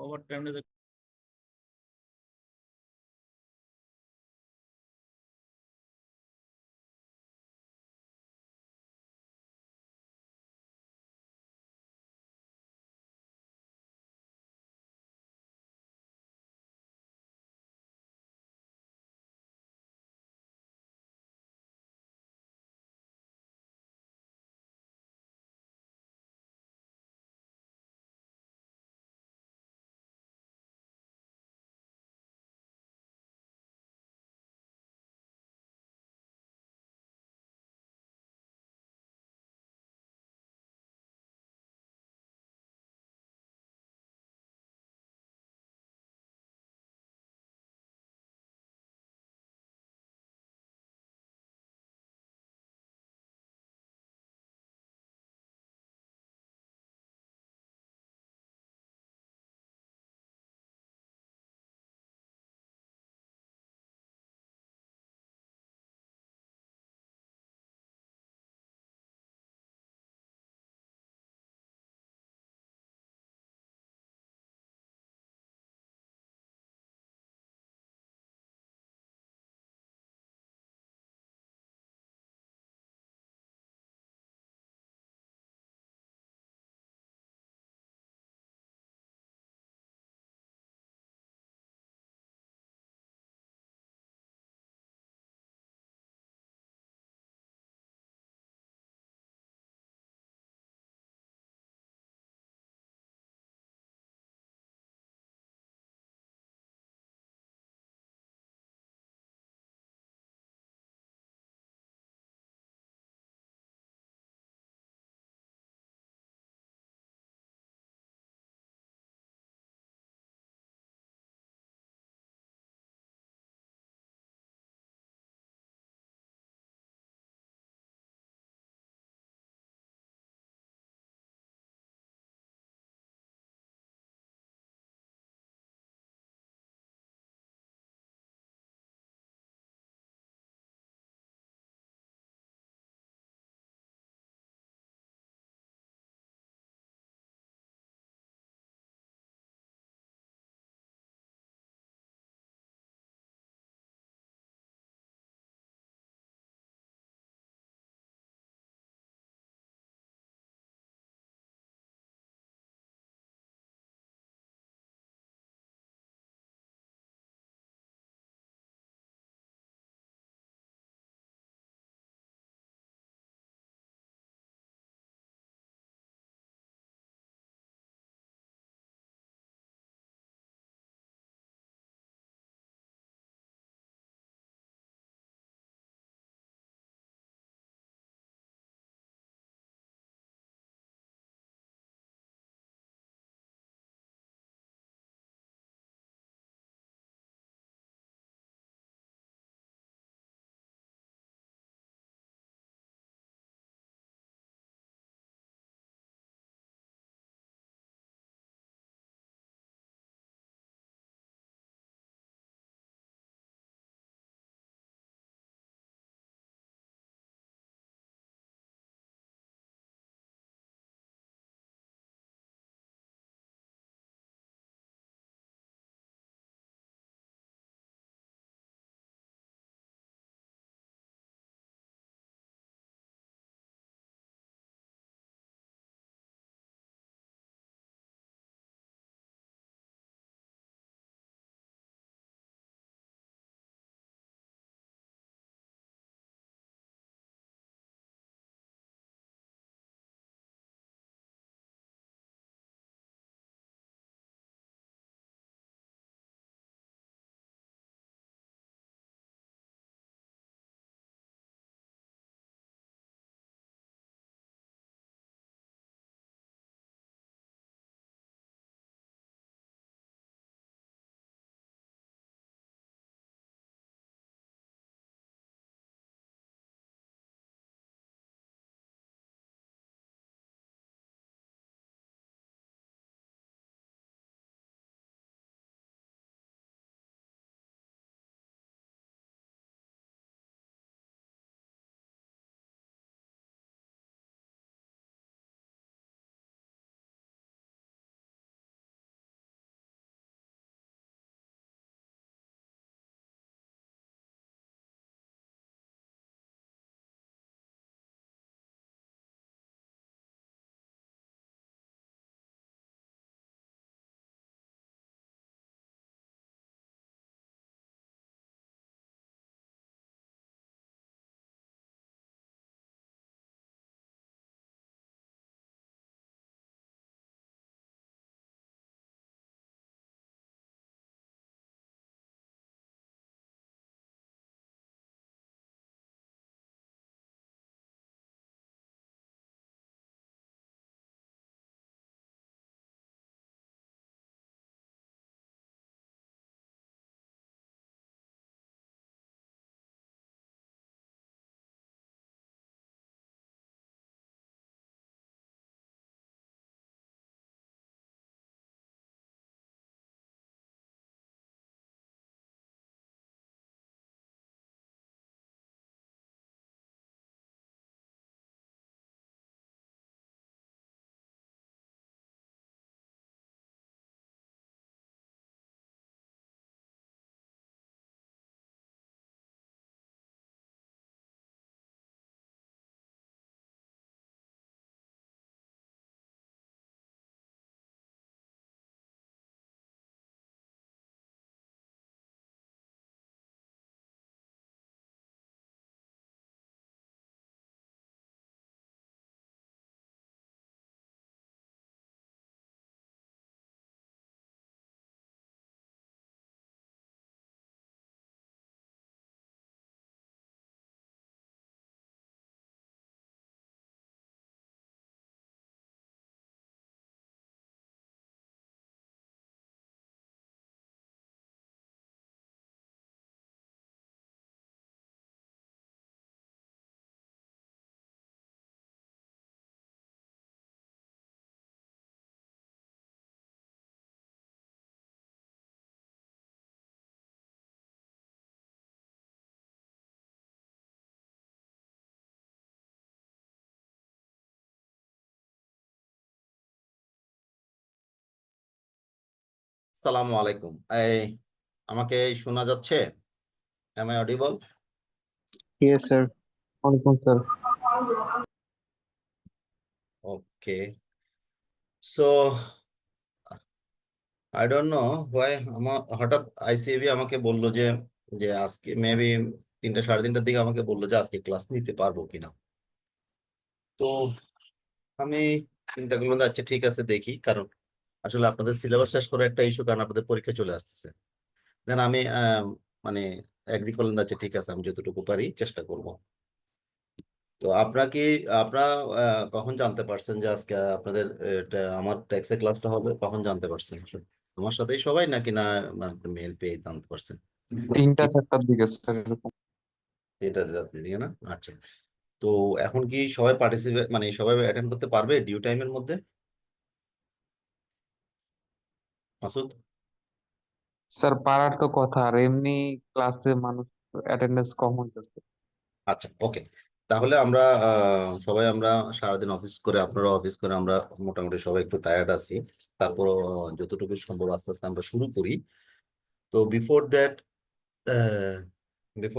Over time সালামু আলাইকুম। আমাকে শোনা যাচ্ছে? Am I audible? Yes, sir. Welcome, sir. Okay. So I don't know why আমার হঠাৎ আইসিএবি আমাকে বললো যে যে আজকে মেবি 3টা সাড়ে 3টার দিকে আমাকে বললো যে আজকে ক্লাস নিতে পারবো কিনা। তো আমি চিন্তা করলাম যে আচ্ছা ঠিক আছে দেখি, কারণ আসলে আপনাদের সিলেবাস শেষ করে একটা ইস্যু, কারণ আপনাদের পরীক্ষা চলে আসতেছে। দেন আমি মানে এগ্রি করলাম যে আচ্ছা ঠিক আছে, আমি যতটুকু পারি চেষ্টা করব। তো আপনারা কখন জানতে পারছেন যে আজকে আপনাদের এটা আমার ট্যাক্সের ক্লাসটা হবে? কখন জানতে পারছেন? আমার সাথেই সবাই নাকি না মেল পেয়ে জানতে পারছেন? তিনটা কি চারটার দিকে স্যার এরকম। এটা জানতে দিকে না? আচ্ছা। তো এখন কি সবাই পার্টিসিপেট মানে সবাই অ্যাটেন্ড করতে পারবে ডিউ টাইমের মধ্যে? মাসুদ? স্যার পারার তো কথা, আর এমনি ক্লাসে মানুষ অ্যাটেন্ডেন্স কম হইতেছে। আচ্ছা, ওকে। তাহলে আমরা সবাই আমরা সারাদিন অফিস করে, আপনারা অফিস করে, আমরা মোটামুটি সবাই একটু টায়ার্ড আছি। তারপর যতটুকু সম্ভব আস্তে আস্তে আমরা শুরু করি। তো বিফোর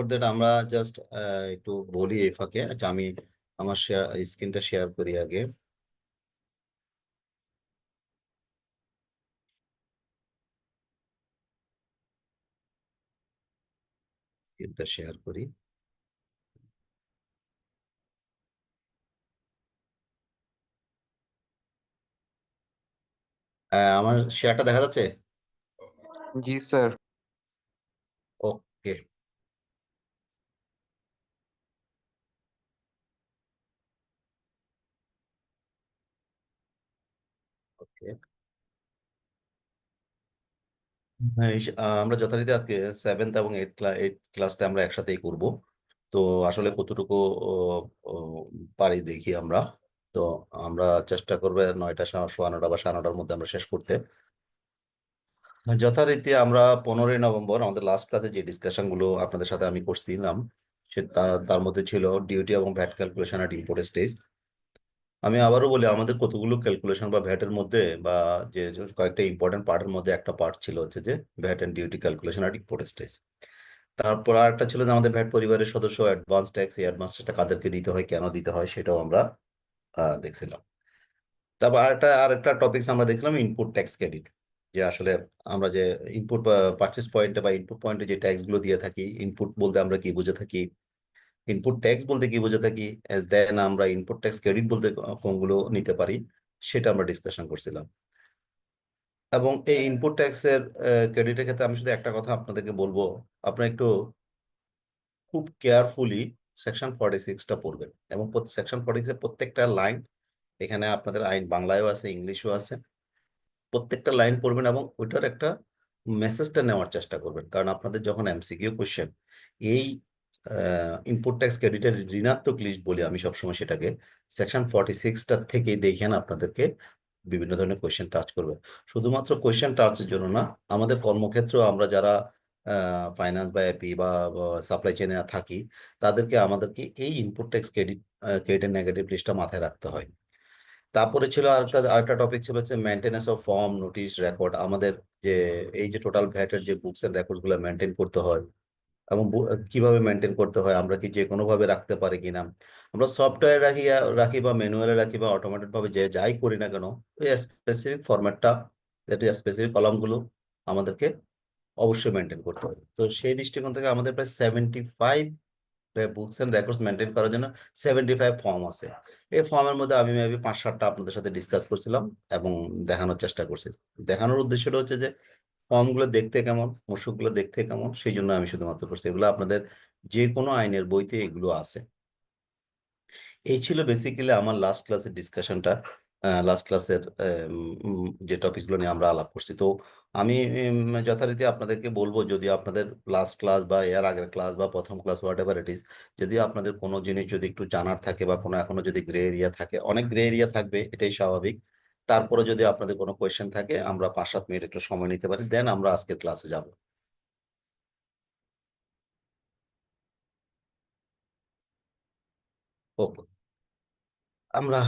দ্যাট আমরা জাস্ট একটু বলি এই ফাঁকে। আচ্ছা, আমি আমার স্ক্রিনটা শেয়ার করি আগে। স্ক্রিনটা শেয়ার করি। আমার শেয়ারটা দেখা যাচ্ছে? জি স্যার। ওকে। ওকে। হ্যাঁ, আমরা যথারীতি আজকে 7th এবং 8th ক্লাসটা আমরা একসাথেই করব। তো আসলে কতটুকু ও, ও, পারি দেখি আমরা। তো আমরা চেষ্টা করবো 9টা, 9:15 বা 9:30টার মধ্যে আমরা শেষ করতে। যথারীতি আমরা 15ই নভেম্বর আমাদের লাস্ট ক্লাসে যে ডিসকাশন গুলো আপনাদের সাথে আমি করছিলাম, সে তার মধ্যে ছিল ডিউটি এবং ভ্যাট ক্যালকুলেশন আর ইম্পোর্ট স্টেজ। আমি আবারও বলি, আমাদের কতগুলো ক্যালকুলেশন বা ভ্যাটের মধ্যে বা যে কয়েকটা ইম্পর্টেন্ট পার্টের মধ্যে একটা পার্ট ছিল হচ্ছে যে ভ্যাট এন্ড ডিউটি ক্যালকুলেশন আর ইম্পোর্ট স্টেজ। তারপর আরেকটা ছিল যে আমাদের ভ্যাট পরিবারের সদস্য অ্যাডভান্স ট্যাক্স, এই অ্যাডভান্স ট্যাক্সটা কাদেরকে দিতে হয়, কেন দিতে হয়, সেটাও আমরা দেখছিলাম। তারপর আরেকটা টপিকস আমরা দেখলাম ইনপুট ট্যাক্স ক্রেডিট। যে আসলে আমরা যে ইনপুট পারচেস পয়েন্টে বা ইনপুট পয়েন্টে যে ট্যাক্স গুলো দিয়ে থাকি, ইনপুট বলতে আমরা কি বুঝে থাকি, ইনপুট ট্যাক্স বলতে কি বুঝে থাকি, দেন আমরা ইনপুট ট্যাক্স ক্রেডিট বলতে কোনগুলো নিতে পারি, সেটা আমরা ডিসকাশন করছিলাম। এবং এই ইনপুট ট্যাক্সের ক্রেডিটের ক্ষেত্রে আমি শুধু একটা কথা আপনাদেরকে বলবো, আপনারা একটু খুব কেয়ারফুলি সেকশন 46টা পড়বেন। এবং সেকশন 46 এর প্রত্যেকটা লাইন, এখানে আপনাদের আইন বাংলায়ও আছে, ইংলিশও আছে, প্রত্যেকটা লাইন পড়বেন এবং ওইটার একটা মেসেজটা নেওয়ার চেষ্টা করবেন। কারণ আপনাদের যখন এমসিকিউ কোশ্চেন, এই ইনপুট ট্যাক্স ক্রেডিটের ঋণাত্মক লিস্ট বলি আমি সবসময় সেটাকে, সেকশন 46টা থেকে দেখেন আপনাদেরকে বিভিন্ন ধরনের কোয়েশ্চেন টাচ করবে। শুধুমাত্র কোয়েশ্চেন টাচের জন্য না, আমাদের কর্মক্ষেত্র আমরা যারা ফাইন্যান্স বা এপি বা সাপ্লাই চেনে থাকি, আমাদেরকে এই ইনপুট ট্যাক্স ক্রেডিট নেগেটিভ লিস্টটা মাথায় রাখতে হয়। তারপরে ছিল আরেকটা টপিক ছিল হচ্ছে maintenance of form, notice, record. আমাদের যে এই যে টোটাল ভ্যাটের যে বুকস এন্ড রেকর্ডস গুলো মেনটেন করতে হয়, এবং কিভাবে মেনটেন করতে হয়, আমরা কি যে কোনো ভাবে রাখতে পারি কিনা, আমরা সফটওয়্যার রাখি বা ম্যানুয়ালে রাখি বা অটোমেটেড ভাবে যে যাই করি না কেন, ওই স্পেসিফিক ফরম্যাটটা, স্পেসিফিক কলামগুলো আমাদেরকে অবশ্যই মেনটেন করতে হবে। তো সেই দৃষ্টিকোণ থেকে আমাদের প্রায় 75 বুকস এন্ড রেকর্ডস মেনটেন করার জন্য 75 ফর্ম আছে। এই ফর্মের মধ্যে আমি মেবি 5-7টা আপনাদের সাথে ডিসকাস করছিলাম এবং দেখানোর চেষ্টা করছি। দেখানোর উদ্দেশ্যটা হচ্ছে যে ফর্মগুলো দেখতে কেমন, মসুকগুলো দেখতে কেমন, সেই জন্য আমি শুধুমাত্র করছি। এগুলো আপনাদের যে কোনো আইনের বইতে এগুলো আছে। এই ছিল বেসিক্যালি আমার লাস্ট ক্লাসের ডিসকাশনটা। লাস্ট ক্লাসের যে টপিকগুলো নিয়ে আমরা আলাপ করছি। তো আমি যথারীতি আপনাদেরকে বলবো, যদি আপনাদের লাস্ট ক্লাস বা এর আগের ক্লাস বা প্রথম class what ever it is, যদি আপনাদের কোনো জিনিস যদি একটু জানার থাকে বা কোনো এখনো যদি গ্রে এরিয়া থাকে, অনেক গ্রে এরিয়া থাকবে, এটাই স্বাভাবিক। তারপরে যদি আপনাদের কোনো কোয়েশ্চেন থাকে, আমরা 5-7 মিনিট একটু সময় নিতে পারি, দেন আমরা আজকের ক্লাসে যাব। ওকে। আমরা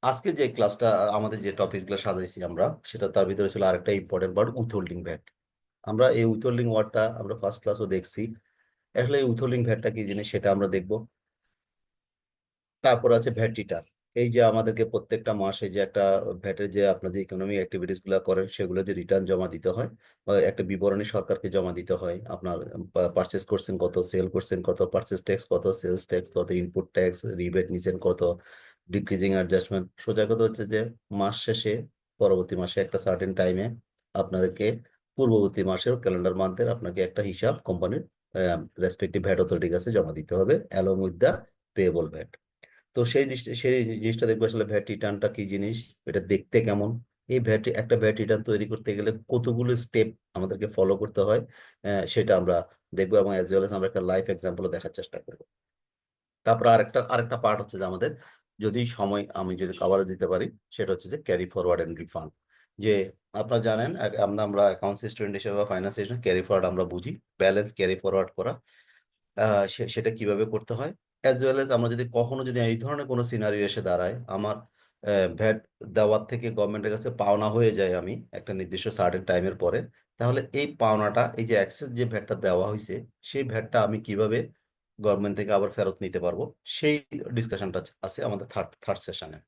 আজকে যে ক্লাসটা আমাদের যে টপিকগুলো সাজাইছি আমরা, সেটা তার ভিতরে ছিল আরেকটা ইম্পর্টেন্ট ওয়ার্ড, উইথহোল্ডিং ভ্যাট। আমরা এই উইথহোল্ডিং ওয়ার্ডটা আমরা ফার্স্ট ক্লাসও দেখছি। আসলে এই উইথহোল্ডিং ভ্যাটটা কি জিনিস সেটা আমরা দেখবো। তারপর আছে ভ্যাট রিটার্ন। এই যে আমাদেরকে প্রত্যেকটা মাসে যে একটা ভ্যাটের যে আপনার যে ইকোনমিক অ্যাক্টিভিটিস গুলো করেন সেগুলো যে রিটার্ন জমা দিতে হয়, বা একটা বিবরণী সরকারকে জমা দিতে হয়। আপনার পারচেস করছেন কত, সেল করছেন কত, পারচেস ট্যাক্স কত, সেলস ট্যাক্স কত, ইনপুট ট্যাক্স, রিবেট নিছেন কত, ডিক্রিজিং অ্যাডজাস্টমেন্ট। সোজা কথা হচ্ছে যে মাস শেষে পরবর্তী মাসে একটা সার্টেন টাইমে আপনাদেরকে পূর্ববর্তী মাসের ক্যালেন্ডার মান্থের আপনাকে একটা হিসাব কোম্পানির রেসপেক্টিভ ভ্যাট অথরিটির কাছে জমা দিতে হবে, along with the payable VAT. তো সেই জিনিসটা দেখবো আসলে ভ্যাট রিটার্নটা কি জিনিস, এটা দেখতে কেমন, এই একটা ভ্যাট রিটার্ন তৈরি করতে গেলে কতগুলো স্টেপ আমাদেরকে ফলো করতে হয়, সেটা আমরা দেখবো, এবং অ্যাজ ওয়েল এস আমরা একটা লাইভ এক্সাম্পল দেখার চেষ্টা করবো। তারপর আরেকটা পার্ট হচ্ছে যে আমাদের, যদি সময় আমি যদি কভার দিতে পারি, সেটা হচ্ছে যে ক্যারি ফরওয়ার্ড এন্ড রিফান্ড। যে আপনারা জানেন আমরা অ্যাকাউন্টস স্টুডেন্ট হিসেবে বা ফাইন্যান্স স্টুডেন্ট, ক্যারি ফরওয়ার্ড আমরা বুঝি, ব্যালেন্স ক্যারি ফরওয়ার্ড করা। সেটা কিভাবে করতে হয়, অ্যাজ ওয়েল এজ আমরা যদি কখনো যদি এই ধরনের কোনো সিনারিও এসে দাঁড়ায়, আমার ভ্যাট দেওয়ার থেকে গভর্নমেন্টের কাছে পাওনা হয়ে যায় আমি একটা নির্দিষ্ট সার্টেন টাইমের পরে, তাহলে এই পাওনাটা, এই যে এক্সেস যে ভ্যাটটা দেওয়া হয়েছে, সেই ভ্যাটটা আমি কিভাবে গভর্নমেন্ট থেকে আবার ফেরত নিতে পারবো, সেই ডিসকাশনটা আছে আমাদের থার্ড থার্ড সেশনে।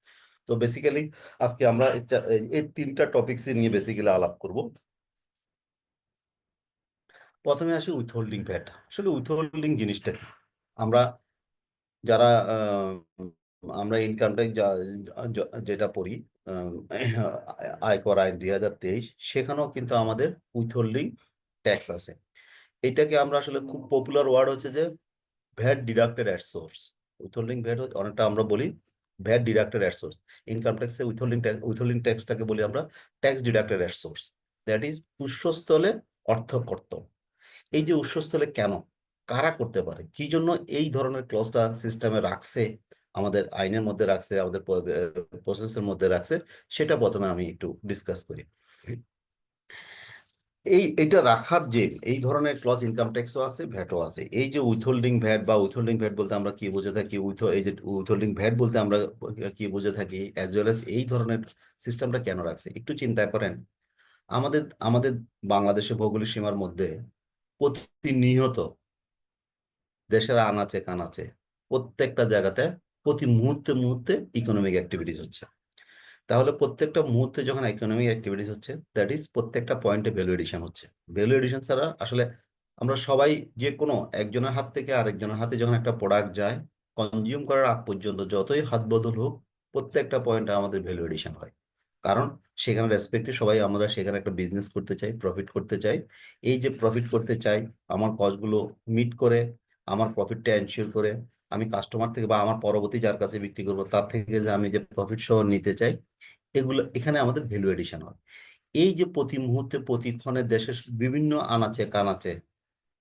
তো বেসিক্যালি আজকে আমরা এই তিনটা টপিকস নিয়ে বেসিক্যালি আলাপ করব। প্রথমে আসি উইথহোল্ডিং ভ্যাট। আসলে উইথহোল্ডিং জিনিসটা কি? আমরা যারা আমরা ইনকাম ট্যাক্স যেটা পড়ি, আহ, আয়কর আইন 2023, সেখানেও কিন্তু আমাদের উইথহোল্ডিং ট্যাক্স আছে। এটাকে আমরা আসলে খুব পপুলার ওয়ার্ড হচ্ছে যে VAT deducted at source. Withholding VAT অনেকটা আমরা বলি VAT deducted at source. Income ট্যাক্সে উইথহোল্ডিং ট্যাক্সটাকে বলি আমরা tax deducted at source. That is উৎসস্থলে অর্থ কর্তব্য। এই যে উৎসস্থলে কেন, কারা করতে পারে, কি জন্য এই ধরনের ক্লজটা সিস্টেমে রাখছে, আমাদের আইনের মধ্যে রাখছে, আমাদের প্রসেসের মধ্যে রাখছে, সেটা প্রথমে আমি একটু ডিসকাস করি। এটা রাখার যে এই ধরনের ক্লজ, ইনকাম ট্যাক্সও আছে, ভ্যাটও আছে। এই যে উইথহোল্ডিং ভ্যাট, বা উইথহোল্ডিং ভ্যাট বলতে আমরা কি বুঝে থাকি, এই যে উইথহোল্ডিং ভ্যাট বলতে আমরা কি বুঝে থাকি, অ্যাজ ওয়েল এস এই ধরনের সিস্টেমটা কেন রাখছে, একটু চিন্তা করেন। আমাদের আমাদের বাংলাদেশের ভৌগোলিক সীমার মধ্যে প্রতিনিয়ত দেশের আনাচে কানাচে প্রত্যেকটা জায়গাতে প্রতি মুহূর্তে মুহূর্তে ইকোনমিক অ্যাক্টিভিটিস হচ্ছে। তাহলে প্রত্যেকটা মুহূর্তে যখন ইকোনমিক অ্যাক্টিভিটিস হচ্ছে, দ্যাট ইজ প্রত্যেকটা পয়েন্টে ভ্যালু এডিশন হচ্ছে। ভ্যালু এডিশন ছাড়া আসলে আমরা সবাই, যে কোনো একজনের হাত থেকে আরেকজনের হাতে যখন একটা প্রোডাক্ট যায়, কনজিউম করার আগ পর্যন্ত যতই হাত বদল হোক, প্রত্যেকটা পয়েন্টে আমাদের ভ্যালু এডিশন হয়। কারণ সেখানে রেসপেক্টে সবাই আমরা সেখানে একটা বিজনেস করতে চাই, প্রফিট করতে চাই। এই যে প্রফিট করতে চাই, আমার কস্টগুলো মিট করে, আমার প্রফিটটা এনশিওর করে, আমি কাস্টমার থেকে বা আমার পরবর্তী যার কাছে বিক্রি করবো তার থেকে যে আমি যে প্রফিট সহ নিতে চাই, এগুলো এখানে আমাদের ভ্যালু এডিশন হয়। এই যে প্রতি মুহূর্তে প্রতিক্ষণে দেশের বিভিন্ন আনাচে কানাচে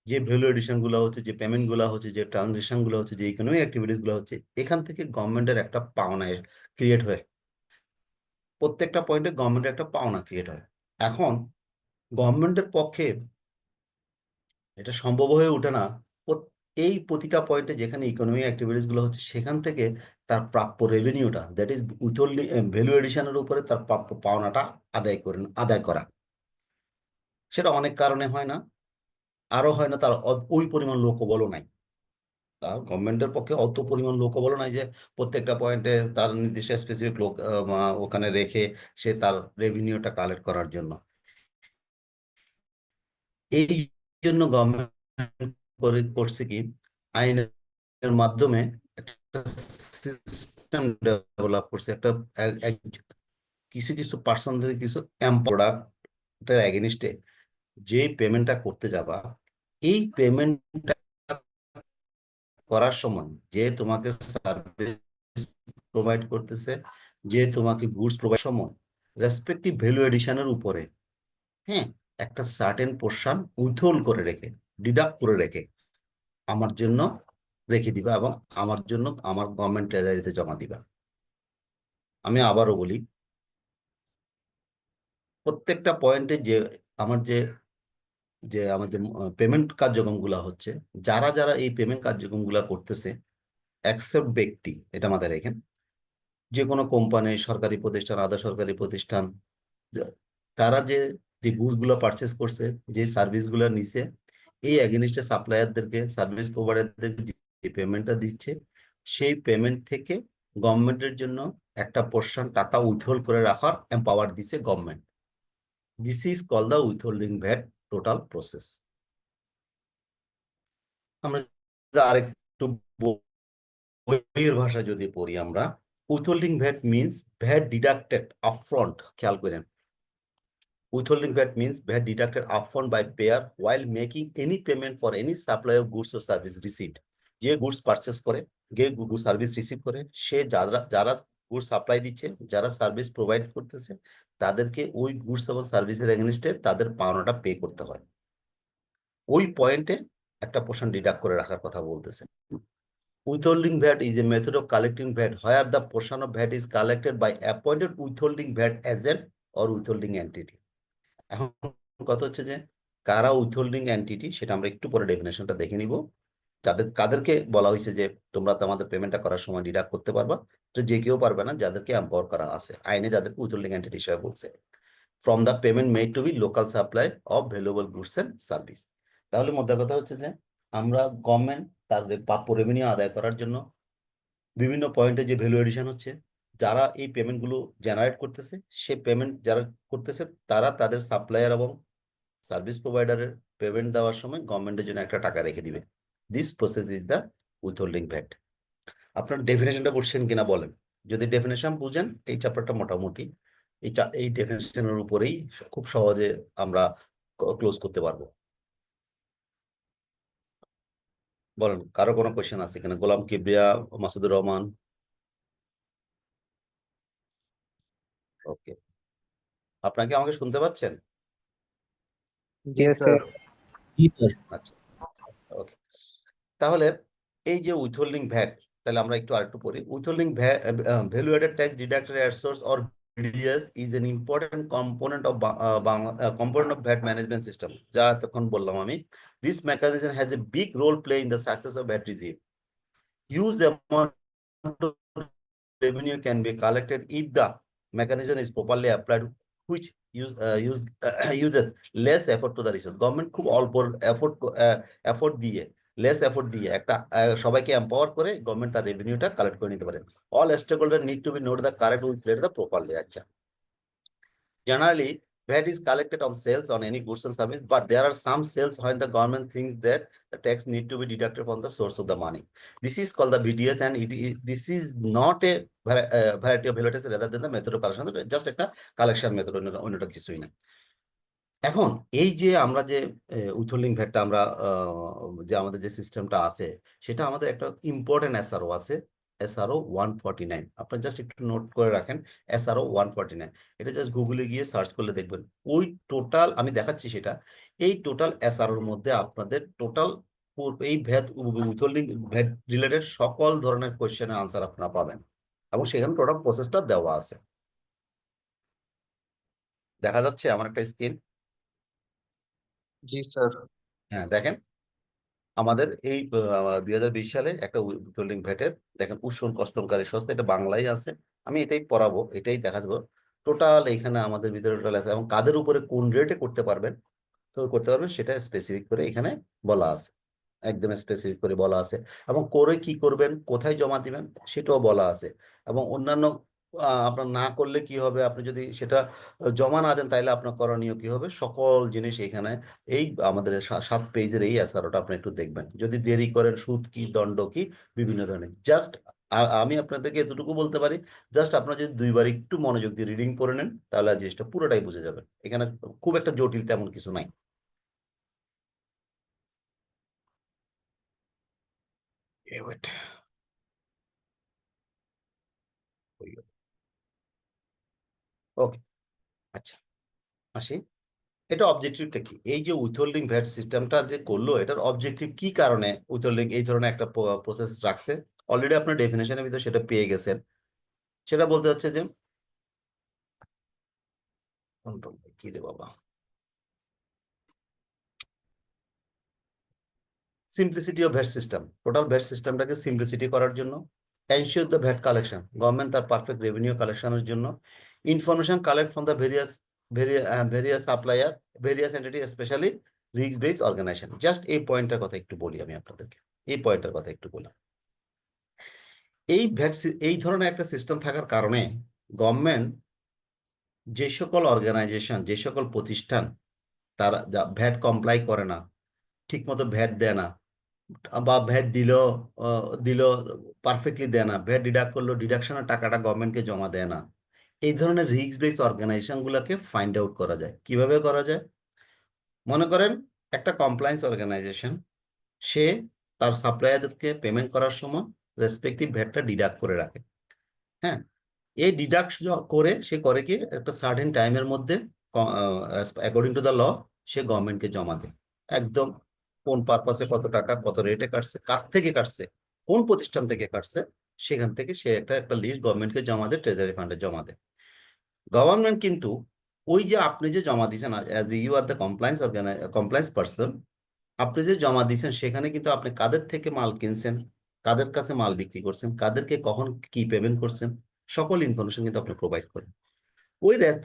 যে ভ্যালু এডিশন গুলো হচ্ছে, যে পেমেন্ট গুলো হচ্ছে, যে ট্রানজেকশন গুলো হচ্ছে, যে ইকোনমিক অ্যাক্টিভিটিস গুলো হচ্ছে, এখান থেকে গভর্নমেন্টের একটা পাওনা ক্রিয়েট হয়। প্রত্যেকটা পয়েন্টে গভর্নমেন্টের একটা পাওনা ক্রিয়েট হয়। এখন গভর্নমেন্টের পক্ষে এটা সম্ভব হয়ে ওঠে না এই প্রতিটা পয়েন্টে যেখানে ইকোনমিক অ্যাক্টিভিটিস গুলো হচ্ছে, সেখান থেকে তার প্রাপ্য রেভিনিউটা, দ্যাট ইজ উইথহোল্ডিং ভ্যালু এডিশনের উপরে তার প্রাপ্য পাওনাটা আদায় করা। সেটা অনেক কারণে হয় না, আরো হয় না তার ওই পরিমাণ লোকবলও নাই। তার গভর্নমেন্টের পক্ষে অত পরিমাণ লোকবলও নাই যে প্রত্যেকটা পয়েন্টে তার নির্দিষ্ট স্পেসিফিক লোক ওখানে রেখে সে তার রেভিনিউটা কালেক্ট করার জন্য। এই জন্য গভর্নমেন্ট করছে কি, আইনের মাধ্যমে একটা সিস্টেম ডেভেলপ করছে, একটা কিছু কিছু পার্সনদের কিছু প্রোডাক্টের এগেনিস্টে যে পেমেন্টটা করতে যাবা, এই পেমেন্টটা করার সময় যে তোমাকে সার্ভিস প্রোভাইড করতেছে, যে তোমাকে গুডস প্রোভাইড সময়, রেসপেক্টিভ ভ্যালু এডিশনের উপরে, হ্যাঁ, একটা সার্টেন পোর্শন উইথহোল্ড করে রেখে, ডিডাক্ট করে রেখে আমার জন্য রেখে দিবা, এবং আমার জন্য আমার গভর্নমেন্ট ট্রেজারিতে জমা দিবা। আমি আবারও বলি, প্রত্যেকটা পয়েন্টে যে আমার যে যে আমার যে পেমেন্ট কার্যক্রমগুলো হচ্ছে, যারা যারা এই পেমেন্ট কার্যক্রমগুলো করতেছে, অ্যাকসেপ্ট ব্যক্তি, এটা মাথায় রেখেন, যে কোনো কোম্পানি, সরকারি প্রতিষ্ঠান, আধা সরকারি প্রতিষ্ঠান, তারা যে যে গুডস গুলো পারচেস করছে, যে সার্ভিস গুলো নিছে, এই এগেনিস্টে সাপ্লায়ারদেরকে, সার্ভিস প্রোভাইডারদেরকে যে পেমেন্টটা দিচ্ছে, সেই পেমেন্ট থেকে গভর্নমেন্টের জন্য একটা পোর্শন টাকা উইথহোল্ড করে রাখার এম্পাওয়ার দিছে government. This is call the withholding VAT total process. আমরা যদি আরেকটু বইয়ের ভাষা যদি পড়ি আমরা, withholding VAT means VAT deducted upfront. খেয়াল করেন, withholding VAT means VAT deducted upfront by payer while making any payment for any supply of goods or service received. যে গুডস পারচেস করে, যে সার্ভিস রিসিভ করে, সে যারা যারা গুডস সাপ্লাই দিচ্ছে, যারা সার্ভিস প্রোভাইড করতেছে, তাদেরকে ওই গুডস এবং সার্ভিসের এগেনস্টে তাদের পাওনাটা পে করতে হয়। ওই পয়েন্টে একটা পোর্শন ডিডাক্ট করে রাখার কথা বলতেছে। Withholding VAT is a method of collecting VAT where the portion of VAT is collected by appointed withholding VAT agent or withholding entity. এখন কথা হচ্ছে যে কারা উইথহোল্ডিং এন্টিটি, সেটা আমরা একটু পরে ডেফিনেশনটা দেখে নিব। কাদেরকে বলা হয়েছে যে তোমরা তো আমাদের পেমেন্টটা করার সময় ডিডাক্ট করতে পারবা, তো যে কেউ পারবে না, যাদেরকে এম্পাওয়ার করা আছে আইনে, যাদেরকে উইথহোল্ডিং এন্টিটি হিসেবে বলছে। From the payment made to be local supply of valuable goods and service. তাহলে মোদ্দা কথা হচ্ছে যে আমরা গভর্নমেন্ট তার প্রাপ্য রেভিনিউ আদায় করার জন্য বিভিন্ন পয়েন্টে যে ভ্যালু এডিশন হচ্ছে, যারা এই পেমেন্টগুলো জেনারেট করতেছে, সে পেমেন্ট যারা করতেছে, তারা তাদের সাপ্লায়ার এবং সার্ভিস প্রোভাইডারের পেমেন্ট দেওয়ার সময় গভর্নমেন্টের জন্য একটা টাকা রেখে দিবে। This process is the withholding VAT. আপনার ডেফিনেশনটা বুঝছেন কিনা বলেন? যদি ডেফিনেশন বুঝেন, এই চ্যাপ্টারটা মোটামুটি এই ডেফিনেশনের উপরেই খুব সহজে আমরা ক্লোজ করতে পারবো। বলেন, কারো কোনো কোয়েশ্চেন আছে কিনা? গোলাম কিবরিয়া, মাসুদুর রহমান। ওকে, আপনাকে আমাকে শুনতে পাচ্ছেন? জি Yes, স্যার। sir. Yes, আচ্ছা, ওকে। তাহলে এই যে উইথহোল্ডিং ভ্যাট, তাহলে আমরা একটু আরেকটু পড়ি। Withholding value added tax deducted at source or VDS is an important component of VAT management system, যা এতক্ষণ বললাম আমি। This mechanism has a big role play in the success of VAT regime. Huge amount of revenue can be collected if the mechanism is properly applied, which uses less effort to the resource. Government খুব অল্প effort দিয়ে, less effort দিয়ে একটা সবাইকে empower করে government তার রেভিনিউটা collect করে নিতে পারে। All stakeholder need to be note the correct with plate the properly. আচ্ছা, generally VAT is collected on sales on any goods and service, but there are some sales when the government thinks that the tax need to be deducted from the source of the money. This is called the BDS, and this is not a variety of value tax rather than the method of collection, just একটা collection method, অন্যটা কিছুই না। এখন এই যে আমরা যে withholding ভ্যাটটা আমরা যে আমাদের যে সিস্টেমটা আছে, সেটা আমাদের একটা ইম্পর্টেন্ট এসআরও আছে, এসআরও 149। আপনার জাস্ট একটু নোট করে রাখেন, এসআরও 149। এটা জাস্ট গুগলে গিয়ে সার্চ করলে দেখবেন ওই টোটাল, আমি দেখাচ্ছি সেটা, এই টোটাল এসআরওর মধ্যে আপনাদের টোটাল এই ভ্যাট, উইথহোল্ডিং ভ্যাট রিলেটেড সকল ধরনের কোয়েশ্চেনের আনসার আপনারা পাবেন, এবং সেখানে টোটাল প্রসেসটা দেওয়া আছে। দেখা যাচ্ছে আমার একটা স্ক্রিন? জি স্যার। হ্যাঁ, দেখেন আমাদের এই 2020 সালে একটা উইথহোল্ডিং ভ্যাটের, দেখেন উৎসন কষ্টমকারী সংস্থা, এটা বাংলায় আছে। আমি এটাই পড়াবো, এটাই দেখা যাবো টোটাল এখানে আমাদের ভিতরে টোটাল আছে, এবং কাদের উপরে কোন রেটে করতে পারবেন, তো করতে পারবেন সেটা স্পেসিফিক করে এখানে বলা আছে, একদম স্পেসিফিক করে বলা আছে। এবং করে কি করবেন, কোথায় জমা দিবেন, সেটাও বলা আছে। এবং অন্যান্য আপনার না করলে কি হবে, আপনি যদি সেটা জমা না দেন তাহলে আপনার করণীয় কি হবে, সকল জিনিস এখানে এই আমাদের 7 পেজের এই এসআরওটা আপনি একটু দেখবেন। যদি দেরি করেন সুদ কি, দণ্ড কি, বিভিন্ন ধরনের। জাস্ট আমি আপনাদেরকে এতটুকু বলতে পারি, জাস্ট আপনারা যদি 2বার একটু মনোযোগ দিয়ে রিডিং করে নেন, তাহলে আর জিনিসটা পুরোটাই বুঝে যাবেন। এখানে খুব একটা জটিল তেমন কিছু নাই। ওকে, আচ্ছা আসি। এটা অবজেক্টিভটা কি, এই যে উইথহোল্ডিং ভ্যাট সিস্টেমটা যে করলো, এটার অবজেক্টিভ কি কারণে উইথহোল্ডিং এই ধরনের একটা প্রসেস রাখছে? অলরেডি আপনার ডেফিনেশনের ভিতরে সেটা পেয়ে গেছেন। সেটা বলতে হচ্ছে যে কি রে বাবা, simplicity of VAT system, total VAT সিস্টেমটাকে সিম্পলিসিটি করার জন্য ensure the VAT collection, government তার পারফেক্ট রেভিনিউ কালেকশনের জন্য information collect from the various supplier, various entity, specially risk base organisation. Just এই পয়েন্টটার কথা একটু বলি আমি আপনাদেরকে, এই পয়েন্টটার কথা একটু বলি। এই ধরনের একটা সিস্টেম থাকার কারণে গভর্নমেন্ট যে সকল অর্গানাইজেশন, যে সকল প্রতিষ্ঠান তারা ভ্যাট কমপ্লাই করে না, ঠিক মতো ভ্যাট দেয় না, বা ভ্যাট দিল পারফেক্টলি দেয় না, ভ্যাট ডিডাক্ট করলো ডিডাকশনের টাকাটা গভর্নমেন্টকে জমা দেয় না, এই ধরনের রিস্ক বেস অর্গানাইজেশন গুলোকে ফাইন্ড আউট করা যায়। কিভাবে করা যায়? মনে করেন একটা কমপ্লায়েন্স অর্গানাইজেশন, সে তার সাপ্লায়ারদেরকে পেমেন্ট করার সময় রেসপেক্টিভ ভ্যাটটা ডিডাক্ট করে রাখে। হ্যাঁ, এই ডিডাক্ট করে সে করে কি একটা সার্টেন টাইমের মধ্যে অ্যাকর্ডিং টু দ্য ল সে গভর্নমেন্টকে জমা দেয়। একদম কোন পারপাসে কত টাকা কত রেটে কাটছে, কার থেকে কাটছে, কোন প্রতিষ্ঠান থেকে কাটছে, সেখান থেকে সে একটা লিস্ট গভর্নমেন্টকে জমা দেয়, ট্রেজারি ফান্ডে জমা দেয়। গভর্নমেন্ট কিন্তু ওই যে আপনি যে জমা দিয়েছেন, as you are the compliance person, আপনি যে জমা দিয়েছেন সেখানে কিন্তু আপনি কাদের থেকে মাল কিনছেন, কাদের কাছে মাল বিক্রি করছেন, কাদেরকে কখন কি পেমেন্ট করছেন, সকল ইনফরমেশন কিন্তু আপনি প্রোভাইড করেন।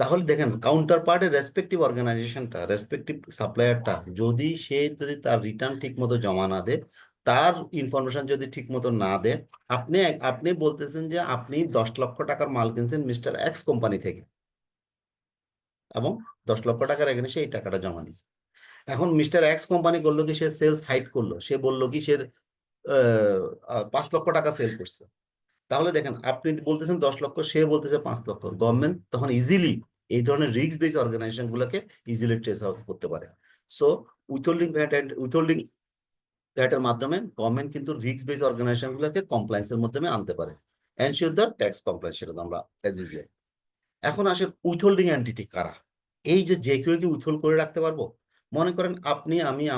তাহলে দেখেন কাউন্টার পার্টের রেসপেক্টিভ অর্গানাইজেশনটা, রেসপেক্টিভ সাপ্লায়ারটা যদি তার রিটার্ন ঠিক মতো জমা না দেয়, তার ইনফরমেশন যদি ঠিক মতো না দেয়, আপনি আপনি বলতেছেন যে আপনি 10 লক্ষ টাকার মাল কিনছেন মিস্টার এক্স কোম্পানি থেকে, এবং 10 লক্ষ টাকার এগেইনস্টে এই টাকাটা জমা দিচ্ছে। এখন মিস্টার এক্স কোম্পানি করলো কি, সে সেলস হাইড করলো, সে বললো কি সে 5 লক্ষ টাকা সেল করছে। তাহলে দেখেন আপনি বলতেছেন 10 লক্ষ, সে বলতেছে 5 লক্ষ, গভর্নমেন্ট তখন ইজিলি এই ধরনের রিস্ক বেস অর্গানাইজেশন গুলোকে ইজিলি ট্রেস আউট করতে পারে। সো উইথহোল্ডিং ভ্যাটের মাধ্যমে গভর্নমেন্ট কিন্তু রিস্ক বেস অর্গানাইজেশন গুলোকে কমপ্লায়েন্সের মাধ্যমে আনতে পারে, এনশিওর দ্য ট্যাক্স কমপ্লায়েন্স, সেটা তো আমরা অ্যাজ ইউজুয়াল। এখন আসে উইথহোল্ডিং এন্টিটি কারা। এই যে কেউ কি উইথহোল্ড করে রাখতে পারবো? মনে করেন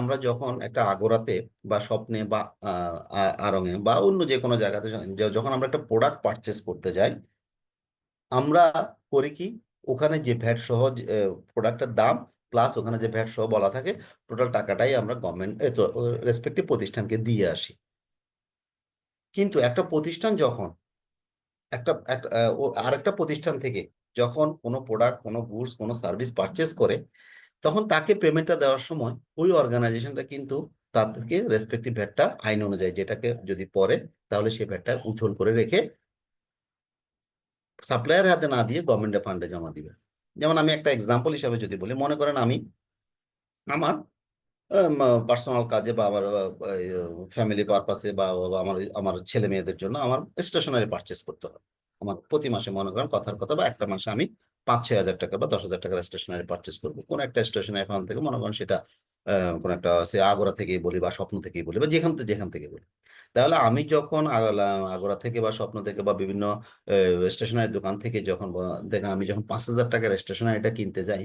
আমরা যখন একটা আগোরাতে বা স্বপ্নে বা আড়ঙে বা অন্য যে কোনো জায়গাতে যখন আমরা একটা প্রোডাক্ট পারচেস করতে যাই, আমরা করি কি, ওখানে যে ভ্যাট সহ প্রোডাক্টের দাম প্লাস ওখানে যে ভ্যাট সহ বলা থাকে টোটাল টাকাটাই আমরা গভর্নমেন্ট রেসপেক্টিভ প্রতিষ্ঠানকে দিয়ে আসি। কিন্তু একটা প্রতিষ্ঠান যখন আরেকটা প্রতিষ্ঠান থেকে যখন কোনো প্রোডাক্ট, কোনো গুডস, কোনো সার্ভিস পারচেস করে, তখন তাকে পেমেন্টটা দেওয়ার সময় ওই অর্গানাইজেশনটা কিন্তু তাদেরকে রেসপেক্টিভ ভ্যাটটা আইন অনুযায়ী যেটাকে যদি পড়ে, তাহলে সেই ভ্যাটটা উথল করে রেখে সাপ্লায়ার হাতে না দিয়ে গভর্নমেন্টের ফান্ডে জমা দিবে। যেমন আমি একটা এক্সাম্পল হিসাবে যদি বলি, মনে করেন আমি আমার পার্সোনাল কাজে বা আমার ফ্যামিলি পারপাসে বা আমার আমার ছেলে মেয়েদের জন্য আমার স্টেশনারি পারচেস করতে হবে। আমার প্রতি মাসে মনে করেন কথার কথা বা একটা মাসে আমি 5-6 হাজার টাকা বা 10,000 টাকার স্টেশনারি পারচেস করবো কোন একটা স্টেশনারি ফার্ম থেকে, মনে করেন সেটা কোন একটা সে আগোরা থেকেই বলি বা স্বপ্ন থেকেই বলি বা যেখান থেকে বলি। তাহলে আমি যখন আগোরা থেকে বা স্বপ্ন থেকে বা বিভিন্ন স্টেশনারি দোকান থেকে যখন দেখেন আমি যখন 5,000 টাকার স্টেশনারিটা কিনতে যাই,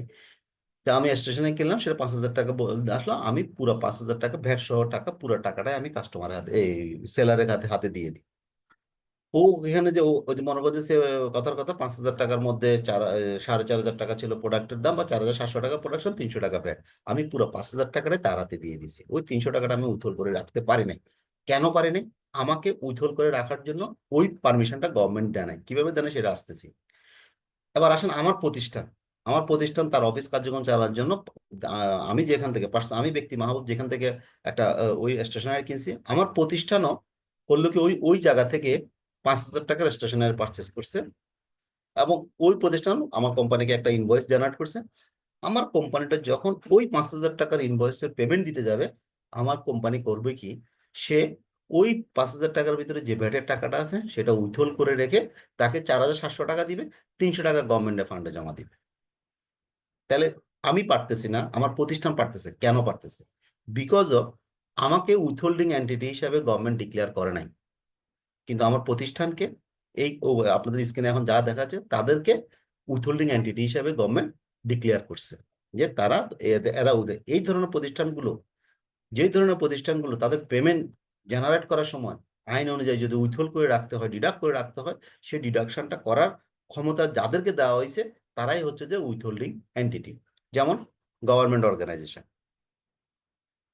তা আমি স্টেশনে কিনলাম, সেটা 5,000 টাকা আসলো, আমি পুরো 5,000 টাকা ভ্যাট সহ টাকা পুরো টাকাটাই আমি কাস্টমারের হাতে, এই সেলারের হাতে হাতে দিয়ে দিই। ও এখানে যে ওই যে মনে করছে সে কথার কথা 5,000 টাকার মধ্যে 4,500 টাকা ছিল প্রোডাক্টের দাম, বা 4,700 টাকা প্রোডাকশন, 300 টাকা ভ্যাট, আমি পুরো 5,000 টাকাটাই তার হাতে দিয়ে দিছি। ওই 300 টাকাটা আমি উথল করে রাখতে পারি নাই। কেন পারি নাই? আমাকে উইথহোল্ড করে রাখার জন্য ওই পারমিশনটা গভর্নমেন্ট দেয় নাই। কিভাবে দেয় না সেটা আসতেছি। এবার আসেন আমার প্রতিষ্ঠান তার অফিস কার্যক্রম চালানোর জন্য আমি যেখান থেকে আমি ব্যক্তি মাহবুব যেখান থেকে একটা ওই স্টেশনারি কিনছি, আমার প্রতিষ্ঠানও করলো কি ওই ওই জায়গা থেকে 5,000 টাকার স্টেশনারি পারচেস করছে, এবং ওই প্রতিষ্ঠান আমার কোম্পানিকে একটা ইনভয়েস জেনারেট করছে। আমার কোম্পানিটা যখন ওই 5,000 টাকার ইনভয়েসের পেমেন্ট দিতে যাবে, আমার কোম্পানি করবে কি, সে ওই 5,000 টাকার ভিতরে যে ভ্যাটের টাকাটা আছে সেটা উইথহোল্ড করে রেখে তাকে 4,700 টাকা দিবে, 300 টাকা গভর্নমেন্টের ফান্ডে জমা দিবে। তাহলে আমি পারতেছি না, আমার প্রতিষ্ঠান পারতেছে। কেন পারতেছে? বিকজ অফ আমাকে উইথহোল্ডিং এন্টিটি হিসাবে গভর্নমেন্ট ডিক্লেয়ার করে নাই, কিন্তু আমার প্রতিষ্ঠানকে আপনাদের স্ক্রিনে এখন যা দেখাচ্ছে তাদেরকে উইথহোল্ডিং এন্টিটি হিসাবে গভর্নমেন্ট ডিক্লেয়ার করছে, যে তারা এরা এই ধরনের প্রতিষ্ঠানগুলো, যে ধরনের প্রতিষ্ঠানগুলো তাদের পেমেন্ট জেনারেট করার সময় আইন অনুযায়ী যদি উইথহোল্ড করে রাখতে হয়, ডিডাক্ট করে রাখতে হয়, সেই ডিডাকশনটা করার ক্ষমতা যাদেরকে দেওয়া হয়েছে তারাই হচ্ছে যে উইথহোল্ডিং এন্টিটি। যেমন গভর্নমেন্ট অর্গানাইজেশন,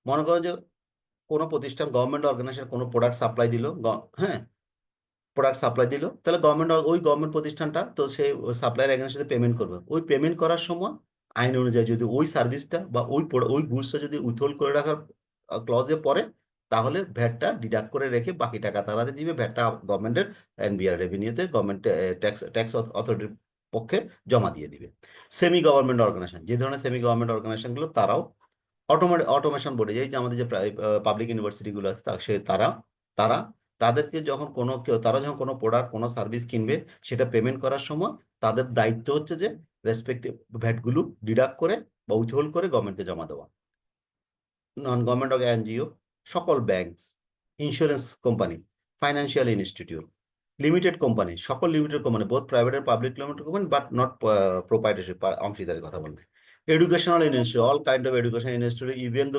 মনে করো যে কোনো প্রতিষ্ঠান গভর্নমেন্ট অর্গানাইজেশন কোনো প্রোডাক্ট সাপ্লাই দিল, হ্যাঁ, প্রোডাক্ট সাপ্লাই দিল, তাহলে গভর্নমেন্ট, ওই গভর্নমেন্ট প্রতিষ্ঠানটা তো সেই সাপ্লায়ার এগেন্সে পেমেন্ট করবে। ওই পেমেন্ট করার সময় আইন অনুযায়ী যদি ওই সার্ভিসটা বা ওই গুডসটা যদি উইথহোল্ড করে রাখার ক্লজে পড়ে, তাহলে ভ্যাটটা ডিডাক্ট করে রেখে বাকি টাকা তারা দিবে, ভ্যাটটা গভর্নমেন্টের এনবিআর রেভিনিউতে গভর্নমেন্ট ট্যাক্স ট্যাক্স অথরিটির পক্ষে জমা দিয়ে দিবে। সেমি গভর্নমেন্ট অর্গানাইজেশন, যে ধরনের সেমি গভর্নমেন্ট অর্গানাইজেশনগুলো, তারাও অটোমেশন বোর্ডে, এই যে আমাদের যে পাবলিক ইউনিভার্সিটিগুলো আছে তারা তারা তাদেরকে যখন তারা যখন কোনো প্রোডাক্ট কোনো সার্ভিস কিনবে, সেটা পেমেন্ট করার সময় তাদের দায়িত্ব হচ্ছে যে রেসপেক্টিভ ভ্যাটগুলো ডিডাক্ট করে বা উইথহোল্ড করে গভর্নমেন্টকে জমা দেওয়া। নন গভর্নমেন্ট এনজিও, সকল banks, insurance company, financial institute, limited company, সকল limited company, both private and public limited company but not proprietorship, অংশীদারের কথা বলবে। Educational institute, all kind of education institute, even তো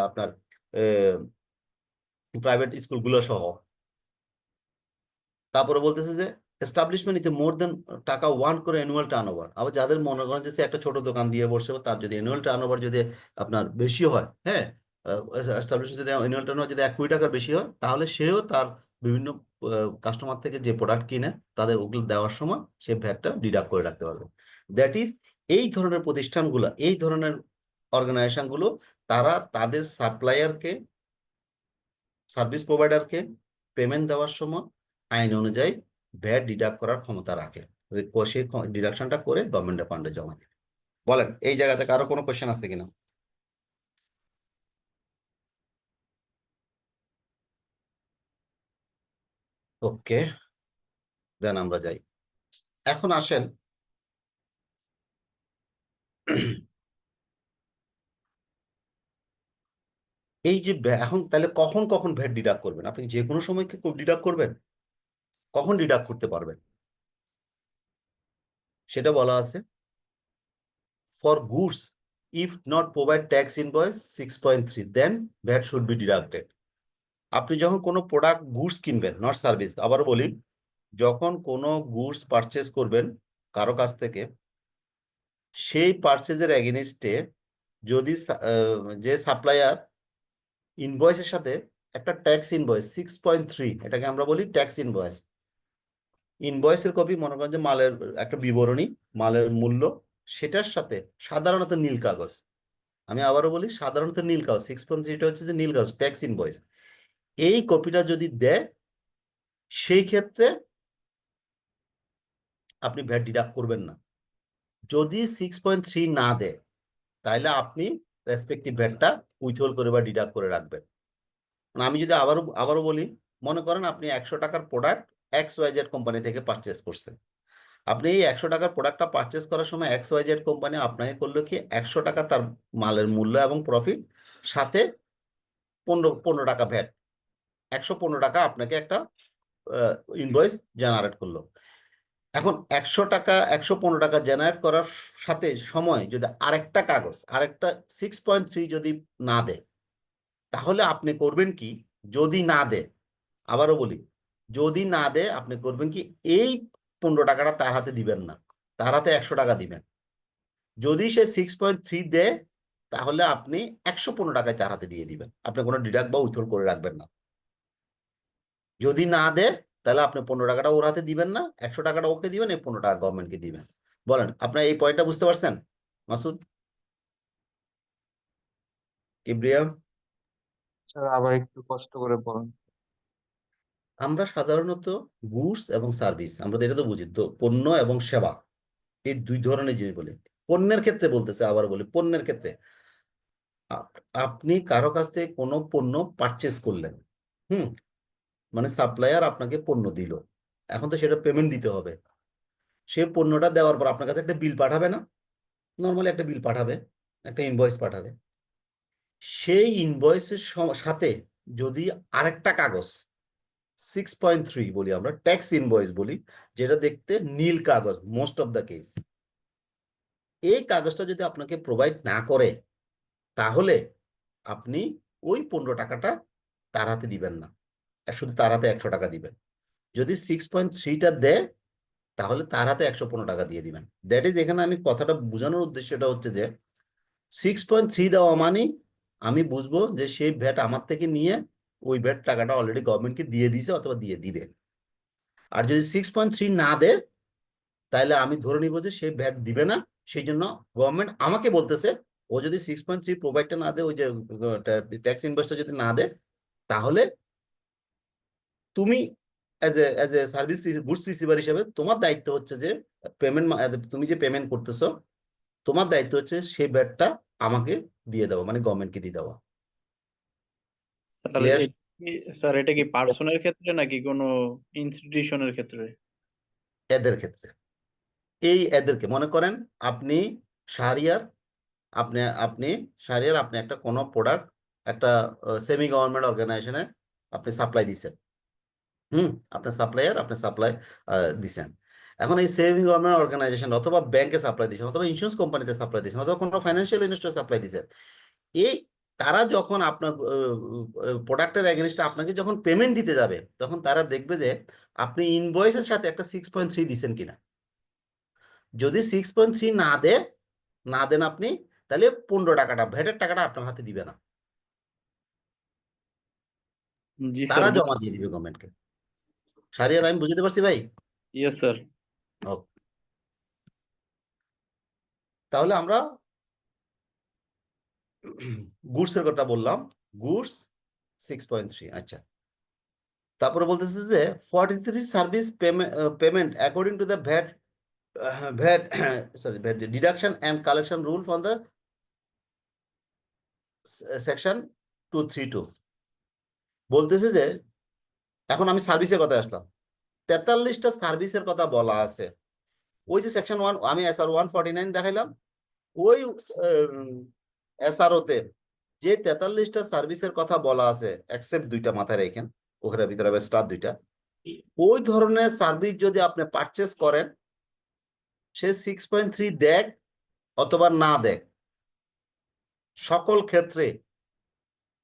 আপনার প্রাইভেট স্কুলগুলো সহ। তারপরে বলতেছে যে এস্টাবলিশমেন্ট ইতে মোর দেন টাকা ওয়ান করে অ্যানুয়াল টার্ন ওভার। আবার যাদের মনে করেন যে সে একটা ছোট দোকান দিয়ে বসে, তার যদি অ্যানুয়াল টার্ন ওভার যদি আপনার বেশি হয়, হ্যাঁ, এস্টাবলিশমেন্ট যদি অ্যানুয়াল টার্ন ওভার যদি 1 কোটি টাকার বেশি হয়, তাহলে সেও তার বিভিন্ন কাস্টমার থেকে যে প্রোডাক্ট কিনে তাদের ওগুলো দেওয়ার সময় সে ভ্যাটটা ডিডাক্ট করে রাখতে পারবে। দ্যাট ইজ, এই ধরনের প্রতিষ্ঠানগুলো, এই ধরনের অর্গানাইজেশনগুলো, তারা তাদের সাপ্লায়ারকে, সার্ভিস প্রোভাইডারকে পেমেন্ট দেওয়ার সময় আইন অনুযায়ী ভ্যাট ডিডাক্ট করার ক্ষমতা রাখে। সেই ডিডাকশনটা করে গভর্নমেন্টের ফান্ডে জমা দেবে। বলেন এই জায়গাতে কারো কোনো কোশ্চেন আছে কিনা? ওকে, দেন আমরা যাই। এখন আসেন, এই যে এখন তাহলে কখন কখন ভ্যাট ডিডাক্ট করবেন? আপনি যে কোনো সময় কি ডিডাক্ট করবেন? কখন ডিডাক্ট করতে পারবেন সেটা বলা আছে। For goods if not provide tax invoice 6.3 then VAT should be deducted. আপনি যখন কোনো প্রোডাক্ট গুডস কিনবেন, নট সার্ভিস, আবারও বলি, যখন কোনো গুডস পারচেস করবেন কারো কাছ থেকে, সেই পারচেজের এগেনিস্টে যদি যে সাপ্লায়ার ইনভয়েসের সাথে একটা ট্যাক্স ইনভয়েস 6.3, এটাকে আমরা বলি ট্যাক্স ইনভয়েস। ইনভয়েসের কপি, মনে করেন যে মালের একটা বিবরণী, মালের মূল্য, সেটার সাথে সাধারণত নীল কাগজ, আমি আবারও বলি সাধারণত নীল কাগজ, 6.3টা হচ্ছে যে নীল কাগজ, ট্যাক্স ইনভয়েস, এই কপিটা যদি দেয়, সেই ক্ষেত্রে আপনি ভ্যাট ডিডাক্ট করবেন না। যদি 6.3 না দেয়, তাহলে আপনি রেসপেক্টিভ ভ্যাটটা উইথহোল্ড করে বা ডিডাক্ট করে রাখবেন। আমি যদি আবারও বলি, মনে করেন আপনি 100 টাকার প্রোডাক্ট XYZ কোম্পানি থেকে পারচেস করছেন। আপনি এই 100 টাকার প্রোডাক্টটা পারচেস করার সময় XYZ কোম্পানি আপনাকে করলো কি, 100 টাকা তার মালের মূল্য এবং প্রফিট, সাথে 15 টাকা ভ্যাট, 115 টাকা আপনাকে একটা ইনভয়েস জেনারেট করলো। এখন 100 টাকা, 115 টাকা জেনারেট করার সাথে সময় যদি আরেকটা কাগজ, আরেকটা 6.3 যদি না দেয়, তাহলে আপনি করবেন কি? যদি না দেয়, আবারও বলি, যদি না দেয়, আপনি করবেন কি, এই 15 টাকাটা তার হাতে দিবেন না, তার হাতে 100 টাকা দিবেন। যদি সে 6.3 দেয়, তাহলে আপনি 115 টাকায় তার হাতে দিয়ে দিবেন, আপনি কোনো ডিডাক্ট বা উইথহোল্ড করে রাখবেন না। যদি না দেয়, তাহলে আপনি 15 টাকাটা ওর হাতে দিবেন না, 100 টাকাটা ওকে দিবেন, এই 15 টাকা গভর্নমেন্টকে দিবেন। বলেন আপনার এই পয়েন্টটা বুঝতে পারছেন মাসুদ, কিবরিয়া? স্যার আবার একটু কষ্ট করে বলুন। আমরা সাধারণত গুডস এবং সার্ভিস, আমরা তো এটা তো বুঝি তো, পণ্য এবং সেবা, এই দুই ধরনের জিনিস বলি। পণ্যের ক্ষেত্রে বলতেছে, আবার বলি, পণ্যের ক্ষেত্রে আপনি কারো কাছ থেকে কোনো পণ্য পারচেস করলেন, হুম, মানে সাপ্লায়ার আপনাকে পণ্য দিল, এখন তো সেটা পেমেন্ট দিতে হবে। সে পণ্যটা দেওয়ার পর আপনার কাছে একটা বিল পাঠাবে না? নর্মালি একটা বিল পাঠাবে, একটা ইনভয়েস পাঠাবে। সেই ইনভয়েসের সাথে যদি আরেকটা কাগজ, 6.3 বলি, আমরা ট্যাক্স ইনভয়েস বলি, যেটা দেখতে নীল কাগজ মোস্ট অফ দ্য কেস, এই কাগজটা যদি আপনাকে প্রোভাইড না করে, তাহলে আপনি ওই 15 টাকাটা তার হাতে দিবেন না, শুধু তার হাতে 100 টাকা দিবেন। যদি 6.3টা দেয়, তাহলে তার হাতে 115 টাকা দিয়ে দিবেন। দ্যাট ইজ, এখানে আমি কথাটা বোঝানোর উদ্দেশ্যটা হচ্ছে যে 6.3 দেওয়া মানে আমি বুঝবো যে সেই ভ্যাট আমার থেকে নিয়ে ওই ভ্যাট টাকাটা অলরেডি গভর্নমেন্টকে দিয়ে দিছে অথবা দিয়ে দিবে। আর যদি 6.3 না দেয় তাহলে আমি ধরে নিব যে সে ভ্যাট দিবে না। সেই জন্য গভর্নমেন্ট আমাকে বলতেছে ও যদি 6.3 প্রোভাইডটা না দেয়, ওই যে ট্যাক্স ইনভয়েসটা যদি না দেয়, তাহলে তুমি as a service goods receiver হিসেবে তোমার দায়িত্ব হচ্ছে যে পেমেন্ট, তুমি যে পেমেন্ট করতেছো তোমার দায়িত্ব হচ্ছে সেই ব্যাটটা আমাকে দিয়ে দেওয়া, মানে গভর্নমেন্টকে দিয়ে দেওয়া। Sir clear? স্যার এটা কি পার্সনের ক্ষেত্রে নাকি কোনো ইনস্টিটিউশনের ক্ষেত্রে? এদের ক্ষেত্রে, এদেরকে মনে করেন আপনি শাহরিয়ার, আপনি আপনি শাহরিয়ার, আপনি একটা কোনো প্রোডাক্ট একটা সেমি গভর্নমেন্ট অর্গানাইজেশনে আপনি সাপ্লাই দিচ্ছেন। আপনার সাপ্লায়ার, আপনি সাপ্লাই দিচ্ছেন। এখন এই সেভিং গভর্নমেন্ট অর্গানাইজেশন অথবা ব্যাংকে সাপ্লাই দিচ্ছেন, অথবা ইন্স্যুরেন্স কোম্পানিতে সাপ্লাই দিচ্ছেন, অথবা কোনো ফাইন্যান্সিয়াল ইনস্টিটিউশনে সাপ্লাই দিচ্ছেন। এই তারা যখন আপনার প্রোডাক্টের এগেনস্টে আপনাকে যখন পেমেন্ট দিতে যাবে, তখন তারা দেখবে যে আপনি ইনভয়েসের সাথে একটা 6.3 দিচ্ছেন কিনা। যদি 6.3 না দেন আপনি, তাহলে 15 টাকাটা ভ্যাটের টাকাটা আপনার হাতে দিবে না, জি স্যার। তারা জমা দিয়ে দিবে গভর্নমেন্টকে। শাহরিয়ার, আমি বুঝতে পারছি ভাই? Yes sir. ওকে, তাহলে আমরা গুডস এর কথা বললাম, গুডস 6.3। আচ্ছা, তারপরে বলতেছে যে 43 service payment according to the VAT sorry VAT deduction and collection rule from the section 232। বলতেছে যে এখন আমি সার্ভিসের কথা আসলাম, 43টা সার্ভিসের কথা বলা আছে। ওই যে সেকশন 1, আমি SR 149 দেখাইলাম, ওই SRO-তে যে 43টা সার্ভিসের কথা বলা আছে, এক্সেপ্ট 2টা মাথায় রেখেন, ওখানে ভিতরে স্টার 2টা, ওই ধরনের সার্ভিস যদি আপনি পারচেস করেন, সে 6.3 দেখ অথবা না দেখ, সকল ক্ষেত্রে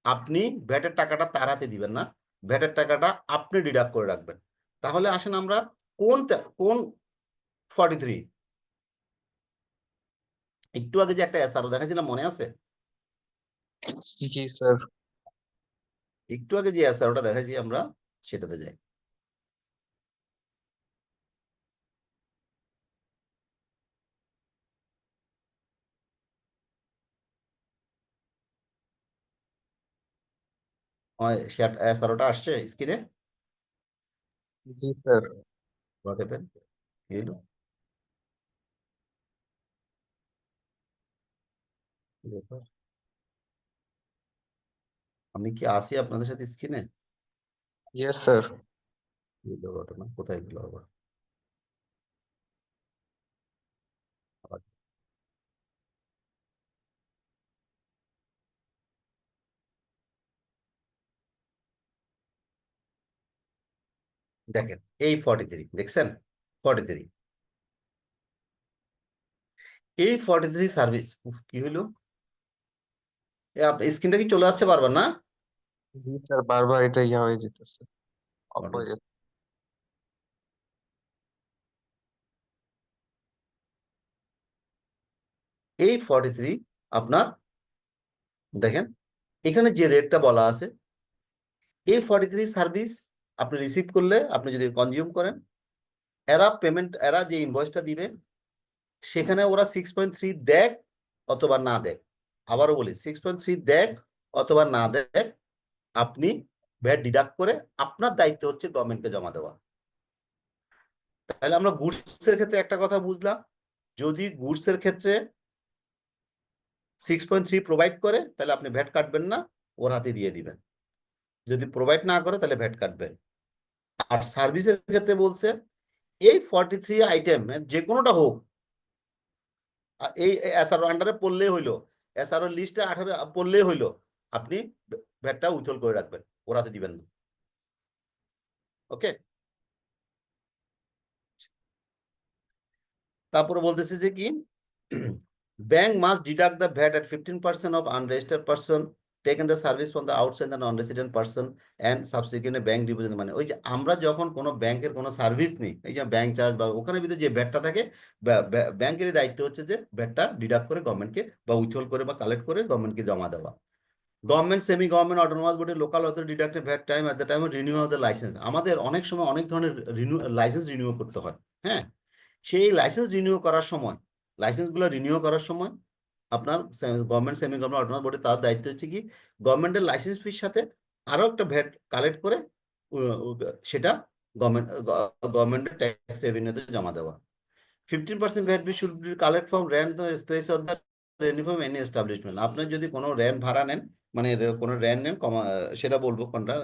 আপনি ভ্যাটের টাকাটা তার হাতে দিবেন না, ভ্যাটের টাকাটা আপনি ডিডাক্ট করে রাখবেন। তাহলে আসেন আমরা কোন কোন 43, একটু আগে যে একটা SRO দেখাছিলাম মনে আছে? জি স্যার। একটু আগে যে SRO-টা দেখাইছি আমরা, সেটাতে যাই। SRO-টা আসছে স্ক্রিনে? জি স্যার। What happen? কি হলো? কি ব্যাপার? আমি কি আসি আপনাদের সাথে স্ক্রিনে? Yes sir. কি হলো ঘটনা, কোথায় গেল আবার? দেখেন এই 43 দেখছেন, 43, এই 43 সার্ভিস। কি হইলো? স্ক্রিনটা কি চলে যাচ্ছে বারবার না? জি স্যার, বারবার এটা ইয়া হয়ে যেতেছে, অফ হয়ে 43, যাচ্ছে। এই 43 আপনার দেখেন এখানে যে রেটটা বলা আছে, এই 43 সার্ভিস আপনি রিসিভ করলে, আপনি যদি কনজিউম করেন, এরা যে ইনভয়েসটা দিবে, সেখানে ওরা 6.3 দেখ অথবা না দেখ, আবারও বলি 6.3 দেখ অথবা না দেখ, আপনি ভ্যাট ডিডাক্ট করে আপনার দায়িত্ব হচ্ছে গভর্নমেন্টকে জমা দেওয়া। তাহলে আমরা গুডস এর ক্ষেত্রে একটা কথা বুঝলাম, যদি গুডস এর ক্ষেত্রে 6.3 প্রোভাইড করে তাহলে আপনি ভ্যাট কাটবেন না, ওর হাতে দিয়ে দিবেন। যদি প্রোভাইড না করে তাহলে ভ্যাট কাটবেন। আর সার্ভিসের ক্ষেত্রে বলছে এই 43 আইটেম যে কোনোটা হোক, এই SRO আন্ডারে পড়লেই হইলো, SRO লিস্টে 18 পড়লেই হইলো, আপনি ভ্যাটটা উইথহোল্ড করে রাখবেন, ওর হাতে দিবেন না। ওকে, তারপরে বলতেছে যে কি, bank must deduct the VAT at 15% of unregistered person taken the service from the outside the non resident person and subsequent bank deposit. মানে ওই যে আমরা যখন কোনো ব্যাংকের কোনো সার্ভিস নিই, এই যে ব্যাংক চার্জ বা ওখানে ভিতরে যে ভ্যাটটা থাকে, ব্যাংকেরই দায়িত্ব হচ্ছে যে ভ্যাটটা ডিডাক্ট করে গভর্নমেন্টকে বা উইথহোল্ড করে বা কালেক্ট করে গভর্নমেন্টকে জমা দেওয়া। Government semi government autonomous body local authority deducted VAT time at the time of renew of the licence. আমাদের অনেক সময় অনেক ধরনের লাইসেন্স রিনিউ করতে হয়। হ্যাঁ, সেই লাইসেন্স রিনিউ করার সময়, লাইসেন্সগুলো রিনিউ করার সময় আপনার government semi government autonomous body তার দায়িত্ব হচ্ছে কি গভর্নমেন্টের লাইসেন্স ফির সাথে আরো একটা ভ্যাট কালেক্ট করে সেটা গভর্নমেন্টের ট্যাক্স রেভিনিউতে জমা দেওয়া। 15% VAT should be collect from rent the space of the revenue from any establishment. আপনার যদি কোনো রেন্ট ভাড়া নেন, মানে কোনো রেন্ট নেন, সেটা বলবো কোনটা,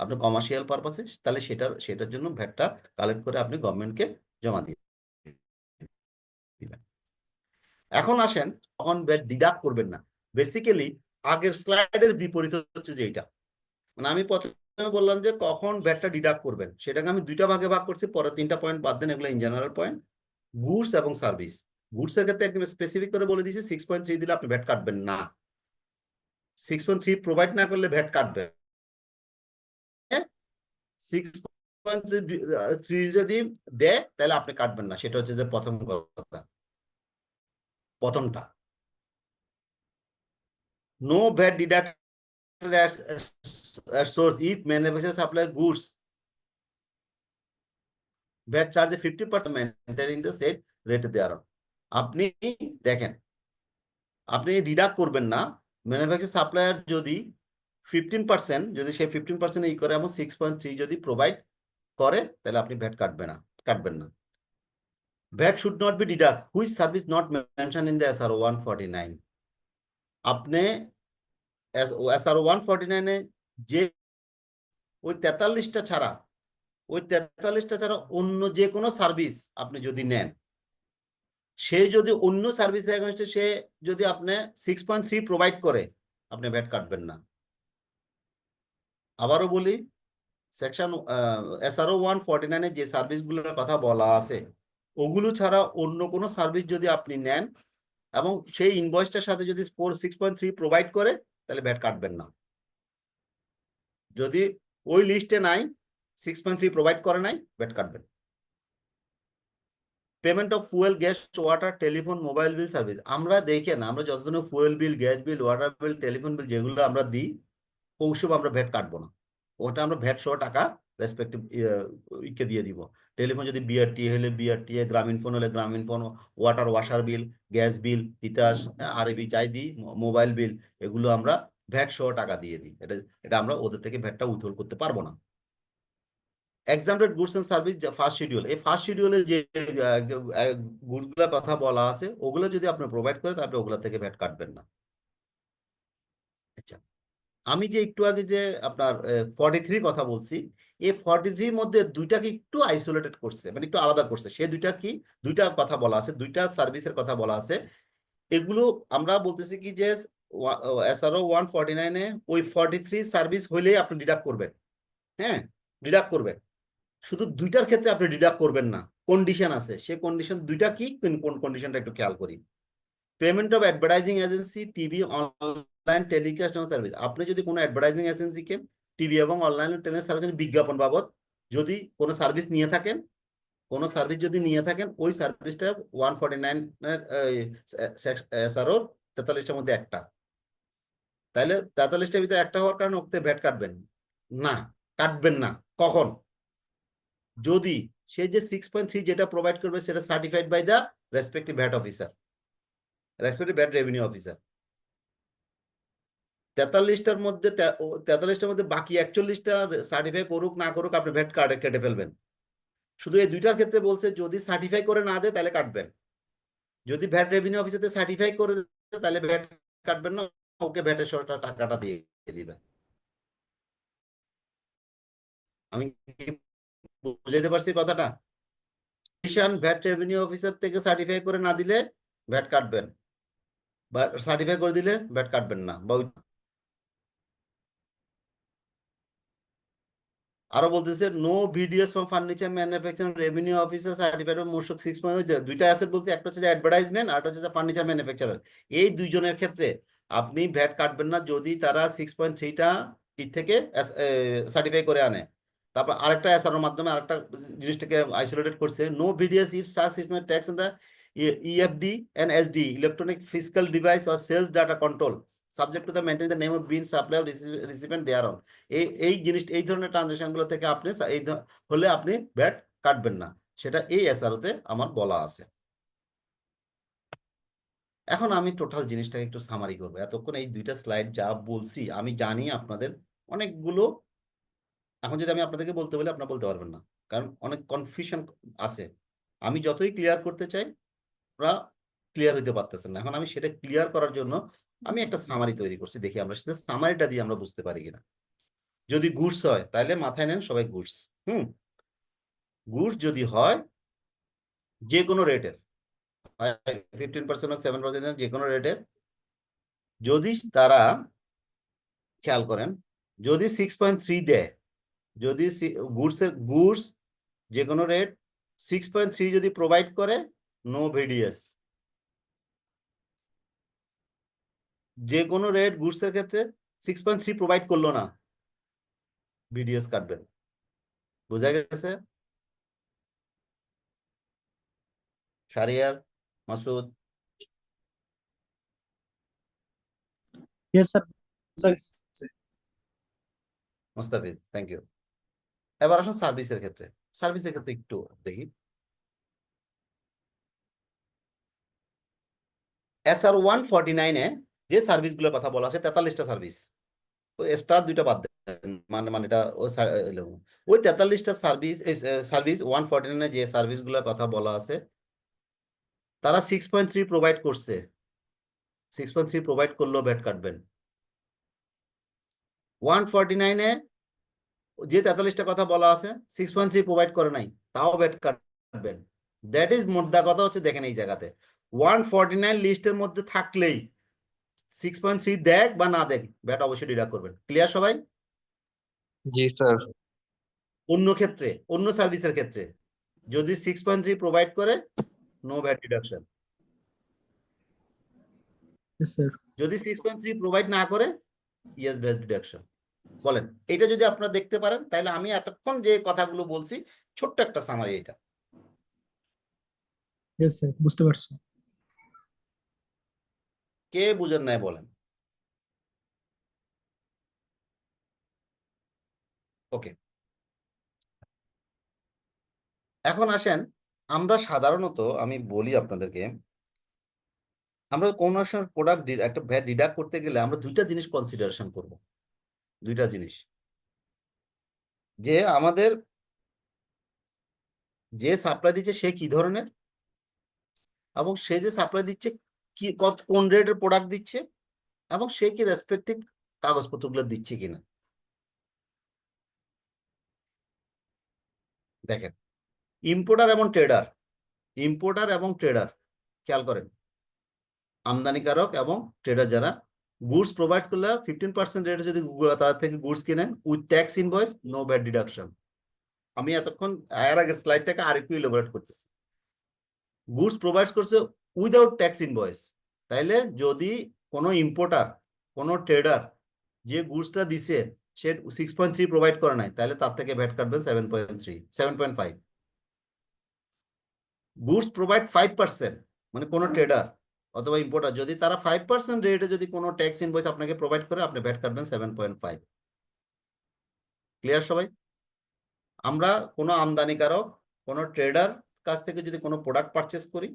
আপনি কমার্শিয়াল পারপাসে, তাহলে সেটার জন্য ভ্যাটটা কালেক্ট করে আপনি গভর্নমেন্টকে জমা দিয়ে দিবেন। এখন আসেন, তখন ভ্যাট ডিডাক্ট করবেন না। বেসিক্যালি আগের স্লাইডের বিপরীত হচ্ছে যে এইটা, মানে আমি প্রথমে বললাম যে কখন ভ্যাটটা ডিডাক্ট করবেন, সেটাকে আমি দুইটা ভাগে ভাগ করছি, পরে 3টা পয়েন্ট বাদ দেন, এগুলো ইন জেনারেল পয়েন্ট। গুডস এবং সার্ভিস। গুডস এর ক্ষেত্রে একদম স্পেসিফিক করে বলে দিয়েছি 6.3 দিলে আপনি ভ্যাট কাটবেন না। 6.3 প্রোভাইড না করলে ভ্যাট কাটবে। 6.3 যদি দেয় তাহলে আপনি কাটবেন না, সেটা হচ্ছে যে প্রথম কথা, প্রথমটা। No VAT deducted at source if manufacturer supply goods VAT charge 50% maintaining the said rate thereon. আপনি দেখেন, আপনি ডিডাক্ট করবেন না, ম্যানুফ্যাকচার সাপ্লায়ার যদি 15%, যদি সে 15% ই করে এবং 6.3 যদি প্রোভাইড করে, তাহলে আপনি ভ্যাট কাটবেন না। VAT should not be deduct which service not mention in the SRO 149। আপনি SRO 149 এ যে ওই 43টা ছাড়া, অন্য যে কোনো সার্ভিস আপনি যদি নেন, সে যদি অন্য সার্ভিসের এগেইনস্টে সে যদি আপনি 6.3 প্রোভাইড করে, আপনি ভ্যাট কাটবেন না। আবারও বলি, সেকশন SRO 149 এ যে সার্ভিসগুলোর কথা বলা আছে, ওগুলো ছাড়া অন্য কোনো সার্ভিস যদি আপনি নেন এবং সেই ইনভয়েসটার সাথে যদি 6.3 প্রোভাইড করে, তাহলে ভ্যাট কাটবেন না। যদি ওই লিস্টে নাই, 6.3 প্রোভাইড করে নাই, ভ্যাট কাটবেন। Payment of fuel, gas, water, telephone, mobile bill service. আমরা দেখেন, আমরা যত ধরনের ফুয়েল বিল, গ্যাস বিল, ওয়াটার বিল, টেলিফোন বিল যেগুলো আমরা দিই, ওইসব আমরা ভ্যাট কাটবো না। ওটা আমরা ভ্যাট সহ টাকা রেসপেক্টিভ কে দিয়ে দিব। টেলিফোন যদি বিআরটি হলে বিআরটি, গ্রামীণ ফোন হলে গ্রামীণ ফোন, ওয়াটার ওয়াশার বিল, গ্যাস বিল, তিতাস, আরবি যাই দিই, মোবাইল বিল, এগুলো আমরা ভ্যাট সহ টাকা দিয়ে দিই। এটা আমরা ওদের থেকে ভ্যাটটা উইথহোল্ড করতে পারবো না। Exempted goods and service first schedule, এই ফার্স্ট শিডিউলে যে গুডসগুলোর কথা বলা আছে, ওগুলো যদি আপনি প্রোভাইড করে, তাহলে ওগুলো থেকে ভ্যাট কাটবেন না। আচ্ছা, আমি যে একটু আগে যে আপনার 43 কথা বলছি, এই 43 মধ্যে দুইটাকে একটু আইসোলেটেড করছে, মানে একটু আলাদা করছে। সে দুইটা কি, দুইটা কথা বলা আছে, দুইটা সার্ভিসের কথা বলা আছে। এগুলো আমরা বলতেছি কি যে SRO 149 এ ওই 43 সার্ভিস হইলেই আপনি ডিডাক্ট করবেন। হ্যাঁ, ডিডাক্ট করবেন। শুধু দুইটার ক্ষেত্রে আপনি ডিডাক্ট করবেন না, কন্ডিশন আছে। সে কন্ডিশন দুইটা কি, কোন কন্ডিশনটা একটু খেয়াল করি। Payment of advertising agency, TV, online telecast এবং সার্ভিস। আপনি যদি কোনো অ্যাডভার্টাইজিং এজেন্সিকে টিভি এবং অনলাইন টেলিকাস্ট সার্ভিস বিজ্ঞাপন বাবদ যদি কোনো সার্ভিস নিয়ে থাকেন, ওই সার্ভিসটা 149 SRO 43টার মধ্যে একটা, তাহলে 43টার ভিতরে একটা হওয়ার কারণে ওকে ভ্যাট কাটবেন না। কখন? যদি সে যে 6.3 যেটা প্রোভাইড করবে সেটা certified by the respective VAT officer, respective VAT revenue officer. 43টার মধ্যে বাকি 41টা সার্টিফাই করুক না করুক, আপনি ভ্যাট কেটে ফেলবেন। শুধু এই দুইটার ক্ষেত্রে বলছে, যদি সার্টিফাই করে না দেয় তাহলে কাটবেন। যদি ভ্যাট রেভিনিউ অফিসার সার্টিফাই করে দেয় তাহলে ভ্যাট কাটবেন না, ওকে ভ্যাটের সরটা টাকাটা দিয়ে দিবেন। আমি বুঝাইতে পারছি কথাটা? ভ্যাট রেভিনিউ অফিসার থেকে সার্টিফাই করে না দিলে ভ্যাট কাটবেন, বা সার্টিফাই করে দিলে ভ্যাট কাটবেন না। বা আরো বলতেছে no VDS from furniture manufacturing revenue officer certified মোশক 6 দুইটা অ্যাসেট বলছে, একটা হচ্ছে অ্যাডভার্টাইজমেন্ট আর একটা হচ্ছে ফার্নিচার ম্যানুফ্যাকচারার। এই দুইজনের ক্ষেত্রে আপনি ভ্যাট কাটবেন না যদি তারা 6.3টা থেকে সার্টিফাই করে আনে। তারপর আরেকটা SROর মাধ্যমে আরেকটা জিনিসটাকে আইসোলেটেড করছে, no videos if sucks is tax in the EFD and SD, electronic fiscal device or sales data control, subject to the maintain the name of being supply of recipient thereon. এই জিনিস, এই ধরনের transaction গুলো থেকে আপনি হলে আপনি VAT কাটবেন না, সেটা এই এসআরওতে আমার বলা আছে। এখন আমি টোটাল জিনিসটাকে একটু সামারি করবো। এতক্ষণ এই দুইটা স্লাইড যা বলছি, আমি জানি আপনাদের অনেকগুলো, এখন যদি আমি আপনাদেরকে বলতে বলি আপনারা বলতে পারবেন না, কারণ অনেক কনফিউশন আছে। আমি যতই ক্লিয়ার করতে চাই ওরা ক্লিয়ার হইতে পারতেছেন না। এখন আমি সেটা ক্লিয়ার করার জন্য আমি একটা সামারি তৈরি করছি, দেখি আমরা সেটা সামারিটা দিয়ে আমরা বুঝতে পারি কিনা। যদি গুডস হয় তাহলে মাথায় নেন সবাই গুডস। গুডস যদি হয় যে কোনো রেটের, 15% হোক 7% হোক, যে কোনো রেটের, যদি তারা খেয়াল করেন যদি 6.3 দেয়, যদি গুডস যে কোনো রেট 6.3 যদি প্রোভাইড করে, নো ভিডিএস। যে কোনো রেট গুডস এর ক্ষেত্রে 6.3 প্রোভাইড করলো না, ভিডিএস কাটবেন। বোঝা গেছে? Shahriar, Masud, Yes, sir. Mustafiz, thank you. এবার আসুন সার্ভিসের ক্ষেত্রে। সার্ভিসের ক্ষেত্রে একটু দেখি। SR 149-এ যে সার্ভিসগুলোর কথা বলা আছে 43টা সার্ভিস, ওই স্টার দুইটা বাদ দেন, মানে এটা ওই 43টা সার্ভিস 149-এ যে সার্ভিসগুলোর কথা বলা আছে তারা 6.3 প্রোভাইড করছে। 6.3 প্রোভাইড করলেও ভ্যাট কাটবেন। 149-এ যে 43টা কথা বলা আছে 6.3 প্রোভাইড করে নাই, তাও ভ্যাট কাটবেন। দ্যাট ইজ মোদ্দা কথা হচ্ছে, দেখেন এই জায়গাতে 149 লিস্টের মধ্যে থাকলেই 6.3 দেখ বা না দেখ, ভ্যাট অবশ্যই ডিডাক্ট করবেন। ক্লিয়ার সবাই? জি স্যার। অন্য ক্ষেত্রে, অন্য সার্ভিসের ক্ষেত্রে যদি 6.3 প্রোভাইড করে, no VAT deduction. Yes, sir. যদি 6.3 প্রোভাইড না করে, ইয়েস ভ্যাট ডিডাকশন। বলেন, এটা যদি আপনারা দেখতে পারেন তাহলে আমি এতক্ষণ যে কথাগুলো বলছি ছোট্ট একটা সামারি এটা। Yes, sir. বুঝতে পারছি। কে বুঝেন নাই বলেন। ওকে, এখন আসেন, আমরা সাধারণত আমি বলি আপনাদেরকে, আমরা কোনো প্রোডাক্ট একটা ভ্যাট ডিডাক্ট করতে গেলে আমরা দুইটা জিনিস কনসিডারেশন করব। দুইটা জিনিস, যে আমাদের যে সাপ্লাই দিচ্ছে সে কি ধরনের, এবং সে যে সাপ্লাই দিচ্ছে কি কোন রেটের প্রোডাক্ট দিচ্ছে, এবং সে কি রেসপেক্টিভ কাগজপত্রগুলো দিচ্ছে কিনা। দেখেন, ইম্পোর্টার এবং ট্রেডার খেয়াল করেন, আমদানিকারক এবং ট্রেডার যারা গুডস প্রোভাইড করলে 15% রেটে যদি তাদের থেকে গুডস কিনেন with tax invoice, no VAT deduction. আমি এতক্ষণ এর আগে স্লাইডটাকে আরেকটু ইলাবোরেট করতেছি। গুডস প্রোভাইড করছে উইদাউট ট্যাক্স ইনভয়েস, তাইলে যদি কোনো ইম্পোর্টার, কোনো ট্রেডার যে গুডসটা দিছে সে 6.3 প্রোভাইড করে নাই, তাহলে তার থেকে ভ্যাট কাটবেন 7.5। গুডস প্রোভাইড 5%, মানে কোনো ট্রেডার অথবা ইম্পোর্টার যদি তারা 5% রেটে যদি কোনো ট্যাক্স ইনভয়েস আপনাকে প্রোভাইড করে, আপনি ভ্যাট কাটবেন 7.5। ক্লিয়ার সবাই? আমরা কোনো আমদানিকারক, কোনো ট্রেডার কাছ থেকে যদি কোনো প্রোডাক্ট পারচেস করি,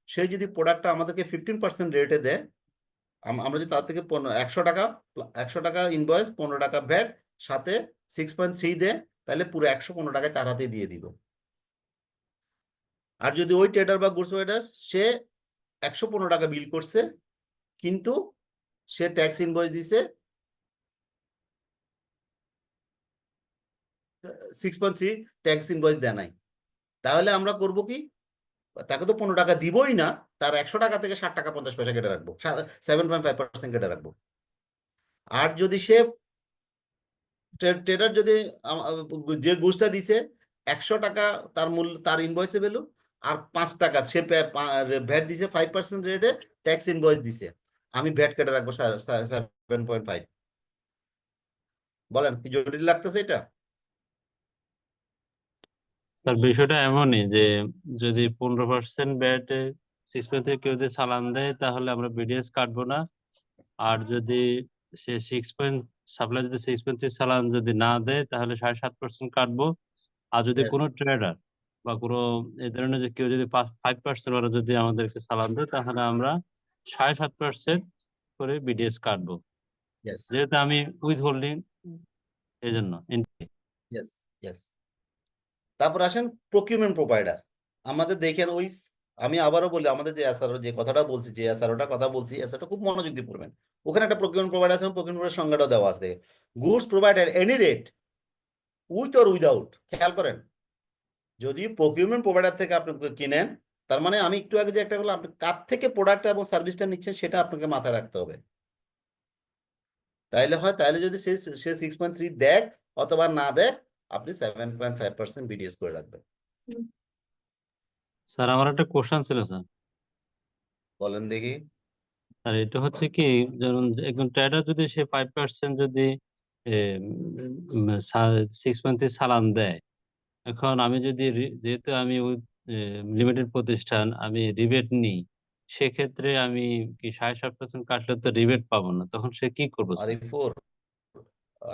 সেই যদি প্রোডাক্টটা আমাদেরকে 15% রেটে দেয়, আমরা যদি তার থেকে 100 টাকা ইনভয়েস, 15 টাকা ভ্যাট, সাথে 6.3 দেয়, তাহলে পুরো 115 টাকায় তার হাতে দিয়ে দিব। আর যদি ওই ট্রেডার বা গুডস প্রোভাইডার সে 115 টাকা বিল করছে, কিন্তু সে ট্যাক্স ইনভয়েস দিছে 6.3, ট্যাক্স ইনভয়েস দেয় নাই, তাহলে আমরা করব কি, তাকে তো 15 টাকা দিবই না, তার 100 টাকা থেকে 60 টাকা 50 পয়সা কেটে রাখবো, 7.5% কেটে রাখবো। আর যদি সে ট্রেডার যদি যে গুডসটা দিছে 100 টাকা তার মূল্য, তার ইনভয়েসে ভ্যালু, আর 5 টাকা সে ভ্যাট দিছে 5% রেটে, ট্যাক্স ইনভয়েস দিছে, আমি ভ্যাট কেটে রাখবো 7.5। বলেন, কি জটিল লাগতেছে এটা? স্যার বিষয়টা এমনই যে যদি 15% ব্যাটে 6.3 কেউ যদি চালান দেয় তাহলে আমরা বিডিএস কাটবো না। আর যদি সে সাপ্লাই যদি 6.3 চালান যদি না দেয় তাহলে 7.5% কাটবো। আর যদি Yes. কোনো ট্রেডার বা কোনো এই ধরনের যে কেউ যদি 5% ওরা যদি আমাদেরকে চালান দেয় তাহলে আমরা 7.5% করে বিডিএস কাটবো। Yes. যেহেতু আমি উইথ হোল্ডিং এই জন্য Yes. Yes. তারপর আসেন প্রকিউরমেন্ট প্রোভাইডার। আমাদের দেখেন ওই আমি আবারও বলি, আমাদের যে এসআরও যে কথাটা বলছি, যে এসআরওটা কথা বলছি, এসআরটা খুব মনোযোগ দিয়ে পড়বেন। ওখানে একটা প্রকিউরমেন্ট প্রোভাইডার আছে, প্রকিউরমেন্ট প্রোভাইডার সংজ্ঞাটাও দেওয়া আছে। Goods provider any rate with or without. খেয়াল করেন, যদি প্রকিউরমেন্ট প্রোভাইডার থেকে আপনি কিনেন, তার মানে আমি একটু আগে যে একটা বললাম, আপনি কার থেকে প্রোডাক্ট এবং সার্ভিসটা নিচ্ছেন সেটা আপনাকে মাথায় রাখতে হবে। তাইলে হয়, তাইলে যদি সে 6.3 দেখ অথবা না দেখ, আপনি 7.5% বিডিএস করে রাখবেন। স্যার আমার একটা কোশ্চেন ছিল স্যার। বলেন দেখি। আর এটা হচ্ছে কি, যেমন একজন ট্রেডার যদি সে 5% যদি 6.3 চালান দেয়, এখন আমি যদি যেহেতু আমি লিমিটেড প্রতিষ্ঠান, আমি রিবেট নিই, সেক্ষেত্রে আমি কি 7.5% কাটলে তো রিবেট পাবো না, তখন সে কি করবো sir? RE4,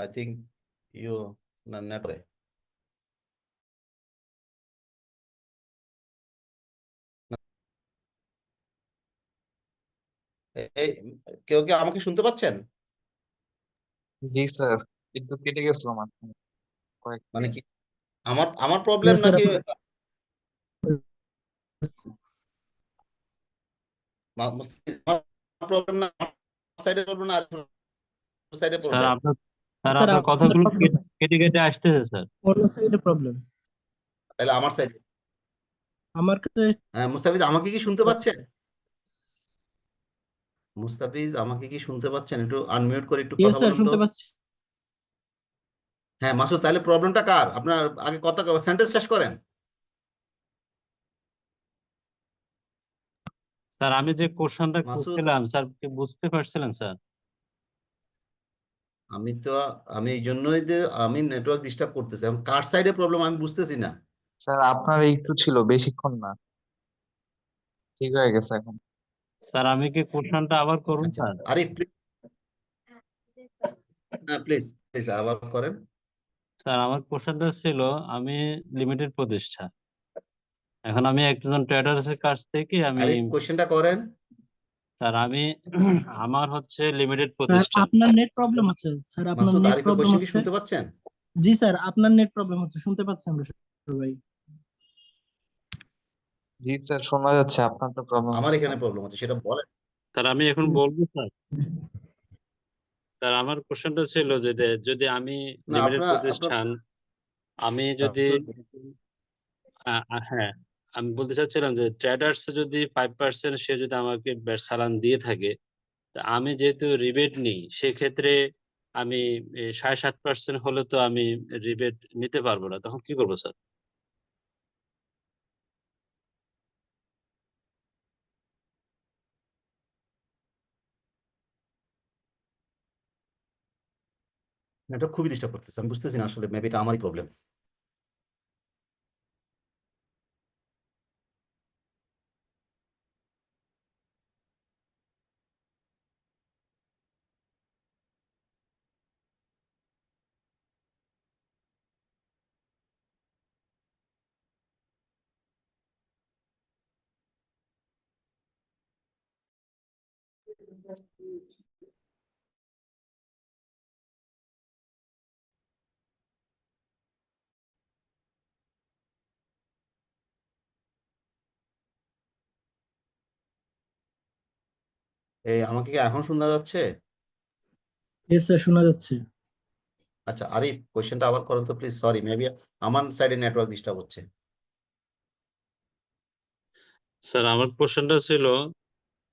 I think you not way. এই কেউ কি আমাকে শুনতে পাচ্ছেন? জি স্যার, একটু কেটে গেছিল মাঝখানে মানে কয়েকদিন। কি আমার আমার প্রবলেম Yes, sir. নাকি প্রবলেম না, সাইডে প্রবলেম না, আর সাইডে স্যার প্রবলেম? আপনার স্যার Sir, আপনার আপনার কথাগুলো problem না। কেটে কেটে আসতেছে স্যার। অন্য সাইডে প্রবলেম। তাহলে আমার সাইডে। আমার কাছে হ্যাঁ মুস্তাফিজ, আমাকে কি শুনতে পাচ্ছেন? মুস্তাফিজ আমাকে কি শুনতে পাচ্ছেন? একটু আনমিউট করে একটু ইয়েস কথা স্যার, বলেন তো। শুনতে পাচ্ছি। হ্যাঁ মাসুদ, তাহলে প্রবলেমটা কার? আপনার আগে কথা সেন্টেন্স শেষ করেন। স্যার আমি যে কোশ্চেনটা মাসুদ, করছিলাম স্যার, কি বুঝতে পারছিলেন স্যার? আমি তো আমি এই জন্যই যে আমি নেটওয়ার্ক ডিস্টার্ব করতেছি, এখন কার সাইডে প্রবলেম আমি বুঝতেছি না। স্যার আপনার একটু ছিল, বেশিক্ষণ না, ঠিক হয়ে গেছে এখন। স্যার আমি কি কোশ্চেনটা আবার করুন আচ্ছা, স্যার? আরে প্লিজ, হ্যাঁ প্লিজ প্লিজ আবার করেন। স্যার আমার কোশ্চেনটা ছিল, আমি লিমিটেড প্রতিষ্ঠান, এখন আমি একজন ট্রেডারের কাছ থেকে আমি আরে কোশ্চেনটা করেন। স্যার আমি আমার হচ্ছে লিমিটেড স্যার, প্রতিষ্ঠান। আপনার নেট প্রবলেম হচ্ছে। স্যার, আপনার মাসুদ, নেট আরিফের প্রবলেম কোশ্চেন কি হচ্ছে। শুনতে পাচ্ছেন? জি স্যার, আপনার নেট প্রবলেম হচ্ছে, শুনতে পাচ্ছি আমরা সবাই। জি স্যার, শোনা যাচ্ছে আপনার তো প্রবলেম আমার হচ্ছে। এখানে প্রবলেম হচ্ছে, সেটা বলেন। স্যার আমি এখন Yes. বলবো স্যার। স্যার আমার কোশ্চেনটা ছিল যে যদি আমি না লিমিটেড আপনার আপনার প্রতিষ্ঠান, আমি যদি হ্যাঁ, আমি বলতে চাচ্ছিলাম যে ট্রেডার্স যদি 5% সে যদি আমাকে চালান দিয়ে থাকে, তা আমি যেহেতু রিবেট নিই, সেক্ষেত্রে আমি 7.5% হলে তো আমি রিবেট নিতে পারবো না, তখন কি করবো স্যার? এটা খুবই ডিস্টার্ব করতেছে, আমি বুঝতেছি না আসলে, মেবি এটা আমারই প্রবলেম। এই আমাকে কি এখন শোনা যাচ্ছে? ইয়েস স্যার, শোনা যাচ্ছে। আচ্ছা আরিফ, কোশ্চেনটা আবার করেন তো প্লিজ। সরি, মেবি আমার সাইডে নেটওয়ার্ক ডিস্টার্ব হচ্ছে। স্যার আমার কোশ্চেনটা ছিল,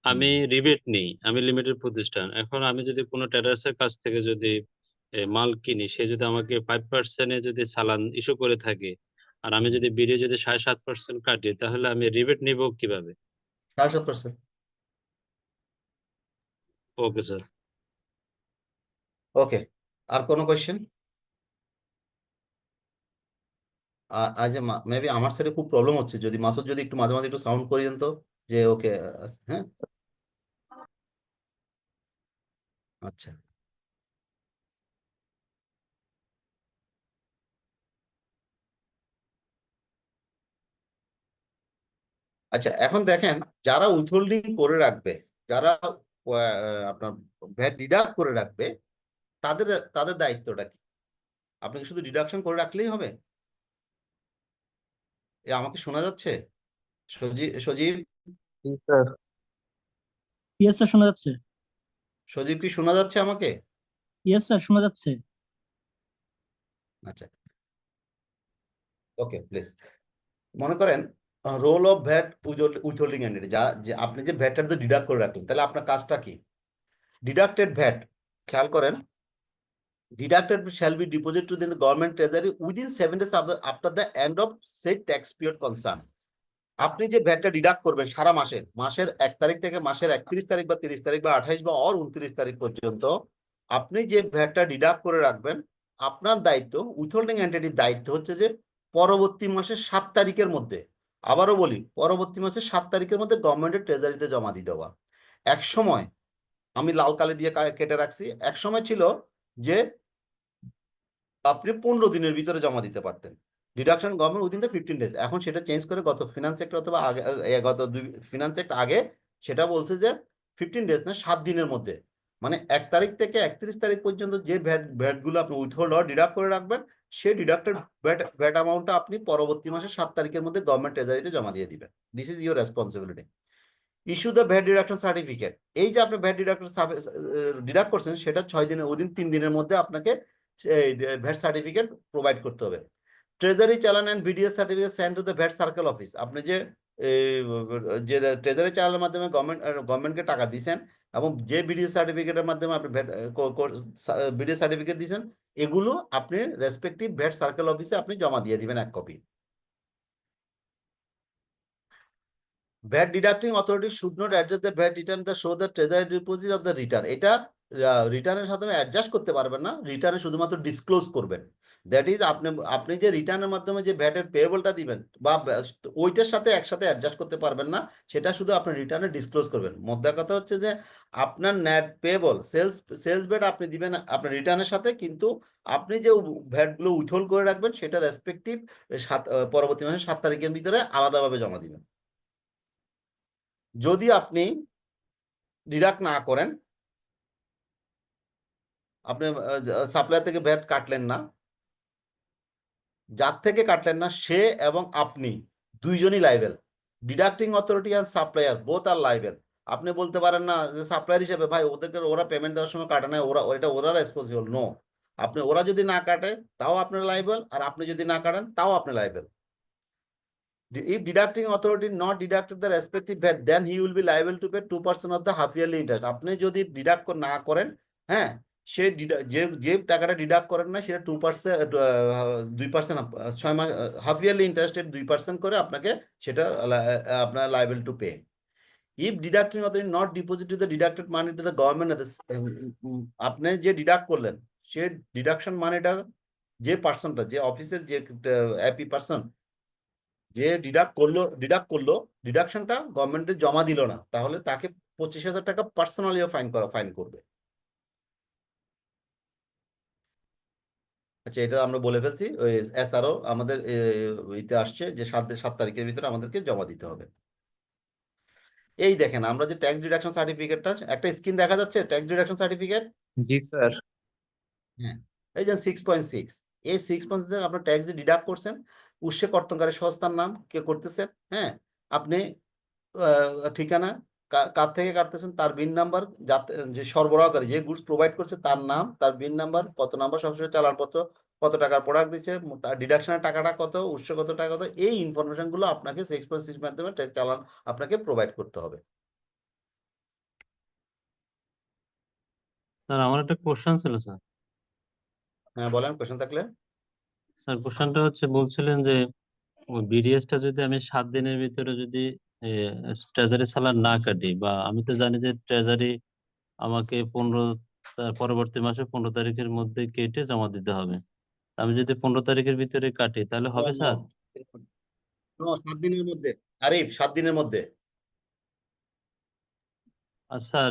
আমি রিবেট নিই, আমি লিমিটেড প্রতিষ্ঠান, এখন আমি যদি কোনো ট্রেডার্সের কাছ থেকে যদি মাল কিনি, সে যদি আমাকে 5% যদি চালান ইস্যু করে থাকে, আর আমি যদি বিডি যদি 7.5% কাটি, তাহলে আমি রিবেট নিব কিভাবে? 7.5%। Okay sir. ওকে, আর কোনো কোয়েশ্চেন? আজ মেবি আমার সাইডে খুব প্রবলেম হচ্ছে, যদি মাসুদ যদি একটু মাঝে মাঝে একটু সাউন্ড করিয়েন তো। যে ওকে হ্যাঁ আচ্ছা আচ্ছা এখন দেখেন যারা উইথহোল্ডিং করে রাখবে, যারা আপনার ভ্যাট ডিডাক্ট করে রাখবে, তাদের তাদের দায়িত্বটা কি? আপনি কি শুধু ডিডাকশন করে রাখলেই হবে? আমাকে শোনা যাচ্ছে? সজীব জি স্যার। ইয়েস স্যার, শোনা যাচ্ছে। সজীব কি শোনা যাচ্ছে আমাকে? ইয়েস স্যার, শোনা যাচ্ছে। আচ্ছা ওকে প্লিজ। মনে করেন role of VAT withholding entity, যা যে আপনি যে ভ্যাটটা তো ডিডাক্ট করে রাখলেন, তাহলে আপনার কাজটা কি? ডিডাক্টেড ভ্যাট, খেয়াল করেন, deducted shall be deposited to the government treasury within 7 days after the end of said tax period concerned. আপনি যে ভ্যাটটা ডিডাক্ট করবেন সারা মাসে, মাসের 1 তারিখ থেকে মাসের 31 তারিখ বা 30 তারিখ বা 28 বা 29 তারিখ পর্যন্ত আপনি যে ভ্যাটটা ডিডাক্ট করে রাখবেন, আপনার দায়িত্ব, উইথহোল্ডিং এন্টিটির দায়িত্ব হচ্ছে যে পরবর্তী মাসের 7 তারিখের মধ্যে, আবারও বলি পরবর্তী মাসের 7 তারিখের মধ্যে গভর্নমেন্টের ট্রেজারিতে জমা দিয়ে দেওয়া। এক সময়, আমি লাল কালি দিয়ে কেটে রাখছি, এক সময় ছিল যে আপনি 15 দিনের ভিতরে জমা দিতে পারতেন, deduction government within the 15 days. এখন সেটা চেঞ্জ করে গত ফিনান্স সেক্টর অথবা আগে গত 2 ফিনান্স সেক্টর আগে সেটা বলছে যে 15 ডেজ না, 7 দিনের মধ্যে, মানে 1 তারিখ থেকে 31 তারিখ পর্যন্ত যে ভ্যাটগুলো আপনি উইথহোল্ড অর ডিডাক্ট করে রাখবেন, সেই ডিডাক্টেড ভ্যাট অ্যামাউন্টটা আপনি পরবর্তী মাসের 7 তারিখের মধ্যে গভর্নমেন্ট ট্রেজারিতে জমা দিয়ে দিবেন। This is your responsibility. Issue the VAT deduction certificate, এই যে আপনি ভ্যাট ডিডাক্ট করছেন সেটা 6 দিনের উইদিন 3 দিনের মধ্যে আপনাকে ভ্যাট সার্টিফিকেট প্রোভাইড করতে হবে। ট্রেজারি চালান and BDS certificate send to the VAT circle office, আপনি যে যে ট্রেজারি চালানের মাধ্যমে গভর্নমেন্টকে টাকা দিয়েছেন এবং যে বিডিএস সার্টিফিকেটের মাধ্যমে আপনি বিডিএস সার্টিফিকেট দিয়েছেন, এগুলো আপনি রেসপেক্টিভ ভ্যাট সার্কেল অফিসে আপনি জমা দিয়ে দিবেন 1 copy. VAT deducting authority should not adjust the VAT return to show the treasury deposit of the return. এটা রিটার্নের সাথে অ্যাডজাস্ট করতে পারবেন না, রিটার্নে শুধুমাত্র ডিসক্লোজ করবেন। দ্যাট ইজ আপনি যে রিটার্নের মাধ্যমে যে ভ্যাটের পেয়েবলটা দিবেন বা ওইটার সাথে একসাথে অ্যাডজাস্ট করতে পারবেন না, সেটা শুধু আপনি রিটার্নে ডিসক্লোজ করবেন। মোদ্দা কথা হচ্ছে যে আপনার নেট পেয়েবল সেলস ভ্যাট আপনি দিবেন আপনার রিটার্নের সাথে, কিন্তু আপনি যে ভ্যাটগুলো উইথহোল্ড করে রাখবেন সেটা রেসপেক্টিভ পরবর্তী মাসের 7 তারিখের ভিতরে আলাদাভাবে জমা দিবেন। যদি আপনি ডিডাক্ট না করেন, আপনি সাপ্লায়ার থেকে ভ্যাট কাটলেন না, যার থেকে কাটলেন না সে এবং আপনি দুইজনই liable. Deducting authority and supplier both are liable. আপনি বলতে পারেন না যে সাপ্লায়ার হিসেবে ভাই ওদেরকে ওরা পেমেন্ট দেওয়ার সময় কাটে না, ওরা রেসপন্সিবল। নো, আপনি ওরা যদি না কাটে তাও আপনার লাইবেল, আর আপনি যদি না কাটেন তাও আপনি liable. If deducting authority not deducted the respective VAT, then he will be liable to pay 2% of the half yearly interest. আপনি যদি ডিডাক্ট না করেন, হ্যাঁ, সে যে টাকাটা ডিডাক্ট করেন না সেটা 2%, 2%, 6 মাস হাফ ইয়ারলি ইন্টারেস্টেড 2% করে আপনাকে সেটা আপনার liable to pay. If deducting authority not deposit to the deducted money to the government, আপনি যে ডিডাক্ট করলেন সে ডিডাকশন মানিটা যে পার্সনটা, যে অফিসের যে অ্যাপি পার্সন যে ডিডাক্ট করলো ডিডাকশনটা গভর্নমেন্টে জমা দিল না, তাহলে তাকে 25,000 টাকা পার্সোনালি ফাইন করবে। আচ্ছা, এটা আমরা বলে ফেলছি, ওই এসআরও আমাদের ইতে আসছে যে 7 তারিখের ভিতরে আমাদেরকে জমা দিতে হবে। এই দেখেন আমরা যে ট্যাক্স ডিডাকশন সার্টিফিকেটটা, একটা স্ক্রিন দেখা যাচ্ছে ট্যাক্স ডিডাকশন সার্টিফিকেট। জি স্যার। হ্যাঁ, এই যে 6.6, এই 6.6 আপনার ট্যাক্স যে ডিডাক্ট করছেন, উৎসে কর্তনকারী সংস্থার নাম কে করতেছেন, হ্যাঁ, আপনি ঠিকানা, কার থেকে কাটতেছেন তার বিন নাম্বার, যে সরবরাহকারী যে গুডস প্রোভাইড করছে তার নাম, তার বিন নাম্বার, কত নাম্বার সবসময় চালানপত্র, কত টাকার প্রোডাক্ট দিচ্ছে, ডিডাকশনের টাকাটা কত, উৎস কত টাকা কত, এই ইনফরমেশন গুলো আপনাকে 6.6 মাধ্যমে ট্যাক্স চালান আপনাকে প্রোভাইড করতে হবে। স্যার আমার একটা কোশ্চেন ছিল স্যার। হ্যাঁ বলেন, কোশ্চেন থাকলে। স্যার কোশ্চেনটা হচ্ছে বলছিলেন যে ওই বিডিএসটা যদি আমি 7 দিনের ভিতরে যদি ট্রেজারি চালান না কাটি, বা আমি তো জানি যে ট্রেজারি আমাকে পরবর্তী মাসে 15 তারিখের মধ্যে কেটে জমা দিতে হবে। আমি যদি 15 তারিখের ভিতরে কাটি তাহলে হবে স্যার? 7 দিনের মধ্যে, আরিফ 7 দিনের মধ্যে। আর স্যার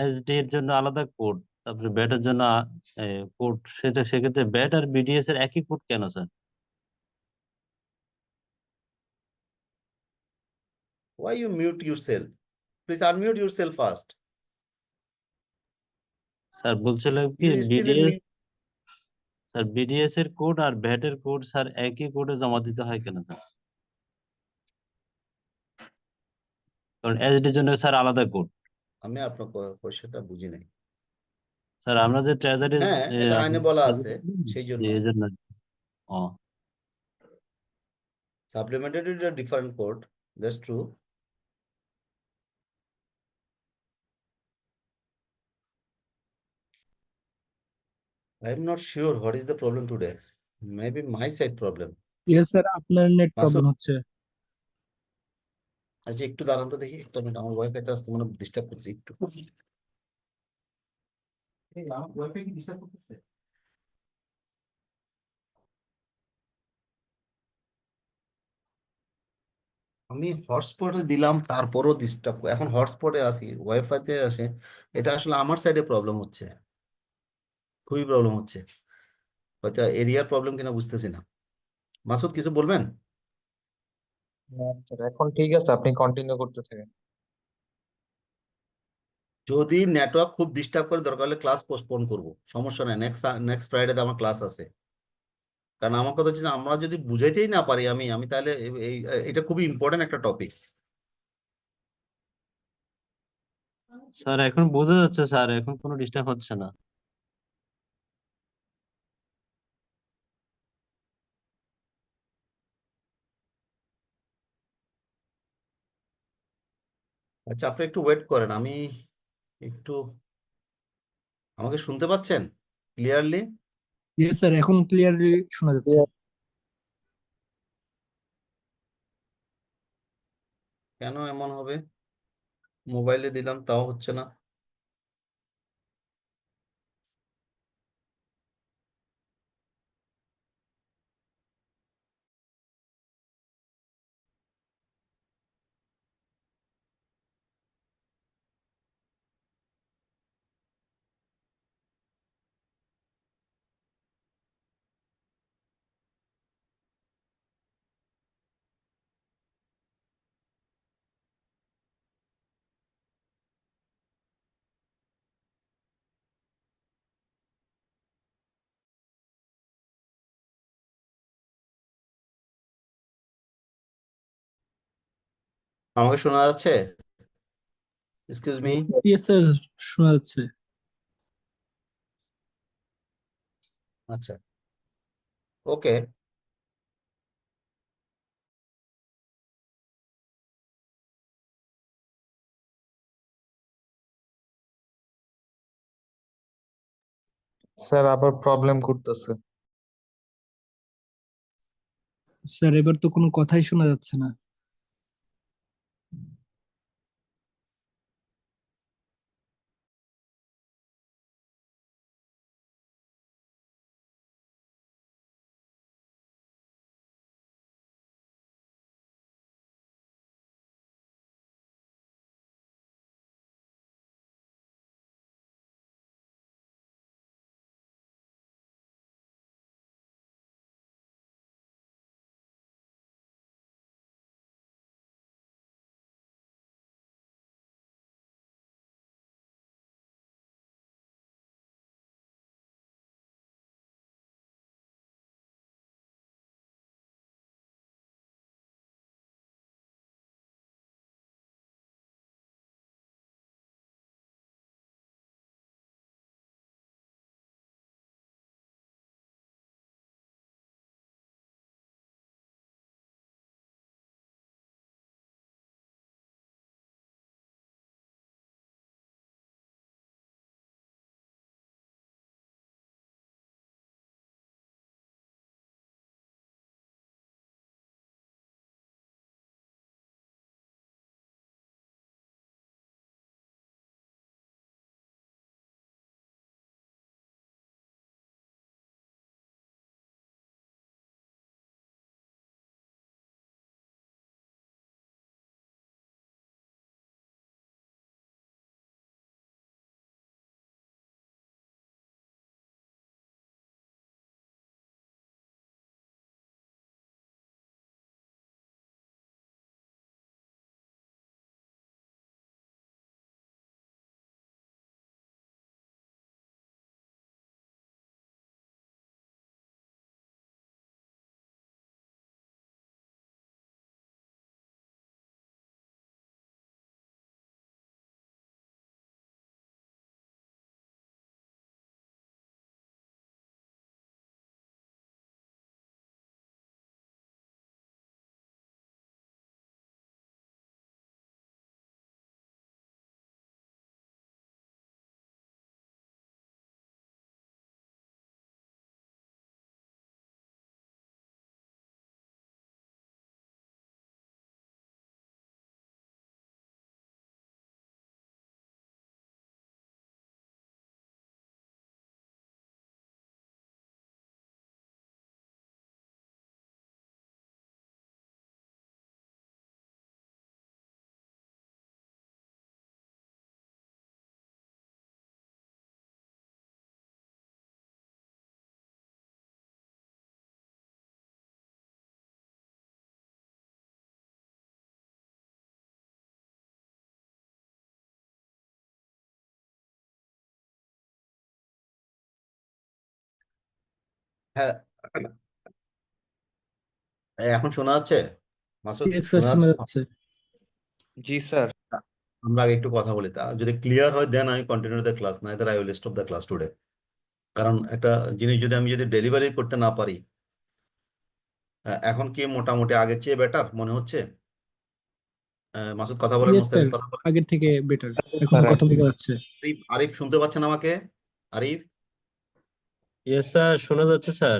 এসডি এর জন্য আলাদা কোড, তারপরে ব্যাটের জন্য কোড, সেক্ষেত্রে ব্যাট আর বিডিএস এর একই কোড কেন sir? Why you mute yourself? Please unmute yourself first. Sir বলছিলাম কি You still in BDS, mute. Sir BDS এর কোড আর ভ্যাটের কোড স্যার একই কোডে জমা দিতে হয় কেন স্যার? কারণ এসডি এর জন্য স্যার আলাদা কোড। আমি আপনার কোয়েশ্চেনটা বুঝি নাই। স্যার আমরা যে ট্রেজারি হ্যাঁ, এটা আইনে বলা আছে সেই জন্য। এই জন্য। ও Supplemented is a different code. That's true. I'm not sure what is the problem today. Maybe my side problem. Yes sir, আপনার নেট মাসুদ, প্রবলেম হচ্ছে। আচ্ছা একটু দাঁড়ান তো দেখি, একটা মিনিট, আমার ওয়াইফাইটা আজকে মনে ডিস্টার্ব করছে একটু। এই আমার ওয়াইফাই কি ডিস্টার্ব করতেছে? আমি হটস্পটে দিলাম তারপরও ডিস্টার্ব, এখন হটস্পটে আসি, ওয়াইফাইতে আসে, এটা আসলে আমার সাইডে প্রবলেম হচ্ছে, খুবই প্রবলেম হচ্ছে, হয়তো এরিয়ার প্রবলেম কিনা বুঝতেছি না। মাসুদ কিছু বলবেন? না স্যার, এখন ঠিক আছে, আপনি কন্টিনিউ করতে থাকেন। যদি নেটওয়ার্ক খুব ডিস্টার্ব করে দরকার হলে ক্লাস পোস্টপোন করব, সমস্যা নাই, নেক্সট ফ্রাইডে আমার ক্লাস আছে। কারণ আমার কথা হচ্ছে যে আমরা যদি বুঝাইতেই না পারি, আমি আমি তাহলে এটা খুবই ইম্পর্টেন্ট একটা টপিকস। স্যার এখন বোঝা যাচ্ছে স্যার, এখন কোনো ডিস্টার্ব হচ্ছে না। আচ্ছা আপনি একটু ওয়েট করেন, আমি একটু, আমাকে শুনতে পাচ্ছেন ক্লিয়ারলি? ইয়েস স্যার, এখন ক্লিয়ারলি শোনা যাচ্ছে। কেন এমন হবে? মোবাইলে দিলাম তাও হচ্ছে না। আমাকে শোনা যাচ্ছে? Excuse me. ইয়েস স্যার, শোনা যাচ্ছে। আচ্ছা, ওকে। স্যার আবার প্রবলেম করতেছে। স্যার এবার তো কোনো কথাই শোনা যাচ্ছে না। হ্যাঁ, এখন শোনা যাচ্ছে? মাসুদ ইয়েস স্যার, শোনা শোনা যাচ্ছে? যাচ্ছে। জি স্যার। আমরা আগে একটু কথা বলি, তা যদি ক্লিয়ার হয় then I continue the class, neither I will stop the class today. কারণ একটা জিনিস যদি আমি ডেলিভারি করতে না পারি, এখন কি মোটামুটি আগের চেয়ে বেটার মনে হচ্ছে? মাসুদ কথা বলেন, ইয়েস স্যার, মোস্তাফিজ কথা বলেন। আগের থেকে বেটার, এখন স্যার কথা বোঝা যাচ্ছে। আরিফ, আরিফ শুনতে পাচ্ছেন আমাকে? আরিফ? ইয়েস স্যার, শোনা যাচ্ছে sir.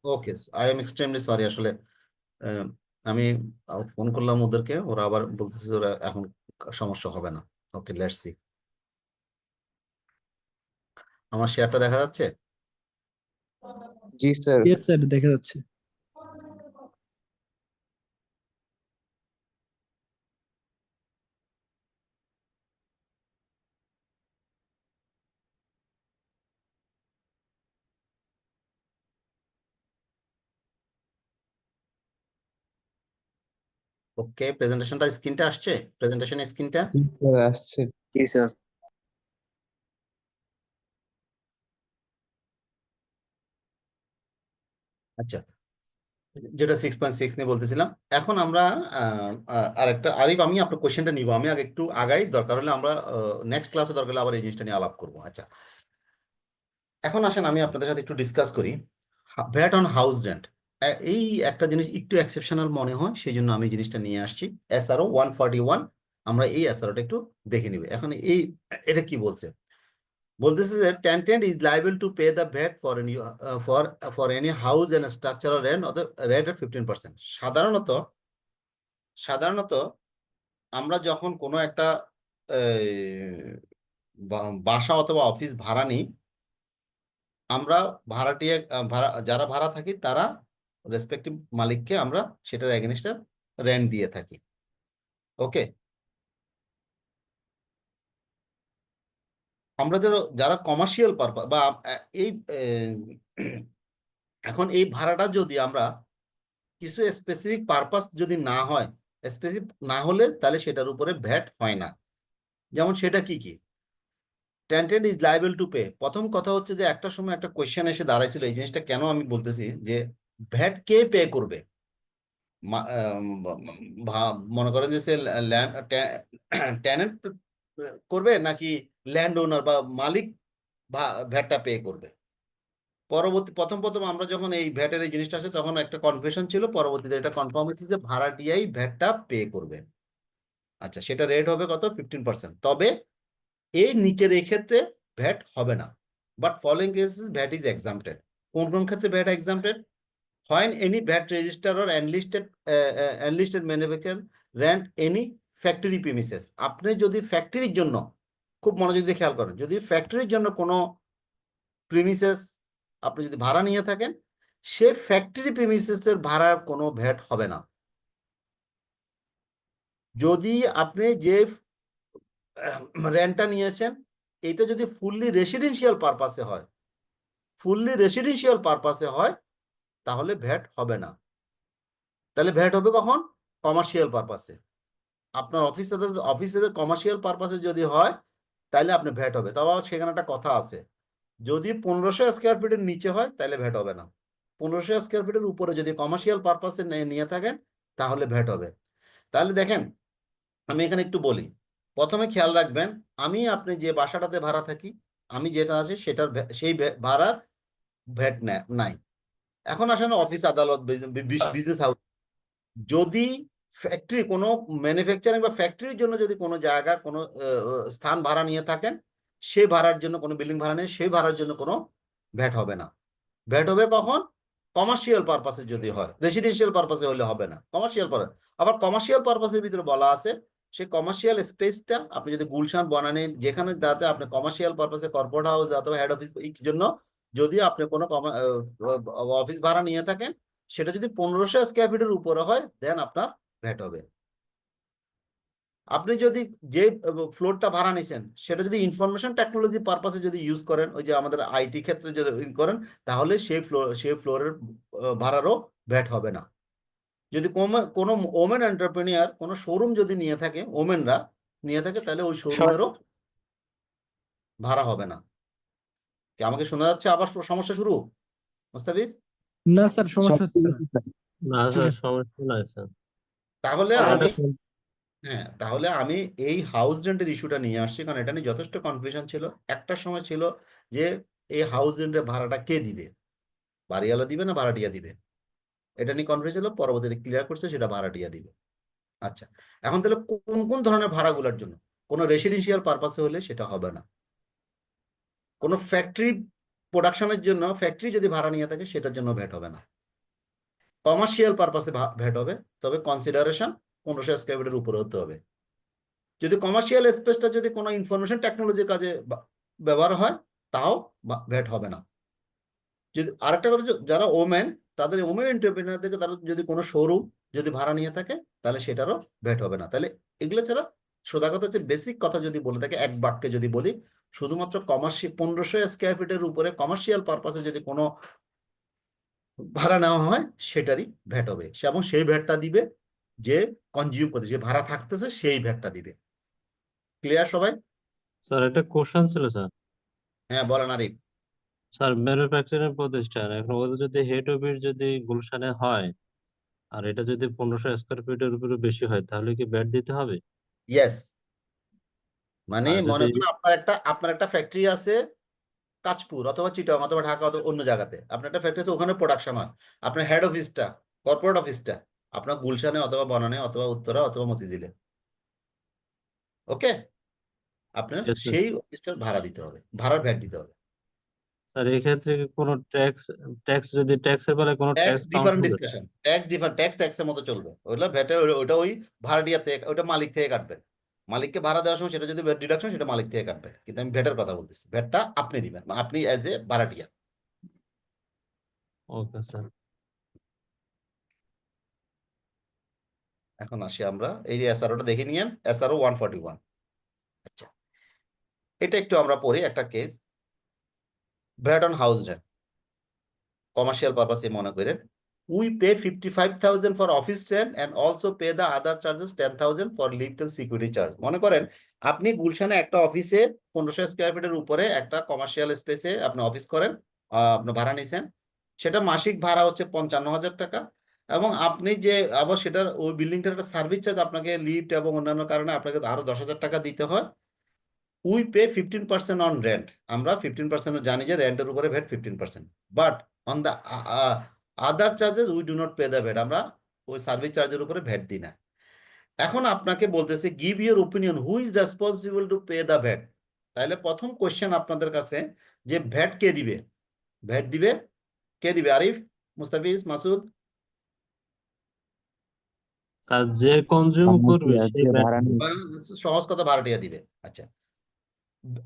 Okay, I am extremely sorry. আসলে আহ, আমি ফোন করলাম ওদেরকে, ওরা আবার বলতেছে যে ওরা এখন সমস্যা হবে না। ওকে, লেটস সি। আমার শেয়ারটা দেখা যাচ্ছে? জি স্যার। ইয়েস স্যার, দেখা যাচ্ছে। ওকে, প্রেজেন্টেশনটা স্ক্রিনটা আসছে? প্রেজেন্টেশনের স্ক্রিনটা? জি স্যার, আসছে। জি স্যার। আচ্ছা, যেটা 6.6 নিয়ে বলতেছিলাম। এখন আমরা আরেকটা, আরিফ আমি আপনার কোশ্চেনটা নিব, আমি আগে একটু আগাই, দরকার হলে আমরা নেক্সট ক্লাসে দরকার হলে আবার এই জিনিসটা নিয়ে আলাপ করবো। আচ্ছা, এখন আসেন আমি আপনাদের সাথে একটু ডিসকাস করি ভ্যাট অন হাউস রেন্ট। এই একটা জিনিস একটু এক্সেপশনাল মনে হয়, সেই জন্য আমি জিনিসটা নিয়ে আসছি। এসআরও 141, আমরা এই এসআরওটা একটু দেখে নিব। এখন এটা কি বলছে? বলতেছে যে tenant is liable to pay the VAT for any for any house and structural rent of the rate at 15%। সাধারণত আমরা যখন কোনো একটা এই, বাসা অথবা অফিস ভাড়া নিই, আমরা ভাড়াটিয়া যারা ভাড়া থাকি তারা রেসপেক্টিভ মালিককে আমরা সেটার এগেনস্টে রেন্ট দিয়ে থাকি। ওকে, আমরা যারা কমার্শিয়াল পারপাস বা এই এখন এই ভাড়াটা যদি আমরা কিছু স্পেসিফিক পারপাস যদি না হয়, স্পেসিফিক না হলে তাহলে সেটার উপরে ভ্যাট হয় না। যেমন সেটা কি কি? Tenant is liable to pay. প্রথম কথা হচ্ছে যে একটা সময় একটা কোয়েশ্চেন এসে দাঁড়াইছিল, এই জিনিসটা কেন আমি বলতেছি যে ভ্যাট কে পে করবে। মনে করেন যে সে টেনেন্ট করবে নাকি ল্যান্ড ওনার বা মালিক ভ্যাটটা পে করবে। প্রথম প্রথম আমরা যখন এই ভ্যাটের এই জিনিসটা আসে তখন একটা কনফিউশন ছিল, পরবর্তীতে এটা কনফার্ম হচ্ছে যে ভাড়াটিয়াই ভ্যাটটা পে করবে। আচ্ছা, সেটা রেট হবে কত? 15%। তবে এই নিচের এই ক্ষেত্রে ভ্যাট হবে না। But following cases VAT is এক্সাম্পটেড। কোন কোন ক্ষেত্রে VAT এক্সাম্পটেড? when any VAT register or enlisted manufacturer rent any factory premises। আপনি যদি ফ্যাক্টরির জন্য, খুব মনোযোগ দিয়ে খেয়াল করেন, যদি ফ্যাক্টরির জন্য কোনো প্রিমিসেস আপনি যদি ভাড়া নিয়ে থাকেন, সে ফ্যাক্টরি প্রিমিসেসের ভাড়ার কোনো ভ্যাট হবে না। যদি আপনি যে রেন্টটা নিয়েছেন এটা যদি ফুললি রেসিডেন্সিয়াল পারপাসে হয়, তাহলে ভ্যাট হবে না। তাহলে ভ্যাট হবে কখন? কমার্শিয়াল পারপাসে। আপনার অফিসে কমার্শিয়াল পারপাসে যদি হয় তাহলে আপনি ভ্যাট হবে। তবে সেখানে একটা কথা আছে, যদি 1500 স্কোয়ার ফিটের নিচে হয় তাহলে ভ্যাট হবে না। 1500 স্কোয়ার ফিটের উপরে যদি কমার্শিয়াল পারপাসে নিয়ে থাকেন তাহলে ভ্যাট হবে। তাহলে দেখেন, আমি এখানে একটু বলি, প্রথমে খেয়াল রাখবেন, আপনি যে বাসাটাতে ভাড়া থাকি, আমি যেটা আছে সেটার সেই ভাড়ার ভ্যাট নাই। এখন আসেন অফিস আদালত, বিজনেস হাউস, যদি ফ্যাক্টরি কোনো ম্যানুফ্যাকচারিং বা ফ্যাক্টরির জন্য যদি কোনো জায়গা কোনো স্থান ভাড়া নিয়ে থাকেন, সেই ভাড়ার জন্য কোনো বিল্ডিং ভাড়া নিয়ে সেই ভাড়ার জন্য কোনো ভ্যাট হবে না। ভ্যাট হবে কখন? কমার্শিয়াল পারপাসে যদি হয়, রেসিডেন্সিয়াল পারপাসে হলে হবে না, কমার্শিয়াল পারপাস। আবার কমার্শিয়াল পারপাসের ভিতরে বলা আছে, সেই কমার্শিয়াল স্পেসটা আপনি যদি গুলশান বনানী যেখানে যাতে আপনি কমার্শিয়াল পারপাসে কর্পোরেট হাউস অথবা হেড অফিস জন্য যদি আপনি কোনো অফিস ভাড়া নিয়ে থাকেন, সেটা যদি 1500 স্কোয়ার ফিটের উপরে হয় দেন আপনার ভ্যাট হবে। আপনি যদি যে ফ্লোরটা ভাড়া নিছেন সেটা যদি ইনফরমেশন টেকনোলজি পারপাসে যদি ইউজ করেন, ওই যে আমাদের আইটি ক্ষেত্রে যদি করেন, তাহলে সেই ফ্লোরের ভাড়ারও ভ্যাট হবে না। যদি কোনো ওমেন এন্টারপ্রেনিয়ার কোনো শোরুম যদি নিয়ে থাকে, ওমেনরা নিয়ে থাকে, তাহলে ওই শোরুমেরও ভাড়া হবে না। কি আমাকে শোনা যাচ্ছে? আবার সমস্যা শুরু? মুস্তাফিজ? না স্যার, সমস্যা হচ্ছে না। না ঠিক স্যার, আছে। সমস্যা নাই স্যার। তাহলে স্যার, আমি এটা হ্যাঁ, তাহলে আমি এই হাউস রেন্টের ইস্যুটা নিয়ে আসছি, কারণ এটা নিয়ে যথেষ্ট কনফিউশন ছিল। একটা সময় ছিল যে এই হাউস রেন্টের ভাড়াটা কে দিবে, বাড়িওয়ালা দিবে না ভাড়াটিয়া দিবে, এটা নিয়ে কনফিউশন ছিল। পরবর্তীতে ক্লিয়ার করছে সেটা ভাড়াটিয়া দিবে। আচ্ছা, এখন তাহলে কোন কোন ধরনের ভাড়াগুলোর জন্য? কোনো রেসিডেন্সিয়াল পারপাসে হলে সেটা হবে না। কোনো ফ্যাক্টরি প্রোডাকশনের জন্য, ফ্যাক্টরি যদি ভাড়া নিয়ে থাকে সেটার জন্য ভ্যাট হবে না। কমার্শিয়াল পারপাসে ভ্যাট হবে, তবে কনসিডারেশন 1500 স্কয়ার ফিটের উপরে হতে হবে। যদি কমার্শিয়াল স্পেসটা যদি কোনো ইনফরমেশন টেকনোলজির কাজে ব্যবহার হয়, তাও ভ্যাট হবে না। যদি আরেকটা কথা, যারা ওমেন, তাদের ওমেন এন্টারপ্রেনারদেরকে তারা যদি কোনো শোরুম যদি ভাড়া নিয়ে থাকে, তাহলে সেটারও ভ্যাট হবে না। তাহলে এগুলো ছাড়া সোজা কথা হচ্ছে, বেসিক কথা যদি বলে থাকে এক বাক্যে যদি বলি, শুধুমাত্র 1500 স্কয়ার ফিটের উপরে কমার্শিয়াল পারপাসে যদি কোনো ভাড়া নেওয়া হয় সেটারই ভ্যাট হবে, এবং সেই ভ্যাটটা দিবে যে কনজিউম করতে, যে ভাড়া থাকতেছে সেই ভ্যাটটা দিবে। ক্লিয়ার সবাই? স্যার একটা কোশ্চেন ছিল স্যার। হ্যাঁ বলেন আরিফ। স্যার ম্যানুফ্যাকচারিং প্রতিষ্ঠান, এখন ওদের যদি হেড অফিস যদি গুলশানে হয়, আর এটা যদি 1500 স্কয়ার ফিটের উপরে বেশি হয়, তাহলে কি ব্যাট দিতে হবে? ইয়েস, মানে আর মনে যদি করেন আপনার একটা ফ্যাক্টরি আছে কাঁচপুর অথবা চিটাগাং অথবা ঢাকা অথবা অন্য জায়গাতে, আপনার একটা ফ্যাক্টরি আছে, ওখানে প্রোডাকশন হয়। আপনার হেড অফিসটা, কর্পোরেট অফিসটা আপনার গুলশানে অথবা বনানে অথবা উত্তরা অথবা মতিঝিলে। ওকে, আপনার Yes, sir. সেই অফিসটার ভাড়া দিতে হবে, ভাড়ার ভ্যাট দিতে হবে। স্যার এই ক্ষেত্রে কি কোনো ট্যাক্স যদি ট্যাক্সের বেলায় কোনো ট্যাক্স ট্যাক্স কাউন্ট ডিফারেন্ট হবে? ডিসকাশন, ট্যাক্সের মতো চলবে। ওইটা ভ্যাটে, ওটা ওই ভাড়াটিয়া থেকে, ওটা মালিক থেকে কাটবেন। মালিককে ভাড়া দেওয়ার সময় সেটা যদি ভ্যাট ডিডাকশন, সেটা মালিক থেকে কাটবে। কিন্তু আমি ভ্যাটের কথা বলতেছি, ভ্যাটটা আপনি দিবেন, আপনি অ্যাজ এ ভাড়াটিয়া। Okay sir. এখন আসি আমরা এই যে এসআরওটা দেখে নিয়েন, এসআরও 141। আচ্ছা, এটা একটু আমরা পড়ি একটা case. VAT on house rent, commercial পারপাসে মনে করেন, we pay 55,000 for office rent and also pay the other charges 10,000 for lift and security charge. মনে করেন আপনি গুলশানে একটা অফিসে 1500 স্কয়ার ফিটের উপরে একটা কমার্শিয়াল স্পেসে আপনি অফিস করেন, আপনি ভাড়া নিছেন। সেটা মাসিক ভাড়া হচ্ছে 55,000 টাকা, এবং আপনি যে আবার সেটার ওই বিল্ডিংটার একটা সার্ভিস চার্জ আপনাকে লিফট এবং অন্যান্য কারণে আপনাকে আরো 10,000 টাকা দিতে হয়। উই পে 15% অন রেন্ট, আমরা 15% জানি যে রেন্টের উপরে VAT 15%, but on the other charges we do not pay the VAT, আমরা ওই সার্ভিস চার্জের উপরে ভ্যাট দিই না। এখন আপনাকে বলতেছে give your opinion, who is responsible to pay the VAT. তাহলে প্রথম কোশ্চেন আপনাদের কাছে, যে ভ্যাট কে দিবে, ভ্যাট দিবে কে দিবে? আরিফ, মুস্তাফিজ, মাসুদ? আর যে কনজিউম করবে ভাড়াটিয়া, সেই যে ব্যাট ভাড়া নিবে। সহজ কথা, ভাড়াটিয়া দিবে। আচ্ছা,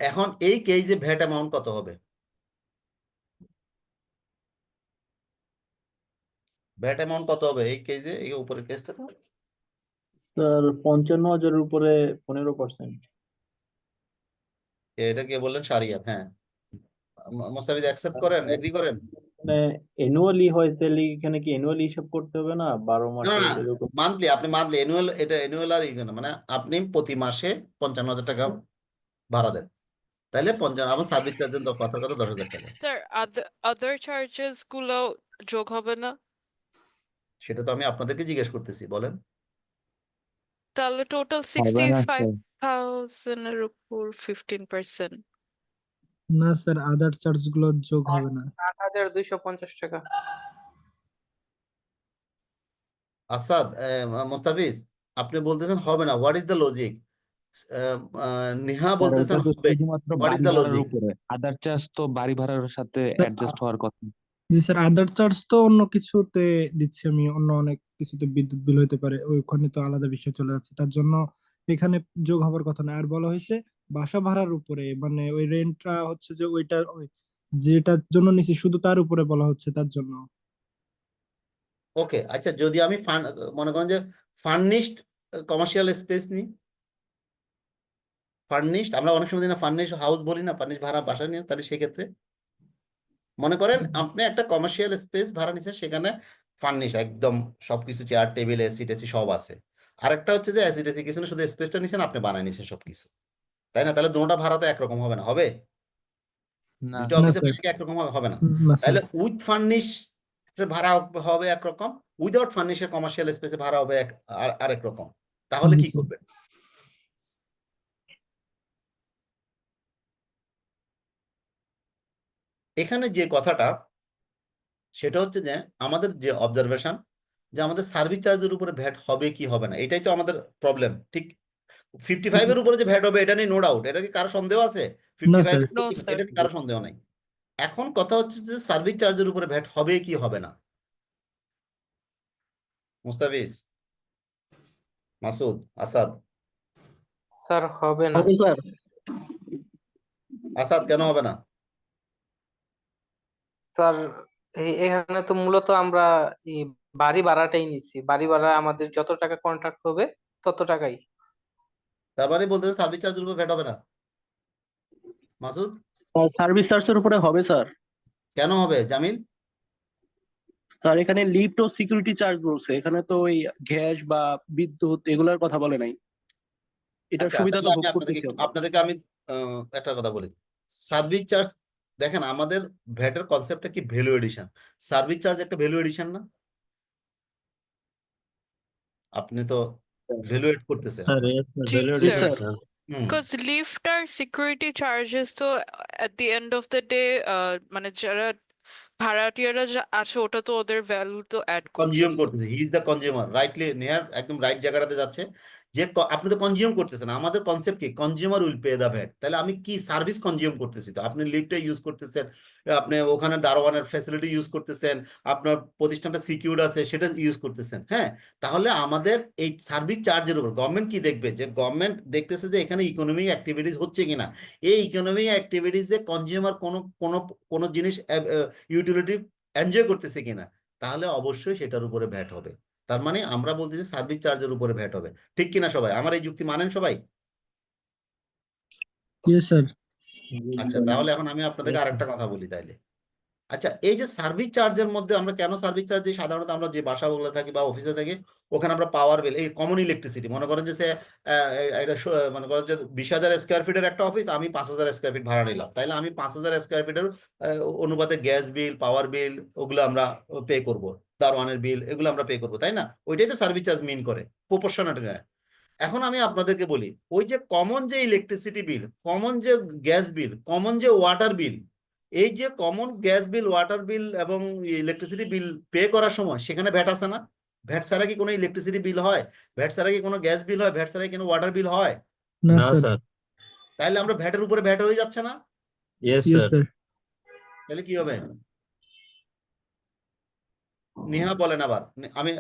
এখন এই কেসে ভ্যাট অ্যামাউন্ট কত হবে? ভ্যাট অ্যামাউন্ট কত হবে এই কেসে, এই উপরের কেসটা? স্যার 55,000-এর উপরে 15%। এটা কে বললেন? শাহরিয়ার। হ্যাঁ, মোস্তাফিজ অ্যাকসেপ্ট করেন, এগ্রি করেন? মানে অ্যানুয়ালি হয়, তাহলে এখানে কি অ্যানুয়ালি হিসাব করতে হবে না 12 না মাসে না, এরকম? মান্থলি, আপনি মান্থলি, অ্যানুয়াল, এটা অ্যানুয়াল আর ইয়ে না, মানে আপনি প্রতি মাসে 55,000 টাকা ভাড়া দেন, তাহলে 50, আমার সার্ভিস চার্জের কথার কথা 10,000 টাকা। স্যার আদার চার্জেস গুলো যোগ হবে না? সেটা তো আমি আপনাদেরকে জিজ্ঞেস করতেছি, বলেন। তাহলে টোটাল হবে না স্যার। 65,000 এর উপর 15%। না স্যার, আদার চার্জ গুলো যোগ হবে না। 8,250 টাকা। আসাদ, মুস্তাফিজ, আপনি বলতেছেন হবে না, what is the logic? Neha sir বলতেছেন ওটা তো হবে, শুধুমাত্র হোয়াট ইজ বাড়ি দ্য ভাড়ার লজিক? উপরে, আদার চার্জ তো বাড়ি ভাড়ার সাথে অ্যাডজাস্ট হওয়ার কথা। জি স্যার, আদার চার্জ তো অন্য কিছুতে দিচ্ছি আমি, অন্য অনেক কিছুতে বিদ্যুৎ বিল হইতে পারে, ওইখানে তো আলাদা বিষয় চলে যাচ্ছে, তার জন্য এখানে যোগ হবার কথা না। আর বলা হয়েছে বাসা ভাড়ার উপরে, মানে ওই রেন্টটা হচ্ছে যে ওইটা যেটার জন্য নিছি শুধু তার উপরে বলা হচ্ছে, তার জন্য। ওকে, আচ্ছা, যদি আমি মনে করেন যে ফার্নিশড কমার্শিয়াল স্পেস নিই, ফার্নিশড, আমরা অনেক সময় দিই না ফার্নিশ হাউস বলি না, ফার্নিশ ভাড়া বাসা নিয়ে, তাহলে সেক্ষেত্রে মনে করেন আপনি একটা কমার্শিয়াল স্পেস ভাড়া নিচ্ছেন, সেখানে ফার্নিশ একদম সবকিছু, চেয়ার টেবিল এসি টেসি সব আছে। আরেকটা হচ্ছে যে এসি টেসি কিছু না, শুধু স্পেসটা নিচ্ছেন, আপনি বানায় নিচ্ছেন সবকিছু, তাই না? তাহলে দুটোটা ভাড়া তো একরকম হবে না, হবে? না দুইটা না অফিসে স্যার, ভাড়া কি একরকম হবে না? না স্যার। তাহলে উইথ ফার্নিশ ভাড়া হবে একরকম, উইদাউট ফার্নিশের কমার্শিয়াল স্পেসে ভাড়া হবে আরেক রকম। তাহলে জি কি স্যার। করবে? এখানে যে কথাটা সেটা হচ্ছে যে আমাদের যে অবজারভেশন যে আমাদের সার্ভিস চার্জের উপরে ভ্যাট হবে কি হবে না, এটাই তো আমাদের প্রবলেম। ঠিক 55 এর উপরে যে ভ্যাট হবে এটা নিয়ে নো ডাউট, এটা কি কারো সন্দেহ আছে? না 55 স্যার। No, sir. এটা নিয়ে কারো সন্দেহ নাই। এখন কথা হচ্ছে যে সার্ভিস চার্জের উপরে ভ্যাট হবে কি হবে না। মুস্তাফিজ, মাসুদ, আসাদ। স্যার হবে না। হবে স্যার। আসাদ, কেন হবে না? স্যার এখানে তো মূলত আমরা এই বাড়ি ভাড়াটাই নিচ্ছি, বাড়ি ভাড়া আমাদের যত টাকা কন্ট্রাক্ট হবে তত টাকাই। তার মানে বলতে সার্ভিস চার্জের উপরে ভ্যাট হবে না। মাসুদ, স্যার সার্ভিস চার্জের উপরে হবে স্যার। কেন হবে? জামিল, স্যার এখানে লিফট ও সিকিউরিটি চার্জ বলছে, এখানে তো ওই গ্যাস বা বিদ্যুৎ এগুলার কথা বলে নাই। এটার আচ্ছা সুবিধা তাহলে তো আমি ভোগ করতেছি আমরা। আপনাদেরকে আমি একটা কথা বলি। সার্ভিস চার্জ, দেখেন আমাদের ভ্যাটের কনসেপ্টটা কি, ভ্যালু এডিশন। সার্ভিস চার্জ একটা ভ্যালু এডিশন না? আপনি তো ভ্যালুয়েট করতেছেন। হ্যাঁ, Gee, G sir. Sir. Hmm. Because lift or security charges তো at the end of the day মানে যারা ভাড়াটিয়ারা আছে ওটা তো ওদের ভ্যালু তো অ্যাড কনজিউম করতেছে। করতেছে, he is the consumer, rightly নেয়ার, একদম রাইট জায়গাটাতে যাচ্ছে। যে আপনি তো কনজিউম করতেছেন, আমাদের কনসেপ্ট কি, consumer will pay the VAT. তাহলে আমি কি সার্ভিস কনজিউম করতেছি? তো আপনি লিফটে ইউজ করতেছেন, আপনি ওখানে দারোয়ানের ফ্যাসিলিটি ইউজ করতেছেন, আপনার প্রতিষ্ঠানটা সিকিউর আছে সেটা ইউজ করতেছেন। হ্যাঁ, তাহলে আমাদের এই সার্ভিস চার্জের উপর গভর্নমেন্ট কি দেখবে? যে গভর্নমেন্ট দেখতেছে যে এখানে ইকোনমিক অ্যাক্টিভিটিস হচ্ছে কিনা। এই ইকোনমিক অ্যাক্টিভিটিসে কনজিউমার কোনো কোনো কোনো জিনিস ইউটিলিটি এনজয় করতেছে কিনা, তাহলে অবশ্যই সেটার উপরে ভ্যাট হবে। তার মানে আমরা বলতেছি সার্ভিস চার্জের উপরে ভ্যাট হবে। ঠিক কিনা সবাই? আমার এই যুক্তি মানেন সবাই? Yes sir. আচ্ছা, তাহলে এখন আমি আপনাদেরকে আরেকটা কথা বলি তাইলে। আচ্ছা, এই যে সার্ভিস চার্জের মধ্যে আমরা কেন সার্ভিস চার্জ দিই? সাধারণত আমরা যে বাসাগুলো থাকি বা অফিসে থাকি ওখানে আমরা পাওয়ার বিল, এই কমন ইলেকট্রিসিটি, মনে করেন যে এটা মনে করেন যে 20,000 স্কোয়ার ফিটের একটা অফিস, আমি 5,000 স্কোয়ার ফিট ভাড়া নিলাম, তাইলে আমি 5,000 স্কোয়ার ফিটের অনুপাতে গ্যাস বিল, পাওয়ার বিল ওগুলো আমরা পে করব, দারোয়ানের বিল এগুলো আমরা পে করবো, তাই না? ওইটাই তো সার্ভিস চার্জ মিন করে, প্রপোর্শনাল। এখন আমি আপনাদেরকে বলি, ওই যে কমন যে ইলেকট্রিসিটি বিল, কমন যে গ্যাস বিল, কমন যে ওয়াটার বিল, এই যে কমন গ্যাস বিল, ওয়াটার বিল এবং ইলেকট্রিসিটি বিল পে করার সময় সেখানে ভ্যাট আছে না? ভ্যাট ছাড়া কি কোনো ইলেকট্রিসিটি বিল হয়? ভ্যাট ছাড়া কি কোনো গ্যাস বিল হয়? ভ্যাট ছাড়া কি কোনো ওয়াটার বিল হয়? না না স্যার। স্যার। তাহলে আমরা ভ্যাটের উপরে ভ্যাট হয়ে যাচ্ছে না? Yes yes sir. স্যার। তাহলে কি হবে? নেহা বলেন আবার। আমি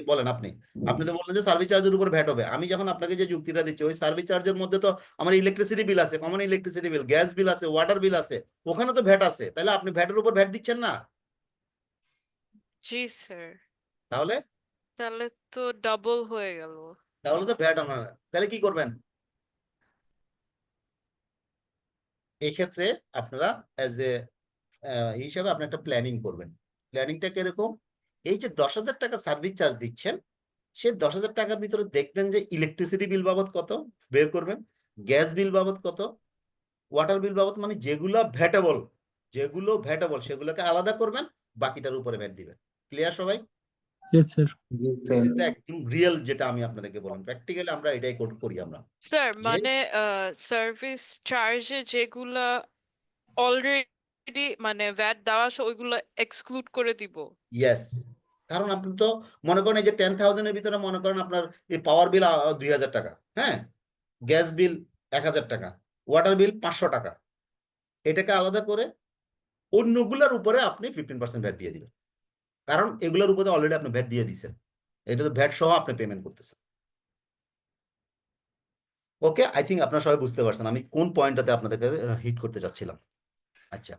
বলেন আপনি। আপনি তো বললেন যে সার্ভিস চার্জের উপর ভ্যাট হবে। আমি যখন আপনাকে যে যুক্তিটা দিচ্ছি, ওই সার্ভিস চার্জের মধ্যে তো আমার ইলেকট্রিসিটি বিল আছে, common electricity bill, gas bill আছে, ওয়াটার বিল আছে, ওখানে তো ভ্যাট আছে। তাহলে আপনি ভ্যাটের উপর ভ্যাট দিচ্ছেন না? জি স্যার, তাহলে তাহলে তো ডাবল হয়ে গেল। তাহলে তো ভ্যাট আনা, তাহলে কি করবেন? এই ক্ষেত্রে আপনারা এজ এ হিসাবে আপনি একটা প্ল্যানিং করবেন। প্ল্যানিংটা কিরকম? এই যে 10,000 টাকা সার্ভিস চার্জ দিচ্ছেন, সে 10,000 টাকার ভিতরে দেখবেন যে ইলেকট্রিসিটি বিল বাবদ কত বের করবেন, গ্যাস বিল বাবদ কত, ওয়াটার বিল বাবদ, মানে যেগুলো ভ্যাটেবল, সেগুলোকে আলাদা করবেন, বাকিটার উপরে ভ্যাট দিবেন। ক্লিয়ার সবাই? Yes sir. This is the একদম রিয়েল, যেটা আমি আপনাদেরকে বললাম, প্র্যাকটিক্যালি আমরা এটাই করি আমরা। স্যার যে মানে সার্ভিস চার্জে যেগুলা অলরেডি মানে ভ্যাট দেওয়া আছে ওইগুলো এক্সক্লুড করে দিব। ইয়েস, কারণ আপনি তো মনে করেন এই যে 10,000 এর ভিতরে মনে করেন আপনার এই পাওয়ার বিল 2,000 টাকা, হ্যাঁ, গ্যাস বিল 1,000 টাকা, ওয়াটার বিল 500 টাকা, এটাকে আলাদা করে অন্যগুলোর উপরে আপনি 15% ভ্যাট দিয়ে দিবেন। কারণ এগুলোর উপরে অলরেডি আপনি ভ্যাট দিয়ে দিচ্ছেন, এটা তো ভ্যাট সহ আপনি পেমেন্ট করতেছেন। ওকে, আই থিঙ্ক আপনারা সবাই বুঝতে পারছেন আমি কোন পয়েন্টটাতে আপনাদেরকে হিট করতে চাচ্ছিলাম। আচ্ছা,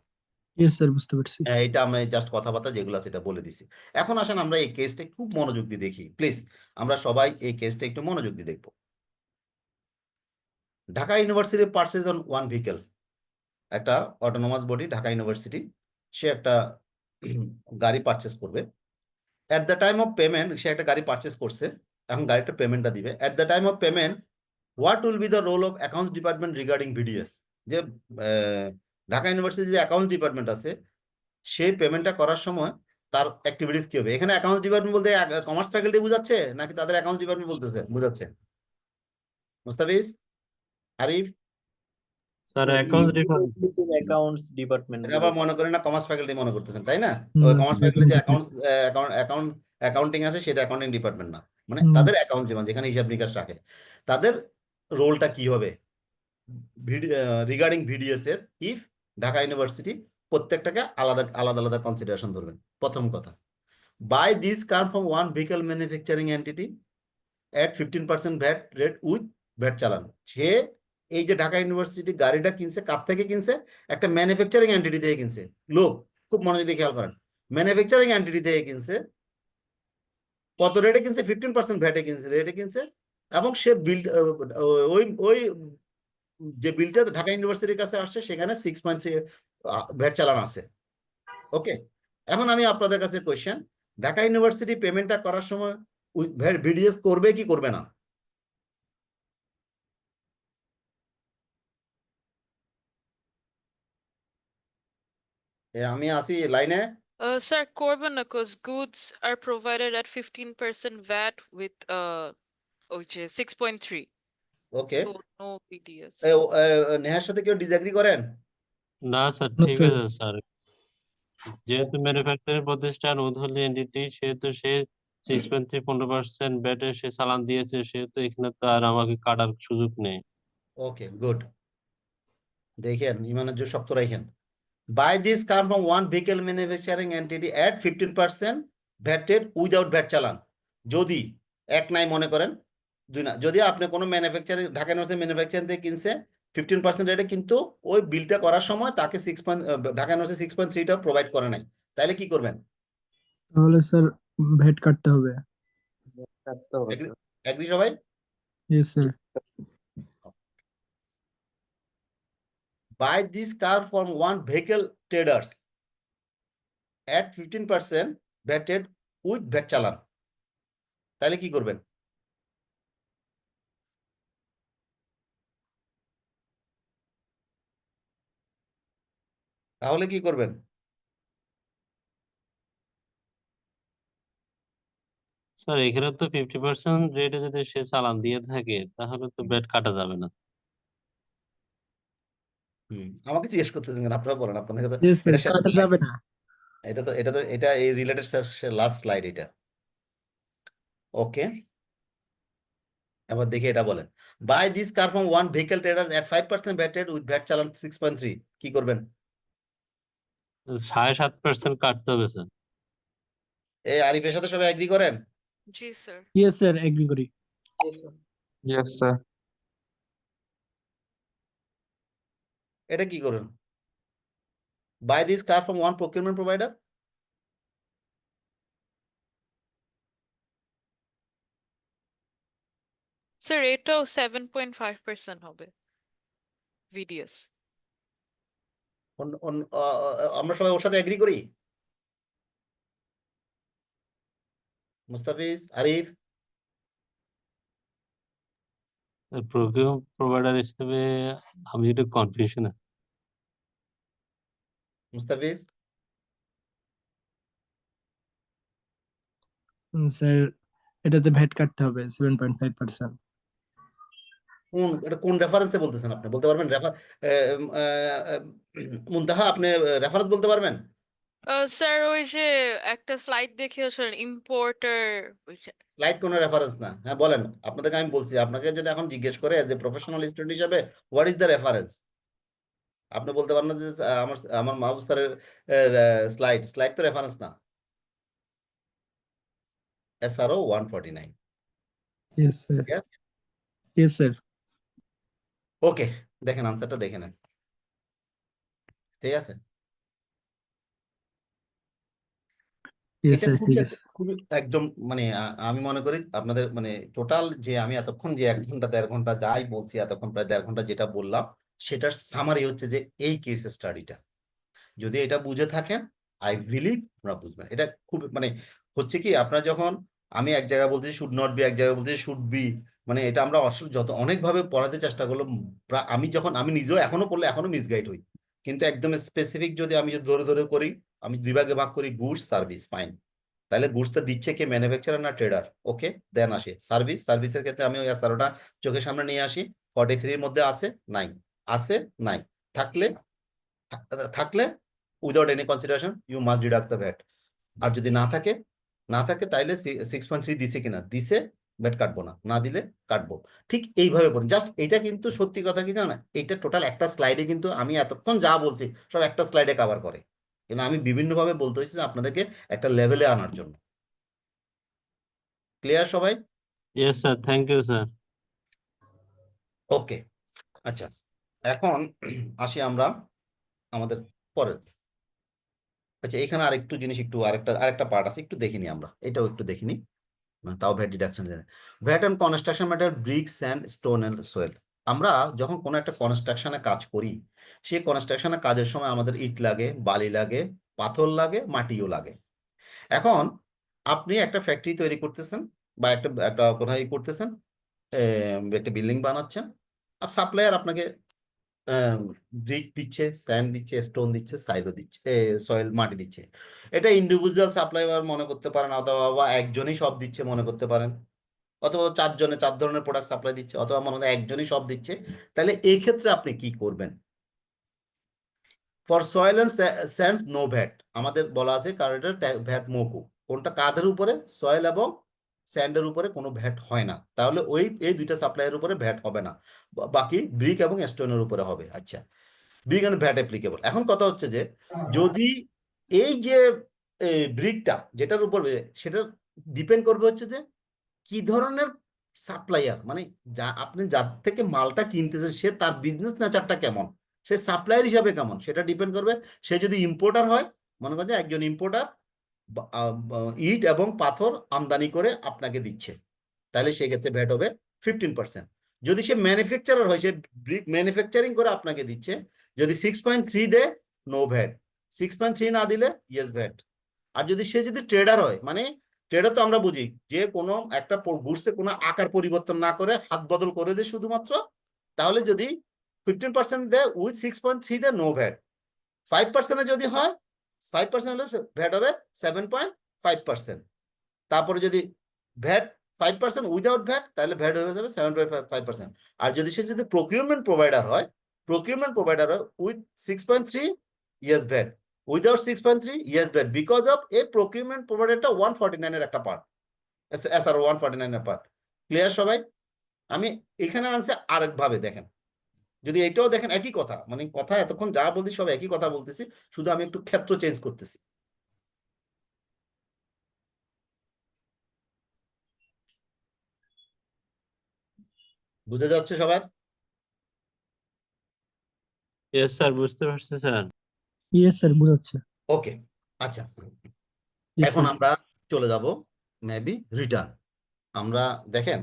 ইয়েস স্যার, বুঝতে পারছি। এটা আমরা জাস্ট কথাবার্তা যেগুলো সেটা বলে দিছি। এখন আসেন আমরা এই কেসটা খুব মনোযোগ দিয়ে দেখি, প্লিজ আমরা সবাই এই কেসটা একটু মনোযোগ দিয়ে দেখবো। Dhaka university purchase on one vehicle, একটা অটোনোমাস বডি ঢাকা ইউনিভার্সিটি, সে একটা গাড়ি পারচেস করবে। At the time of payment, সে একটা গাড়ি পারচেস করছে, এখন গাড়িটা পেমেন্টটা দিবে। At the time of payment what will be the role of accounts department regarding VDS? যে ঢাকা ইউনিভার্সিটি যে অ্যাকাউন্টস ডিপার্টমেন্ট আছে, সেই পেমেন্টটা করার সময় তার অ্যাক্টিভিটিস কি হবে? এখানে অ্যাকাউন্টস ডিপার্টমেন্ট বলতে কমার্স ফ্যাকাল্টি বোঝাচ্ছে নাকি তাদের অ্যাকাউন্টস ডিপার্টমেন্ট বোঝাচ্ছে? Mustafiz, Arif, sir accounts department. Accounts department এটা আবার মনে করেন না কমার্স ফ্যাকাল্টি মনে করতেছেন, তাই না? না কমার্স স্যার, ফ্যাকাল্টি যে accounting অ্যাকাউন্টিং আছে সেটা অ্যাকাউন্টিং ডিপার্টমেন্ট না, মানে না। তাদের অ্যাকাউন্ট যেখানে হিসাব নিকাশ রাখে, তাদের রোলটা কি হবে রিগার্ডিং ভিডিএস এর, ইফ ঢাকা ইউনিভার্সিটি প্রত্যেকটাকে আলাদা আলাদা আলাদা কনসিডারেশন ধরবেন। প্রথম কথা, buy this car from one vehicle manufacturing entity at 15% VAT rate with VAT চালান। সে এই যে ঢাকা ইউনিভার্সিটি গাড়িটা কিনছে, কার থেকে কিনছে? একটা ম্যানুফ্যাকচারিং এন্টিটি থেকে কিনছে। লোক, খুব মনোযোগ দিয়ে খেয়াল করেন, ম্যানুফ্যাকচারিং এন্টিটি থেকে কিনছে। কত রেটে কিনছে? 15% ভ্যাটে কিনছে, রেটে কিনছে। এবং সে বিল ওই ওই যে বিলটা ঢাকা ইউনিভার্সিটির কাছে আসছে সেখানে 6.3 ভ্যাট চালান আছে। ওকে, এখন আমি আপনাদের কাছে কোয়েশ্চেন, ঢাকা ইউনিভার্সিটি পেমেন্টটা করার সময় ভিডিএস করবে কি করবে না? আমি আসি লাইনে। Sir, করবেন না, cause goods are provided at 15% VAT with ওই যে 6.3. ওকে, So no BDS. নেহার সাথে কেউ ডিসএগ্রি করেন? না স্যার, না ঠিক স্যার। আছে স্যার। যেহেতু ম্যানুফ্যাকচারিং প্রতিষ্ঠান উদ্যোগী এন্টিটি, সেহেতু সে 6.3 15% ব্যাটে সে চালান দিয়েছে, সেহেতু এখানে তো আর আমাকে কাটার সুযোগ নেই। Okay, good. দেখেন ইমানের জোর শক্ত রাখেন। By this come from one vehicle manufacturing entity at 15% VATed without VAT challan. যদি এক নাই মনে করেন, দুই না, যদি আপনি কোনো ম্যানুফ্যাকচারিং ঢাকা ইউনিভার্সিটি ম্যানুফ্যাকচারিং থেকে কিনছে 15% রেটে, কিন্তু ওই বিলটা করার সময় তাকে ঢাকা ইউনিভার্সিটি 6.3টা প্রোভাইড করে নাই, তাহলে কি করবেন? তাহলে স্যার ভ্যাট কাটতে হবে। কাটতে হবে স্যার। এগ্রি সবাই? Yes sir. Buy this car from one vehicle traders at 15% VATed with VAT challan, তাহলে কি করবেন? তাহলে কি করবেন? স্যার এখানে তো 50% রেটে যদি সে চালান দিয়ে থাকে, তাহলে তো ব্যাট কাটা যাবে না। আমাকে জিজ্ঞেস করতেছেন কেন? আপনারা বলেন, আপনাদের তো ইয়েস স্যার, এটা শেষ কাটা slide। যাবে না। এটা এই রিলেটেড লাস্ট স্লাইড এটা। ওকে, এবার দেখি এটা বলেন। By this car from one vehicle traders at 5% VATed with VAT challan 6.3, কি করবেন? 7.5% কাটতে হবে স্যার। এই আরিফের সাথে সবাই এগ্রি করেন? জি স্যার। ইয়েস স্যার, এগ্রি করি। Yes, sir. Yes, sir. এটা কি করেন? Buy this car from one procurement provider, sir এটাও 7.5% হবে VDS. আমরা সবাই ওর সাথে এগ্রি করি? মুস্তাফিজ, আরিফ, প্রোগ্রাম প্রোভাইডার হিসেবে আমি একটু কনফিউশন আছি। মুস্তাফিজ, স্যার এটাতে ভ্যাট কাটতে হবে 7.5%। এটা কোন রেফারেন্সে বলতেছেন? আপনি বলতে পারবেন? মুনতাহা, আপনি রেফারেন্স বলতে পারবেন? স্যার ওই যে একটা স্লাইড দেখিয়েছিলেন ইম্পোর্টার, স্লাইড কোনো রেফারেন্স না। হ্যাঁ বলেন, আপনাদেরকে আমি বলছি, আপনাকে যদি এখন জিজ্ঞেস করে এজ এ প্রফেশনাল স্টুডেন্ট হিসাবে হোয়াট ইজ দ্য রেফারেন্স, আপনি বলতে পারেন না যে আমার আমার মাহবুব স্যারের স্লাইড তো রেফারেন্স না। SRO 149। Yes sir. Yes sir. Okay, দেখেন আনসারটা দেখে নেন, ঠিক আছে? ইয়েস এটা স্যার, খুবই ঠিক আছে। খুবই একদম মানে আমি মনে করি আপনাদের মানে টোটাল যে আমি এতক্ষণ যে 1 ঘন্টা 1.5 ঘন্টা যাই বলছি, এতক্ষণ প্রায় 1.5 ঘন্টা যেটা বললাম, সেটার সামারি হচ্ছে যে এই কেস স্টাডিটা যদি এটা বুঝে থাকেন, আই বিলিভ আপনারা বুঝবেন। এটা খুব মানে হচ্ছে কি, আপনারা যখন আমি এক জায়গায় বলতেছি শুড নট বি, এক জায়গায় বলতেছি শুড বি, মানে এটা আমরা আসলে যত অনেকভাবে পড়াতে চেষ্টা করলাম, আমি নিজেও এখনো পড়লে এখনো মিসগাইড হই, কিন্তু একদম স্পেসিফিক যদি আমি যদি ধরে ধরে করি, আমি দুই ভাগে ভাগ করি, গুডস সার্ভিস, ফাইন। তাহলে গুডসটা দিচ্ছে কে, ম্যানুফ্যাকচারার না ট্রেডার? ওকে, দেন আসে সার্ভিস। সার্ভিসের ক্ষেত্রে আমি ওই এসআরওটা চোখের সামনে নিয়ে আসি, 43 এর মধ্যে আছে নাই, আছে নাই, থাকলে থাকলে without any consideration you must deduct the VAT. আর যদি না থাকে, না থাকে তাইলে 6.3 দিছে কিনা, দিছে, ভ্যাট কাটবো না, না দিলে কাটবো। ঠিক এইভাবে করুন। জাস্ট এটা কিন্তু সত্যি কথা কি জানো না, এটা টোটাল একটা স্লাইডে কিন্তু আমি এতক্ষণ যা বলছি সব একটা স্লাইডে কভার করে, কিন্তু আমি বিভিন্নভাবে বলতে হয়েছি যে আপনাদেরকে একটা লেভেলে আনার জন্য। ক্লিয়ার সবাই? Yes sir, thank you sir. Okay, আচ্ছা, এখন আসি আমরা আমাদের পরের। আচ্ছা, এখানে আরেকটু জিনিস, একটু আরেকটা পার্ট আছে, একটু দেখিনি আমরা, এটাও একটু দেখিনি, তাও VAT deduction. VAT and construction material, brick, sand, stone and soil. আমরা যখন কোনো একটা কনস্ট্রাকশনে কাজ করি, সেই কনস্ট্রাকশনের কাজের সময় আমাদের ইট লাগে, বালি লাগে, পাথর লাগে, মাটিও লাগে। এখন আপনি একটা ফ্যাক্টরি তৈরি করতেছেন বা একটা একটা কোথায় করতেছেন, একটা বিল্ডিং বানাচ্ছেন, আর সাপ্লায়ার আপনাকে ব্রিক দিচ্ছে, স্যান্ড দিচ্ছে, স্টোন দিচ্ছে, সাইলও দিচ্ছে, সয়েল মাটি দিচ্ছে। এটা ইন্ডিভিজুয়াল সাপ্লায়ার মনে করতে পারেন, অথবা একজনই সব দিচ্ছে মনে করতে পারেন, অথবা 4 ধরনের প্রোডাক্ট সাপ্লাই দিচ্ছে, অথবা মনে হয় একজনই সব দিচ্ছে। তাহলে এই ক্ষেত্রে আপনি কি করবেন? For soil and sand no VAT, আমাদের বলা আছে কারণ এটা ভ্যাট মৌকুফ। কোনটা কাদের উপরে? সয়েল এবং স্যান্ডের উপরে কোনো ভ্যাট হয় না। তাহলে এই দুইটা সাপ্লাইয়ের উপরে ভ্যাট হবে না, বাকি ব্রিক এবং স্টোনের উপরে হবে। আচ্ছা, ব্রিক এন্ড ভ্যাট অ্যাপ্লিকেবল। এখন কথা হচ্ছে যে যদি এই যে ব্রিকটা যেটার উপরে, সেটা ডিপেন্ড করবে হচ্ছে যে কি ধরনের সাপ্লায়ার, মানে যা আপনি যার থেকে মালটা কিনতেছেন সে তার বিজনেস নেচারটা কেমন, সে সাপ্লায়ার হিসাবে কেমন, সেটা ডিপেন্ড করবে। সে যদি ইম্পোর্টার হয়, মনে করেন যে একজন ইম্পোর্টার ইট এবং পাথর আমদানি করে আপনাকে দিচ্ছে, তাহলে সেক্ষেত্রে ভ্যাট হবে 15%। যদি সে ম্যানুফ্যাকচারার হয়, সে ব্রিক ম্যানুফ্যাকচারিং করে আপনাকে দিচ্ছে, যদি 6.3 দেয়, নো ভ্যাট। 6.3 না দিলে ইয়েস ভ্যাট। আর যদি সে যদি ট্রেডার হয়, মানে ট্রেডার তো আমরা বুঝি যে কোনো একটা গুডসে কোনো আকার পরিবর্তন না করে হাত বদল করে দেয় শুধুমাত্র, তাহলে যদি 15% দেয় উইথ 6.3 দেয়, নো ভ্যাট। 5% যদি হয়, 5% হলে ভ্যাট হবে 7.5%। তারপরে যদি ভ্যাট 5% উইদাউট ভ্যাট, তাহলে ভ্যাট হয়ে যাবে 7.5%। আর যদি সে যদি প্রকিউরমেন্ট প্রোভাইডার হয়, with 6.3 yes VAT, without 6.3 yes VAT, because of a procurement প্রোভাইডারটা 149 এর একটা পার্ট, এসআর 149 এর পার্ট। ক্লিয়ার সবাই? আমি এখানে আনছে আরেকভাবে দেখেন, যদি এটাও দেখেন একই কথা, মানে কথা এতক্ষণ যা বলছি সব একই কথা বলতেছি, শুধু আমি একটু ক্ষেত্র চেঞ্জ করতেছি। বুঝে যাচ্ছে সবার? ইয়েস স্যার, বুঝতে পারছি স্যার। ইয়েস স্যার, বুঝাচ্ছে। ওকে, আচ্ছা, Yes, এখন sir. আমরা চলে যাব মেবি রিটার্ন। আমরা দেখেন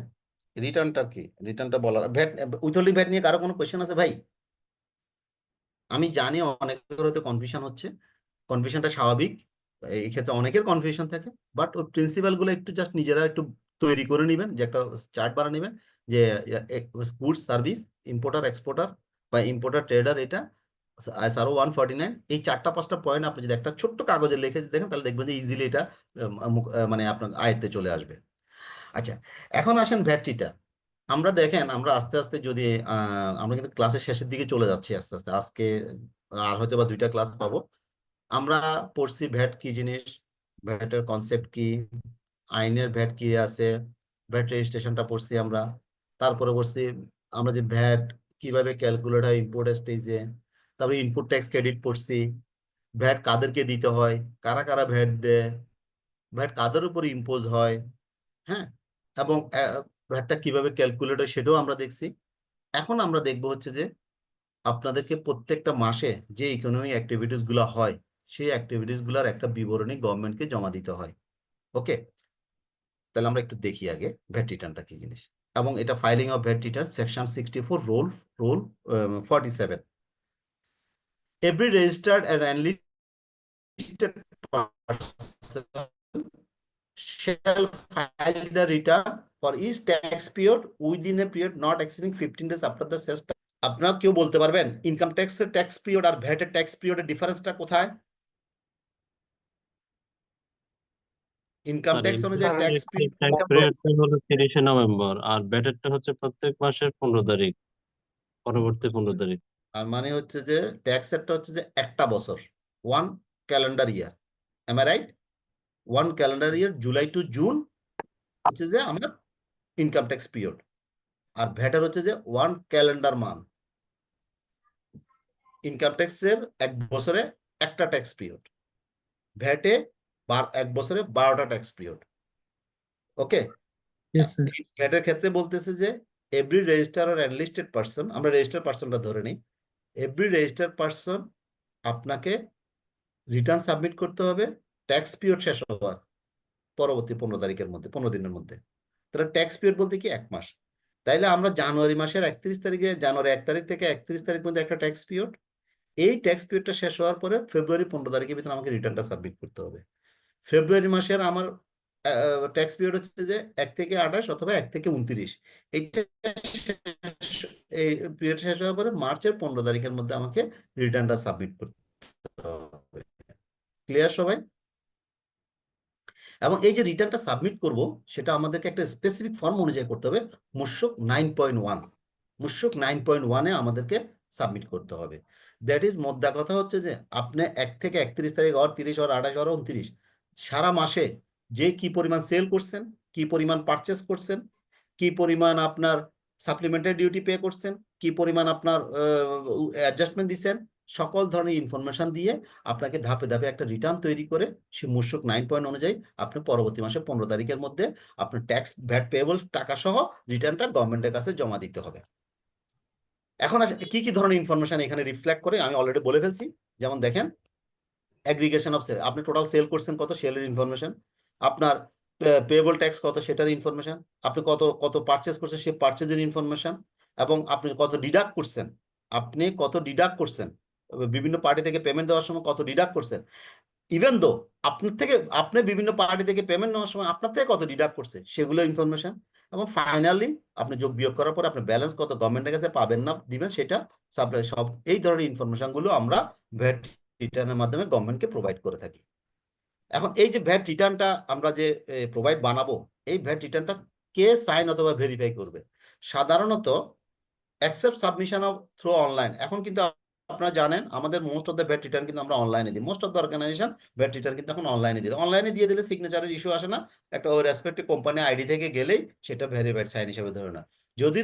রিটার্নটা কি, রিটার্নটা বলার ভ্যাট, উইথহোল্ডিং ভ্যাট নিয়ে কারো কোনো কোয়েশ্চেন আছে ভাই? আমি জানি অনেকের হয়তো কনফিউশন হচ্ছে, কনফিউশনটা স্বাভাবিক, এই ক্ষেত্রে অনেকের কনফিউশন থাকে, বাট ওই প্রিন্সিপাল গুলো একটু জাস্ট নিজেরা একটু তৈরি করে নেবেন, যে একটা চার্ট বানিয়ে নেবেন যে গুডস সার্ভিস, ইম্পোর্টার এক্সপোর্টার বা ইম্পোর্টার ট্রেডার, এটা SRO 149, এই 4-5টা পয়েন্ট আপনি যদি একটা ছোট্ট কাগজে লিখে দেখেন, তাহলে দেখবেন যে ইজিলি এটা মানে আপনার আয়ত্তে চলে আসবে। আচ্ছা, এখন আসেন ভ্যাট রিটার্ন। আমরা দেখেন, আমরা আস্তে আস্তে যদি আমরা কিন্তু ক্লাসের শেষের দিকে চলে যাচ্ছি আস্তে আস্তে, আজকে আর হয়তো বা 2টা ক্লাস পাবো। আমরা পড়ছি ভ্যাট কি জিনিস, ভ্যাটের কনসেপ্ট কি, আইনের ভ্যাট কি আছে, ভ্যাট রেজিস্ট্রেশনটা পড়ছি আমরা। তারপরে পড়ছি আমরা যে ভ্যাট কিভাবে ক্যালকুলেট হয় ইম্পোর্ট স্টেজে, তারপরে ইনপুট ট্যাক্স ক্রেডিট পড়ছি, ভ্যাট কাদেরকে দিতে হয়, কারা কারা ভ্যাট দেয়, ভ্যাট কাদের উপর ইম্পোজ হয়, হ্যাঁ, এবং ভ্যাটটা কিভাবে ক্যালকুলেট হয় সেটাও আমরা দেখছি। এখন আমরা দেখবো হচ্ছে যে আপনাদেরকে প্রত্যেকটা মাসে যে ইকোনমিক অ্যাক্টিভিটিস গুলো হয়, সেই অ্যাক্টিভিটিস গুলার একটা বিবরণী গভর্নমেন্টকে জমা দিতে হয়। ওকে, তাহলে আমরা একটু দেখি আগে ভ্যাট রিটার্নটা কি জিনিস, এবং এটা filing of VAT return section 64 rule 47। Every registered and enlisted person shall file the return for each tax period within a period not exceeding 15 days after the sales tax আপনারা কেউ বলতে পারবেন ইনকাম ট্যাক্সের tax period আর ভ্যাটের tax পিরিয়ডের ডিফারেন্সটা কোথায়? Income sir tax অনুযায়ী স্যার ট্যাক্স ট্যাক্স পিরিয়ডটা হলো 30শে নভেম্বর আর ব্যাটেরটা হচ্ছে প্রত্যেক মাসের 15 তারিখ, পরবর্তী 15 তারিখ। আর মানে হচ্ছে যে ট্যাক্সেরটা হচ্ছে যে একটা বছর, 1 calendar year, am I right? 1 calendar year, July to June হচ্ছে যে আমার ইনকাম ট্যাক্স পিরিয়ড। আর ভ্যাটের হচ্ছে যে 1 ক্যালেন্ডার মান্থ। ইনকাম ট্যাক্সের এক বছরে একটা ট্যাক্স পিরিয়ড, ভ্যাটে এক বছরে 12টা ট্যাক্স পিরিয়ড। ওকে, Yes, sir. ভ্যাটের ক্ষেত্রে বলতেছে যে every register or enlisted person, আমরা রেজিস্টার পারসনটা ধরে নিই, এভরি রেজিস্টার পারসন আপনাকে রিটার্ন সাবমিট করতে হবে ট্যাক্স পিরিয়ড শেষ হওয়ার পরবর্তী 15 তারিখের মধ্যে, 15 দিনের মধ্যে। তাহলে ট্যাক্স পিরিয়ড বলতে কি 1 মাস। তাইলে আমরা জানুয়ারি মাসের 31 তারিখে, জানুয়ারি 1 তারিখ থেকে 31 তারিখ পর্যন্ত একটা ট্যাক্স পিরিয়ড, এই ট্যাক্স পিরিয়ডটা শেষ হওয়ার পরে ফেব্রুয়ারি 15 তারিখের ভিতরে আমাকে রিটার্নটা সাবমিট করতে হবে। ফেব্রুয়ারি মাসের আমার ট্যাক্স পিরিয়ড হচ্ছে যে 1 থেকে 28 অথবা 1 থেকে 29। এইটা এই পিরিয়ড শেষ হওয়ার পরে মার্চের 15 তারিখের মধ্যে আমাকে রিটার্নটা সাবমিট করতে হবে। ক্লিয়ার সবাই? এবং এই যে রিটার্নটা সাবমিট করব সেটা আমাদেরকে একটা স্পেসিফিক ফর্ম অনুযায়ী করতে হবে, মুশক 9.1। মুশক 9.1-এ আমাদেরকে সাবমিট করতে হবে। দ্যাট ইজ, মোদ্দা কথা হচ্ছে যে আপনি 1 থেকে 31 তারিখ অর 30 অর 28 অর 29 সারা মাসে যে কি পরিমাণ সেল করছেন, কি পরিমাণ পারচেস করছেন, কি পরিমাণ আপনার সাপ্লিমেন্টারি ডিউটি পে করছেন, কি পরিমাণ আপনার অ্যাডজাস্টমেন্ট দিচ্ছেন, সকল ধরনের ইনফরমেশন দিয়ে আপনাকে ধাপে ধাপে একটা রিটার্ন তৈরি করে সে মুশক 9 অনুযায়ী আপনি পরবর্তী মাসে 15 তারিখের মধ্যে আপনার ট্যাক্স ভ্যাট পেয়েবল টাকা সহ রিটার্নটা গভর্নমেন্টের কাছে জমা দিতে হবে। এখন কি কি ধরনের ইনফরমেশন এখানে রিফ্লেক্ট করে আমি অলরেডি বলে ফেলছি। যেমন দেখেন, অ্যাগ্রিগেশন অফ সেল, আপনি টোটাল সেল করছেন কত, সেলের ইনফরমেশন, আপনার পেয়েবল ট্যাক্স কত সেটার ইনফরমেশন, আপনি কত কত পারচেস করছেন সেই পারচেজের ইনফরমেশন, এবং আপনি কত ডিডাক্ট করছেন, বিভিন্ন পার্টি থেকে পেমেন্ট দেওয়ার সময় কত ডিডাক্ট করছেন, ইভেন দো আপনি বিভিন্ন পার্টি থেকে পেমেন্ট নেওয়ার সময় আপনার থেকে কত ডিডাক্ট করছে সেগুলো ইনফরমেশন, এবং ফাইনালি আপনি যোগ বিয়োগ করার পর আপনার ব্যালেন্স কত গভর্নমেন্টের কাছে পাবেন না দিবেন সেটা সাপ্লাই, সব এই ধরনের ইনফরমেশন গুলো আমরা ভ্যাট রিটার্নের মাধ্যমে গভর্নমেন্টকে প্রোভাইড করে থাকি। এখন এই যে ভ্যাট রিটার্নটা আমরা যে প্রোভাইড বানাবো, এই ভ্যাট রিটার্নটা কে সাইন অথবা ভেরিফাই করবে? সাধারণত accept submission of through online. এখন কিন্তু আপনারা জানেন আমাদের most of the VAT return কিন্তু আমরা অনলাইনে দিই, most of the organization VAT return কিন্তু এখন অনলাইনে দিয়ে দেয়। অনলাইনে দিয়ে দিলে সিগনেচারের ইস্যু আসে না, একটা ওই রেসপেক্টিভ কোম্পানি আইডি থেকে গেলেই সেটা ভেরিফাইড সাইন হিসেবে ধরে না। যদি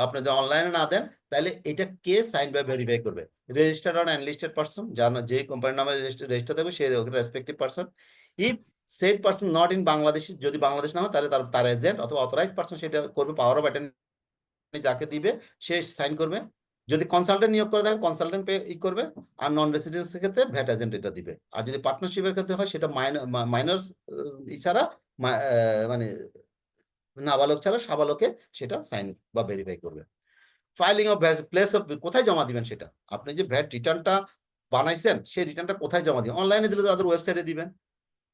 আপনি অনলাইনে না দেন তাহলে এটা কে সাইন বা ভেরিফাই করবে? রেজিস্টার্ড অন অ্যানলিস্টেড পারসন, যার যে কোম্পানির নামে রেজিস্টার দেবে সেই respective person. If said person not in Bangladesh, যদি বাংলাদেশ না হয় তাহলে তার এজেন্ট অথবা অথরাইজ পারসন সেটা করবে, পাওয়ার অফ অ্যাটর্নি যাকে দিবে সে সাইন করবে। যদি কনসালটেন্ট নিয়োগ করে থাকে কনসালটেন্ট করবে, আর নন রেসিডেন্সের ক্ষেত্রে ভ্যাট এজেন্ট এটা দিবে। আর যদি পার্টনারশিপের ক্ষেত্রে হয় সেটা মাইনর ছাড়া মানে নাবালক ছাড়া সাবালকে সেটা সাইন বা ভেরিফাই করবে। Filing of VAT, place of, কোথায় জমা দিবেন সেটা, আপনি যে ভ্যাট রিটার্নটা বানাইছেন সেই রিটার্নটা কোথায় জমা দিবেন? অনলাইনে দিলে তাদের ওয়েবসাইটে দিবেন,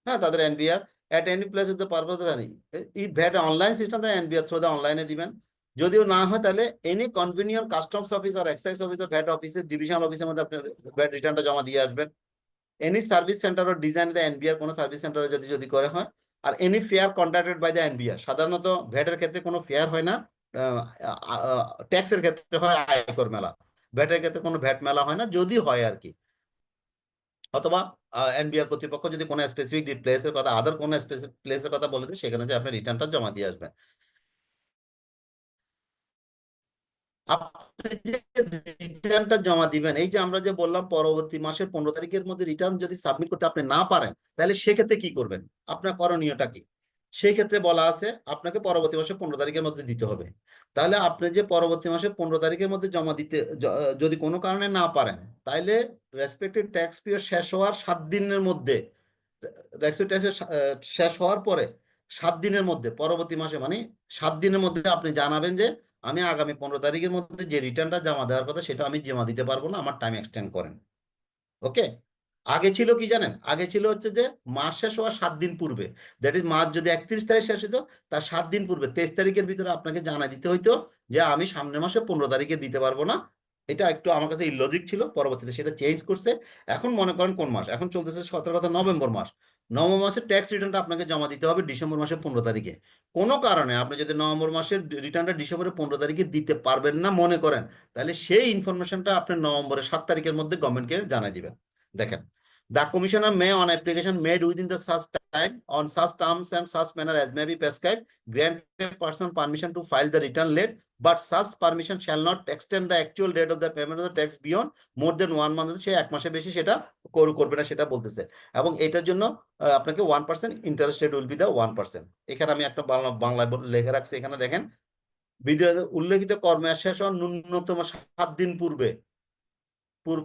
হ্যাঁ, তাদের NBR at any place with the purpose এই ভ্যাট অনলাইন সিস্টেম তাদের এনবিআর থ্রু দ্য অনলাইনে দিবেন। যদিও না হয় তাহলে এনি কনভিনিয়েন্ট কাস্টমস অফিস আর এক্সাইজ অফিস আর ভ্যাট অফিসের ডিভিশনাল অফিসের মধ্যে আপনি ভ্যাট রিটার্নটা জমা দিয়ে আসবেন। Any service centre or design the NBR, কোনো সার্ভিস সেন্টারে যদি করে হয়, আর any fair conducted by the NBR. সাধারণত ভ্যাটের ক্ষেত্রে কোনো ফেয়ার হয় না, ট্যাক্সের ক্ষেত্রে হয় আয়কর মেলা, ভ্যাটের ক্ষেত্রে কোনো ভ্যাট মেলা হয় না, যদি হয় আর কি। অথবা এনবিআর কর্তৃপক্ষ যদি কোনো স্পেসিফিক প্লেসের কথা, আদার কোনো স্পেসিফিক প্লেসের কথা বলে দেয়, সেখানে যে আপনি রিটার্নটা জমা দিয়ে আসবেন। আপনি যে রিটার্নটা জমা দিবেন, এই যে আমরা যে বললাম পরবর্তী মাসের 15 তারিখের মধ্যে রিটার্ন যদি সাবমিট করতে আপনি না পারেন তাহলে সেক্ষেত্রে কি করবেন, আপনার করণীয়টা কি? সেই ক্ষেত্রে বলা আছে আপনাকে পরবর্তী মাসে 15 তারিখের মধ্যে দিতে হবে। তাহলে আপনি যে পরবর্তী মাসে 15 তারিখের মধ্যে জমা দিতে যদি কোনো কারণে না পারেন, তাইলে রেসপেক্টিভ ট্যাক্স পিরিয়ড শেষ হওয়ার 7 দিনের মধ্যে, শেষ হওয়ার পরে 7 দিনের মধ্যে, পরবর্তী মাসে মানে 7 দিনের মধ্যে আপনি জানাবেন যে আমি আগামী 15 তারিখের মধ্যে যে রিটার্নটা জমা দেওয়ার কথা সেটা আমি জমা দিতে পারবো না, আমার টাইম এক্সটেন্ড করেন। ওকে, আগে ছিল কি জানেন? আগে ছিল হচ্ছে যে মাস শেষ হওয়ার 7 দিন পূর্বে, দ্যাট ইজ মাস যদি 31 তারিখ শেষ হতো তার 7 দিন পূর্বে 23 তারিখের ভিতরে আপনাকে জানা দিতে হইতো যে আমি সামনের মাসে 15 তারিখে দিতে পারবো না, এটা একটু আমার কাছে ইলজিক ছিল, পরবর্তীতে সেটা চেঞ্জ করছে। এখন মনে করেন কোন মাস, এখন চলতেছে 17 নভেম্বর মাস। নভেম্বর মাসের ট্যাক্স রিটার্নটা আপনাকে জমা দিতে হবে ডিসেম্বর মাসের 15 তারিখে। কোনো কারণে আপনি যদি নভেম্বর মাসের রিটার্নটা ডিসেম্বরের 15 তারিখে দিতে পারবেন না মনে করেন, তাহলে সেই ইনফরমেশনটা আপনি নভেম্বরের 7 তারিখের মধ্যে গভর্নমেন্টকে জানাই দিবেন। দেখেন, the commissioner may on application made within the such time on such terms and such manner as may be prescribed grant a person permission to file the return late, but such permission shall not extend the actual date of the payment of the tax beyond more than 1 month. সে 1 মাসের বেশি সেটা করবে না, সেটা বলতেছে। এবং এটার জন্য আপনাকে 1% interest rate will be the 1%। এখানে আমি একটা বাংলায় লেখা রাখছি, এখানে দেখেন, উল্লেখিত কর্মের শেষ হওয়ার ন্যূনতম 7 দিন পূর্বে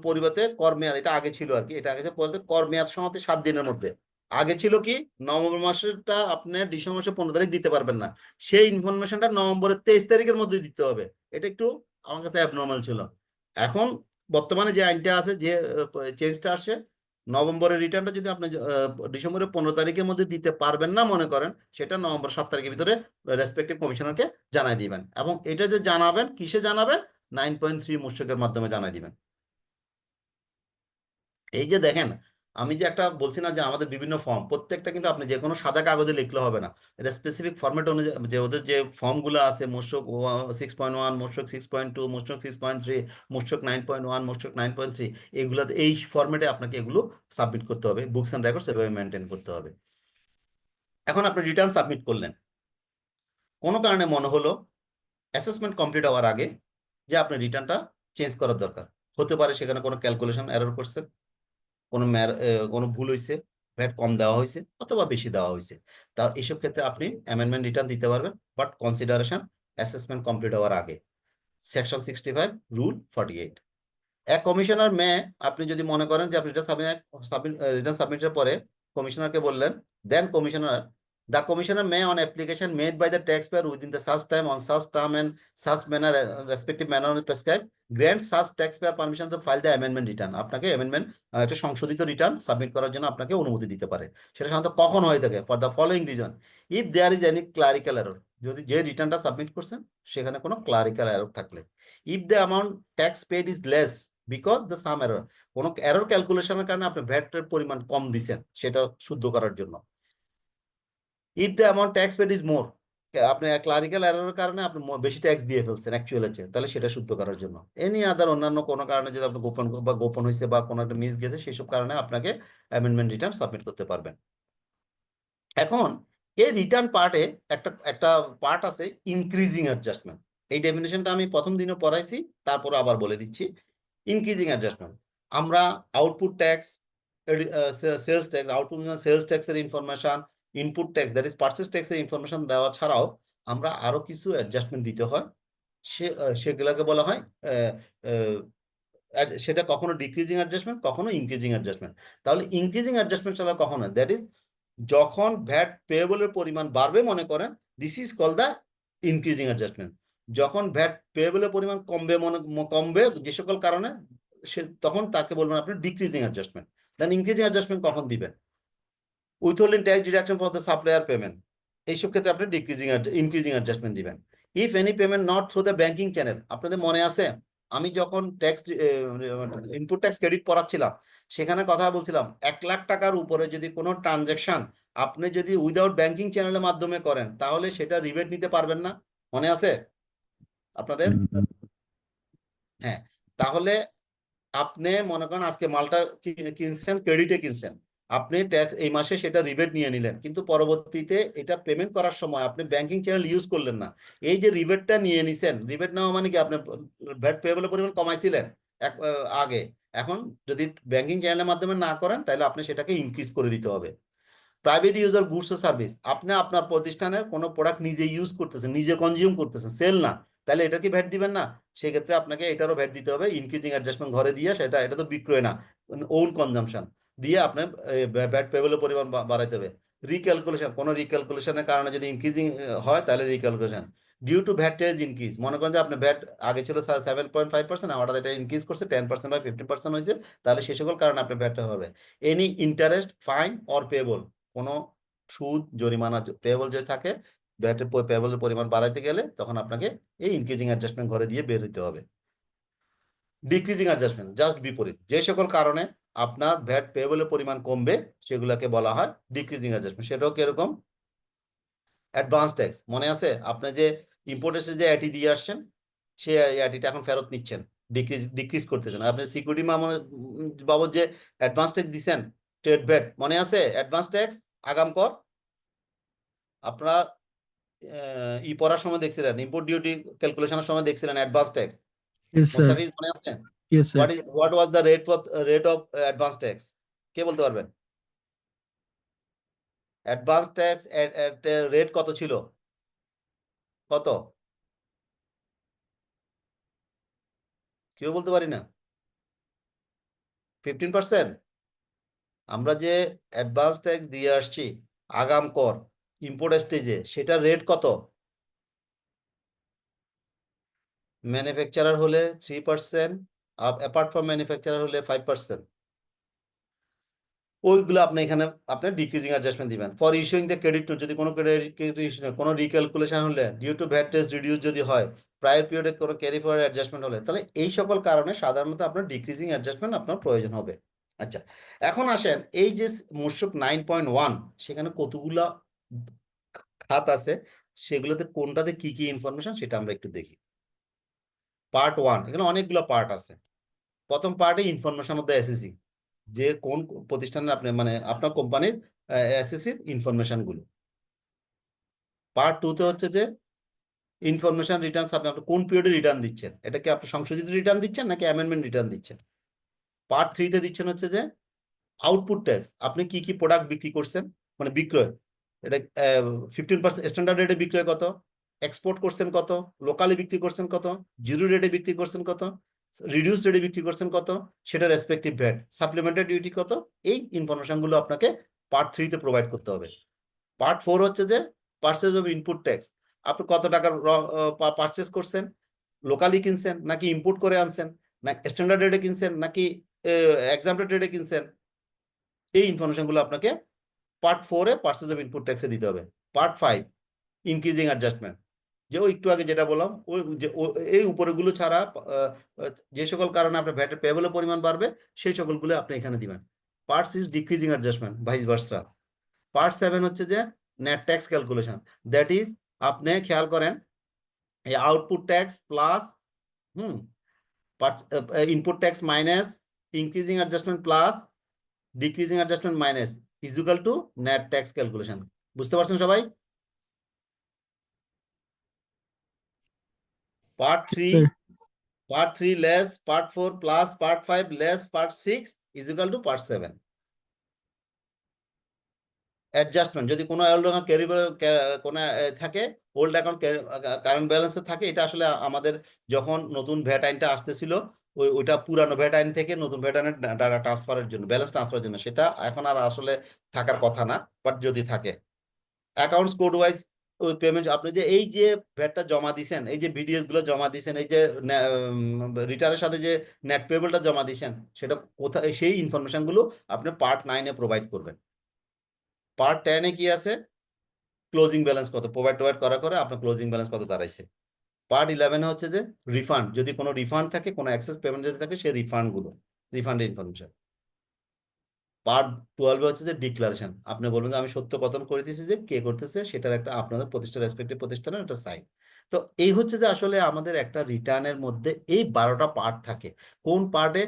পরিবর্তে কর্মেয়াদ, এটা আগে ছিল আর কি, এটা আগে পরিবর্তে কর্মেয়াদ সমাপ্তি 7 দিনের মধ্যে। আগে ছিল কি নভেম্বর মাসেরটা আপনি ডিসেম্বর মাসের 15 তারিখ দিতে পারবেন না, সেই ইনফরমেশনটা নভেম্বরের 23 তারিখের মধ্যে দিতে হবে। এটা একটু আমার কাছে অ্যাবনর্মাল ছিল। এখন বর্তমানে যে আইনটা আছে, যে চেঞ্জটা আসছে, নভেম্বরের রিটার্নটা যদি আপনি ডিসেম্বরের 15 তারিখের মধ্যে দিতে পারবেন না মনে করেন, সেটা নভেম্বর 7 তারিখের ভিতরে রেসপেক্টিভ কমিশনারকে জানাই দিবেন। এবং এটা যে জানাবেন, কিসে জানাবেন? 9.3 মূসকের মাধ্যমে জানাই দিবেন। এই যে দেখেন, আমি যে একটা বলছি না যে আমাদের বিভিন্ন ফর্ম, প্রত্যেকটা কিন্তু আপনি যে কোনো সাদা কাগজে লিখলে হবে না, এটা স্পেসিফিক ফরম্যাট অনুযায়ী, যে ওদের যে ফর্মগুলো আছে, মূসক 6.1, মূসক 6.2, মূসক 6.3, মূসক 9.1, মূসক 9.3, এগুলোতে এই ফরম্যাটে আপনাকে এগুলো সাবমিট করতে হবে, বুকস অ্যান্ড রেকর্ডস এভাবে মেনটেন করতে হবে। এখন আপনি রিটার্ন সাবমিট করলেন, কোনো কারণে মনে হলো অ্যাসেসমেন্ট কমপ্লিট হওয়ার আগে যে আপনি রিটার্নটা চেঞ্জ করার দরকার। হতে পারে সেখানে কোনো ক্যালকুলেশন এরর করছেন, কোনো ভুল হয়েছে, ভ্যাট কম দেওয়া হয়েছে অথবা বেশি দেওয়া হয়েছে। তা এইসব ক্ষেত্রে আপনি অ্যামেন্ডমেন্ট রিটার্ন দিতে পারবেন, বাট কনসিডারেশন অ্যাসেসমেন্ট কমপ্লিট হওয়ার আগে। Section 65 rule 48। এক কমিশনার আপনি যদি মনে করেন যে আপনি রিটার্ন সাবমিটের পরে কমিশনারকে বললেন, দেন the commissioner may on application made by the taxpayer within the such time on such term and such manner respective manner prescribed grant such taxpayer permission to file the amendment return। আপনাকে amendment, একটা সংশোধিত return submit করার জন্য আপনাকে অনুমতি দিতে পারে। সেটা সাধারণত কখন হয়ে থাকে? For the following reason, if there is any clerical error, যদি যে রিটার্নটা সাবমিট করছেন সেখানে কোনো ক্লারিক্যাল এরর থাকলে, if the amount tax paid is less because the some error, কোনো এরর ক্যালকুলেশনের কারণে আপনি ভ্যাটের পরিমাণ কম দিচ্ছেন সেটা শুদ্ধ করার জন্য। If the amount tax paid is more, আপনি ক্লারিক্যাল এররের কারণে আপনি বেশি ট্যাক্স দিয়ে ফেলছেন অ্যাকচুয়ালের চেয়ে, তাহলে সেটা শুদ্ধ করার জন্য। এনি আদার অন্যান্য কোনো কারণে যদি আপনি গোপন হয়েছে বা কোনো একটা মিস গেছে, সেসব কারণে আপনাকে অ্যামেন্ডমেন্ট রিটার্ন সাবমিট করতে পারবেন। এখন এই রিটার্ন পার্টে একটা পার্ট আছে ইনক্রিজিং অ্যাডজাস্টমেন্ট। এই ডেফিনেশনটা আমি প্রথম দিনও পড়াইছি, তারপর আবার বলে দিচ্ছি। ইনক্রিজিং অ্যাডজাস্টমেন্ট, আমরা output tax, sales tax, output sales ট্যাক্সের information, input tax that is purchase ট্যাক্সের ইনফরমেশন দেওয়া ছাড়াও আমরা আরো কিছু অ্যাডজাস্টমেন্ট দিতে হয়, সেগুলোকে বলা হয় সেটা কখনো ডিক্রিজিং অ্যাডজাস্টমেন্ট, কখনো ইনক্রিজিং অ্যাডজাস্টমেন্ট। তাহলে ইনক্রিজিং অ্যাডজাস্টমেন্ট ছাড়া কখনো, দ্যাট ইজ যখন ভ্যাট পেয়েবলের পরিমাণ বাড়বে মনে করেন, this is call the increasing adjustment. যখন ভ্যাট পেয়েবলের পরিমাণ কমবে যে সকল কারণে, তখন তাকে বলবেন আপনি ডিক্রিজিং অ্যাডজাস্টমেন্ট। দেন ইনক্রিজিং অ্যাডজাস্টমেন্ট কখন দিবেন? Withholding tax deduction for the supplier payment, এইসব ক্ষেত্রে আপনি ইনক্রিজিং অ্যাডজাস্টমেন্ট দিবেন। If any payment not through the banking channel, আপনাদের মনে আছে আমি যখন ট্যাক্স ইনপুট ট্যাক্স ক্রেডিট পড়াচ্ছিলাম, সেখানে কথা বলছিলাম 1 লাখ টাকার উপরে যদি কোনো ট্রানজাকশন আপনি যদি উইদাউট ব্যাংকিং চ্যানেলের মাধ্যমে করেন, তাহলে সেটা রিবেট নিতে পারবেন না। মনে আছে আপনাদের? হ্যাঁ, তাহলে আপনি মনে করেন আজকে মালটা কিনছেন, ক্রেডিটে কিনছেন, আপনি ট্যাক্স এই মাসে সেটা রিবেট নিয়ে নিলেন, কিন্তু পরবর্তীতে এটা পেমেন্ট করার সময় আপনি ব্যাংকিং চ্যানেল ইউজ করলেন না। এই যে রিবেটটা নিয়ে নিছেন, রিবেট নেওয়া মানে কি আপনি ভ্যাট পেয়েবলের পরিমাণ কমাইছিলেন আগে, এখন যদি ব্যাংকিং চ্যানেলের মাধ্যমে না করেন, তাহলে আপনি সেটাকে ইনক্রিজ করে দিতে হবে। প্রাইভেট ইউজার গুডস ও সার্ভিস, আপনি আপনার প্রতিষ্ঠানের কোনো প্রোডাক্ট নিজে ইউজ করতেছেন, নিজে কনজিউম করতেছেন, সেল না, তাহলে এটা কি ভ্যাট দিবেন না? সেক্ষেত্রে আপনাকে এটারও ভ্যাট দিতে হবে। ইনক্রিজিং অ্যাডজাস্টমেন্ট ঘরে দিয়ে, এটা তো বিক্রয় না, ওন কনজাম্পশন দিয়ে আপনার ভ্যাট পেবলের পরিমাণ বাড়াইতে হবে। রিক্যালকুলেশন, কোনো রিক্যালকুলেশনের কারণে যদি ইনক্রিজিং হয়, তাহলে রিক্যালকুলেশন। ডিউ টু ভ্যাট টেজ ইনক্রিজ, মনে করেন যে আপনার ভ্যাট আগে ছিল 7.5%, হঠাৎ এটা ইনক্রিজ করছে 10% বা 15% হয়েছে, তাহলে সে সকল কারণে আপনার ভ্যাটটা হবে। Any interest, fine or payable, কোনো সুদ, জরিমানা পেবল যদি থাকে, ভ্যাটের পেবলের পরিমাণ বাড়াইতে গেলে তখন আপনাকে এই ইনক্রিজিং অ্যাডজাস্টমেন্ট ঘরে দিয়ে বের হতে হবে। ডিক্রিজিং অ্যাডজাস্টমেন্ট জাস্ট বিপরীত, যে সকল কারণে আপনার ভ্যাট পেয়েবলের পরিমাণ কমবে সেগুলোকে বলা হয় ডিক্রিজিং অ্যাডজাস্টমেন্ট। সেটাও কিরকম? অ্যাডভান্স ট্যাক্স মনে আছে? আপনি যে ইম্পোর্টের যে অ্যাটি দিয়ে আসছেন সেই অ্যাটিটা এখন ফেরত নিচ্ছেন, ডিক্রিজ করতেছেন। আপনি সিকিউরিটি বাবদ যে অ্যাডভান্স ট্যাক্স দিচ্ছেন ট্রেড ভ্যাট মনে আছে? অ্যাডভান্স ট্যাক্স আগাম কর আপনারা পড়ার সময় দেখছিলেন, ইম্পোর্ট ডিউটি ক্যালকুলেশনের সময় দেখছিলেন advance tax. Yes sir, Mostafiz মনে আছে? Yes sir. What was the rate of advance tax? কে বলতে পারবেন? অ্যাডভান্স ট্যাক্স রেট কত ছিল? কত? কেউ বলতে পারি না। 15%। আমরা যে অ্যাডভান্স ট্যাক্স দিয়ে আসছি আগাম কর ইম্পোর্ট স্টেজে, সেটা রেট কত? ম্যানুফ্যাকচারার হলে 3%, অ্যাপার্ট ফ্রম ম্যানুফ্যাকচারার হলে 5%। ওইগুলো আপনি এখানে আপনার ডিক্রিজিং অ্যাডজাস্টমেন্ট দিবেন। For issuing the credit note, যদি কোনো কোনো রিক্যালকুলেশন হলে due to VAT test reduce যদি হয়, প্রায়র পিরিয়ডে কোনো ক্যারি ফরওয়ার্ড অ্যাডজাস্টমেন্ট হলে, তাহলে এই সকল কারণে সাধারণত আপনার ডিক্রিজিং অ্যাডজাস্টমেন্ট আপনার প্রয়োজন হবে। আচ্ছা, এখন আসেন এই যে মোর্শক 9.1 সেখানে কতগুলা খাত আছে, সেগুলোতে কোনটাতে কি কি ইনফরমেশন সেটা আমরা একটু দেখি। পার্ট 1, এখানে অনেকগুলো পার্ট আছে। প্রথম পার্টে ইনফরমেশন অফ দ্য এসএসসি, যে কোন প্রতিষ্ঠানে আপনি মানে আপনার কোম্পানির এসএসসির ইনফরমেশন গুলো। পার্ট 2 তে হচ্ছে যে ইনফরমেশন রিটার্নস, আপনি কোন পিরিয়ডে রিটার্ন দিচ্ছেন, এটা কি আপনি সংশোধিত রিটার্ন দিচ্ছেন নাকি অ্যামেন্ডমেন্ট রিটার্ন দিচ্ছেন। পার্ট 3 তে দিচ্ছেন হচ্ছে যে আউটপুট ট্যাক্স, আপনি কি কি প্রোডাক্ট বিক্রি করছেন, মানে বিক্রয়, এটা 15% স্ট্যান্ডার্ড রেটে বিক্রয় কত, এক্সপোর্ট করছেন কত, লোকালি বিক্রি করছেন কত, জিরো রেটে বিক্রি করছেন কত, রিডিউস রেটে বিক্রি করছেন কত, সেটা রেসপেক্টিভ ভ্যাট, সাপ্লিমেন্টারি ডিউটি কত, এই ইনফরমেশনগুলো আপনাকে পার্ট 3 তে প্রোভাইড করতে হবে। পার্ট 4 হচ্ছে যে পারচেজ অফ ইনপুট ট্যাক্স, আপনি কত টাকার পারচেজ করছেন, লোকালি কিনছেন নাকি ইম্পোর্ট করে আনছেন, না স্ট্যান্ডার্ড রেটে কিনছেন নাকি এক্সাম্পটেড রেটে কিনছেন, এই ইনফরমেশনগুলো আপনাকে part 4 A purchase of input ট্যাক্সে দিতে হবে। পার্ট 5 ইনক্রিজিং অ্যাডজাস্টমেন্ট, যে ওই একটু আগে যেটা বললাম, ওই যে এই উপরেগুলো ছাড়া যে সকল কারণে আপনার ভ্যাটের পেয়েবলের পরিমাণ বাড়বে সেই সকলগুলো আপনি এখানে দিবেন। Part 6 decreasing adjustment, vice versa. Part 7 হচ্ছে যে net tax calculation, that is আপনি খেয়াল করেন এই output tax plus input tax minus increasing adjustment plus decreasing adjustment minus is equal to net tax calculation. বুঝতে পারছেন সবাই? Part 3 less part 4 plus part 5 less part 6 is equal to part 7। Adjustment, যদি কোনো old account carry কোনো থাকে, old account current ব্যালেন্সে থাকে, এটা আসলে আমাদের যখন নতুন ভ্যাট আইনটা আসতেছিল ওইটা পুরানো ভ্যাট আইন থেকে নতুন ভ্যাট আইনের ডাটা ট্রান্সফারের জন্য, ব্যালেন্স ট্রান্সফারের জন্য, সেটা এখন আর আসলে থাকার কথা না, বাট যদি থাকে। অ্যাকাউন্টস কোড ওয়াইজ ওই পেমেন্ট, আপনি যে এই যে ভ্যাটটা জমা দিয়েছেন, এই যে ভিডিওস গুলো জমা দিয়েছেন, এই যে রিটার্নের সাথে যে নেট পেয়েবলটা জমা দিয়েছেন, সেটা কোথায়, সেই ইনফরমেশন গুলো আপনি পার্ট 9 এ প্রোভাইড করবেন। পার্ট 10 এ কি আছে, ক্লোজিং ব্যালেন্স কত প্রোভাইড করা করে আপনার ক্লোজিং ব্যালেন্স কত দাঁড়াইছে। পার্ট 11 এ হচ্ছে যে রিফান্ড, যদি কোনো রিফান্ড থাকে, কোনো এক্সেস পেমেন্ট যদি থাকে, সেই রিফান্ডের ইনফরমেশন। পার্ট 12 হচ্ছে যে ডিক্লারেশন, আপনি বলবেন যে আমি সত্য কথন করিতেছি, যে কে করতেছে সেটার একটা আপনাদের প্রতিষ্ঠান রেসপেক্টিভ প্রতিষ্ঠানের একটা সাইন। তো এই হচ্ছে যে আসলে আমাদের একটা রিটার্নের মধ্যে এই 12টা পার্ট থাকে। কোন পার্টে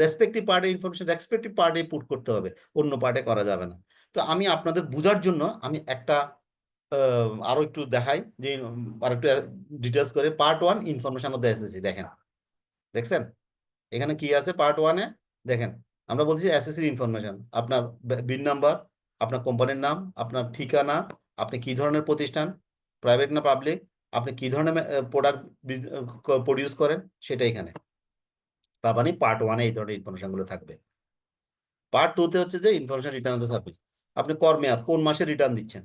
রেসপেক্টিভ পার্টে ইনফরমেশন রেসপেক্টিভ পার্টে পুট করতে হবে, অন্য পার্টে করা যাবে না। তো আমি আপনাদের বোঝার জন্য আমি একটা আরো একটু দেখাই, যে আরো একটু ডিটেলস করে। Part 1 information of the SSC, দেখছেন এখানে কি আছে পার্ট 1 এ, দেখেন আমরা বলছি এসএসসির ইনফরমেশন, আপনার বিল নাম্বার, আপনার কোম্পানির নাম, আপনার ঠিকানা, আপনি কি ধরনের প্রতিষ্ঠান, প্রাইভেট না পাবলিক, আপনি কি ধরনের প্রোডাক্ট প্রডিউস করেন, সেটা এখানে। তার মানে পার্ট 1 এ এই ধরনের ইনফরমেশন গুলো থাকবে। পার্ট 2 তে হচ্ছে যে information return of the service, আপনি কর মেয়াদ কোন মাসে রিটার্ন দিচ্ছেন,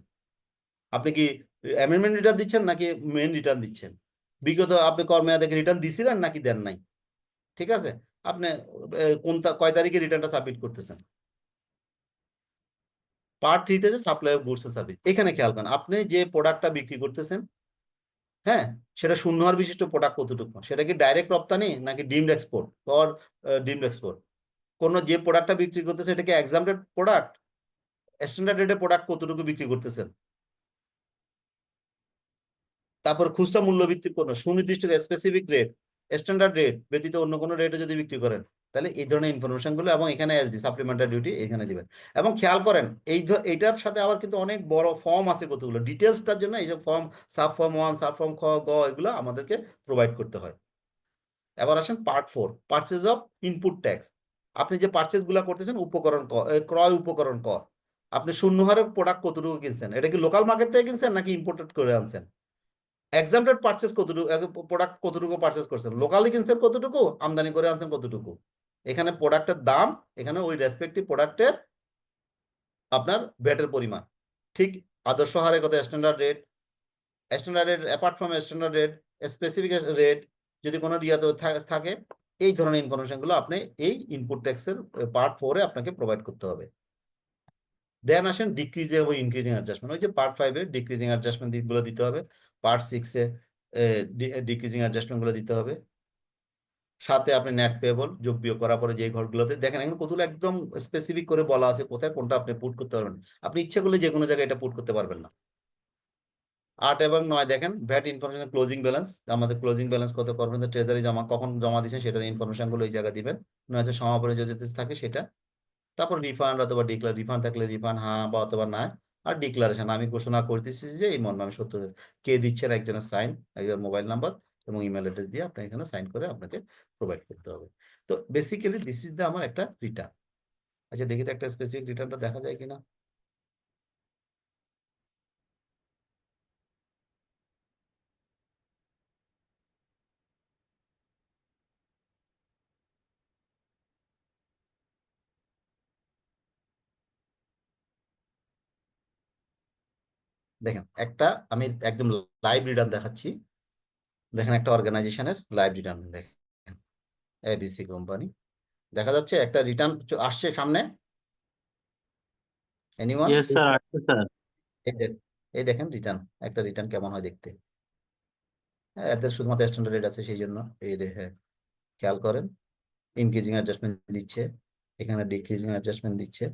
আপনি কি অ্যামেন্ডমেন্ট রিটার্ন দিচ্ছেন নাকি মেন রিটার্ন দিচ্ছেন, বিগত আপনি কর মেয়াদে রিটার্ন দিছিলেন নাকি দেন নাই, ঠিক আছে, আপনি কয় তারিখে রিটার্নটা সাবমিট করতেছেন। পার্ট 3 তে যে supply of goods and service, এখানে খেয়াল করেন আপনি যে প্রোডাক্টটা বিক্রি করতেছেন, হ্যাঁ, সেটা শূন্য হার বিশিষ্ট প্রোডাক্ট কতটুকু, সেটা কি ডাইরেক্ট রপ্তানি নাকি deemed export or deemed export, কোন যে প্রোডাক্টটা বিক্রি করতেছে এটা কি এক্সামটেড প্রোডাক্ট, স্ট্যান্ডার্ড রেটের প্রোডাক্ট কতটুকু বিক্রি করতেছেন। তারপর খুচরা মূল্য ভিত্তিক পণ্য, সুনির্দিষ্ট স্পেসিফিক রেট, স্ট্যান্ডার্ড রেট ব্যতীত অন্য কোনো রেটে যদি বিক্রি করেন, তাহলে এই ধরনের ইনফরমেশন গুলো, এবং এখানে এসডি সাপ্লিমেন্টারি ডিউটি এখানে দিবেন। এবং খেয়াল করেন এইটার সাথে আবার কিন্তু অনেক বড় ফর্ম আছে কতগুলো, ডিটেলসটার জন্য এইসব form, sub form 1, sub form খ, গ এগুলো আমাদেরকে প্রোভাইড করতে হয়। এবার আসেন part 4, purchase of input tax. আপনি যে পারচেজ গুলা করতেছেন উপকরণ ক, ক্রয় উপকরণ ক, আপনি শূন্য হারের প্রোডাক্ট কতটুকু কিনছেন, এটা কি লোকাল মার্কেট থেকে কিনছেন নাকি ইম্পোর্টেড করে আনছেন। এক্সামটেড পারচেজ কতটুকু, প্রোডাক্ট কতটুকু পারচেজ করছেন, লোকালি কিনছেন কতটুকু, আমদানি করে আনছেন কতটুকু। এখানে প্রোডাক্টের দাম, এখানে ওই রেসপেক্টিভ প্রোডাক্টের আপনার ভ্যাটের পরিমাণ। ঠিক আদর্শ হারে কত, standard rate, apart from standard rate, specific rate যদি কোনো রিয়াতে থাকে, এই ধরনের ইনফরমেশন গুলো আপনি এই ইনপুট ট্যাক্সের পার্ট 4-এ আপনাকে প্রোভাইড করতে হবে। দেন আসেন ডিক্রিজিং এবং ইনক্রিজিং অ্যাডজাস্টমেন্ট, ওই যে পার্ট 5-এ ডিক্রিজিং অ্যাডজাস্টমেন্ট গুলো দিতে হবে, পার্ট 6-এ ডিক্রিজিং অ্যাডজাস্টমেন্ট গুলো দিতে হবে। সাথে আপনি নেট পেয়েবল যোগ বিয়োগ করার পরে যে ঘরগুলোতে দেখেন এখন কতগুলো একদম স্পেসিফিক করে বলা আছে কোথায় কোনটা আপনি পুট করতে পারবেন, আপনি ইচ্ছা করলে যে কোনো জায়গায় এটা পুট করতে পারবেন না। 8 এবং 9 দেখেন ভ্যাট ইনফরমেশন, ক্লোজিং ব্যালেন্স, আমাদের ক্লোজিং ব্যালেন্স কত করবেন, ট্রেজারি জমা কখন জমা দিচ্ছেন সেটার ইনফরমেশন গুলো এই জায়গায় দিবেন, নয়তো সমাপনী যদি থাকে সেটা। তারপর রিফান্ড অথবা ডিক্লার, রিফান্ড থাকলে রিফান্ড হ্যাঁ বা অথবা না, আর ডিক্লারেশন আমি ঘোষণা করতেছি যে এই মর্মে আমি সত্য, কে দিচ্ছেন, একজনের সাইন, একজনের মোবাইল নাম্বার এবং ইমেল অ্যাড্রেস দিয়ে আপনি এখানে সাইন করে আপনাকে প্রোভাইড করতে হবে। তো বেসিক্যালি দিস ইজ দ্য আমার একটা রিটার্ন। আচ্ছা দেখি তো একটা স্পেসিফিক রিটার্নটা দেখা যায় কিনা। দেখেন একটা আমি একদম লাইভ রিটার্ন দেখাচ্ছি। দেখেন একটা অর্গানাইজেশনের লাইভ রিটার্ন, দেখেন এবিসি কোম্পানি, দেখা যাচ্ছে একটা রিটার্ন আসছে সামনে। এনিওয়ান? ইয়েস স্যার, আসছে স্যার। এই দেখেন রিটার্ন, একটা রিটার্ন কেমন হয় দেখতে। হ্যাঁ, এদের শুধুমাত্র স্ট্যান্ডার্ড রেট আছে সেই জন্য এই দেখে খেয়াল করেন, ইনক্রিজিং অ্যাডজাস্টমেন্ট দিচ্ছে, এখানে ডিক্রিজিং অ্যাডজাস্টমেন্ট দিচ্ছে।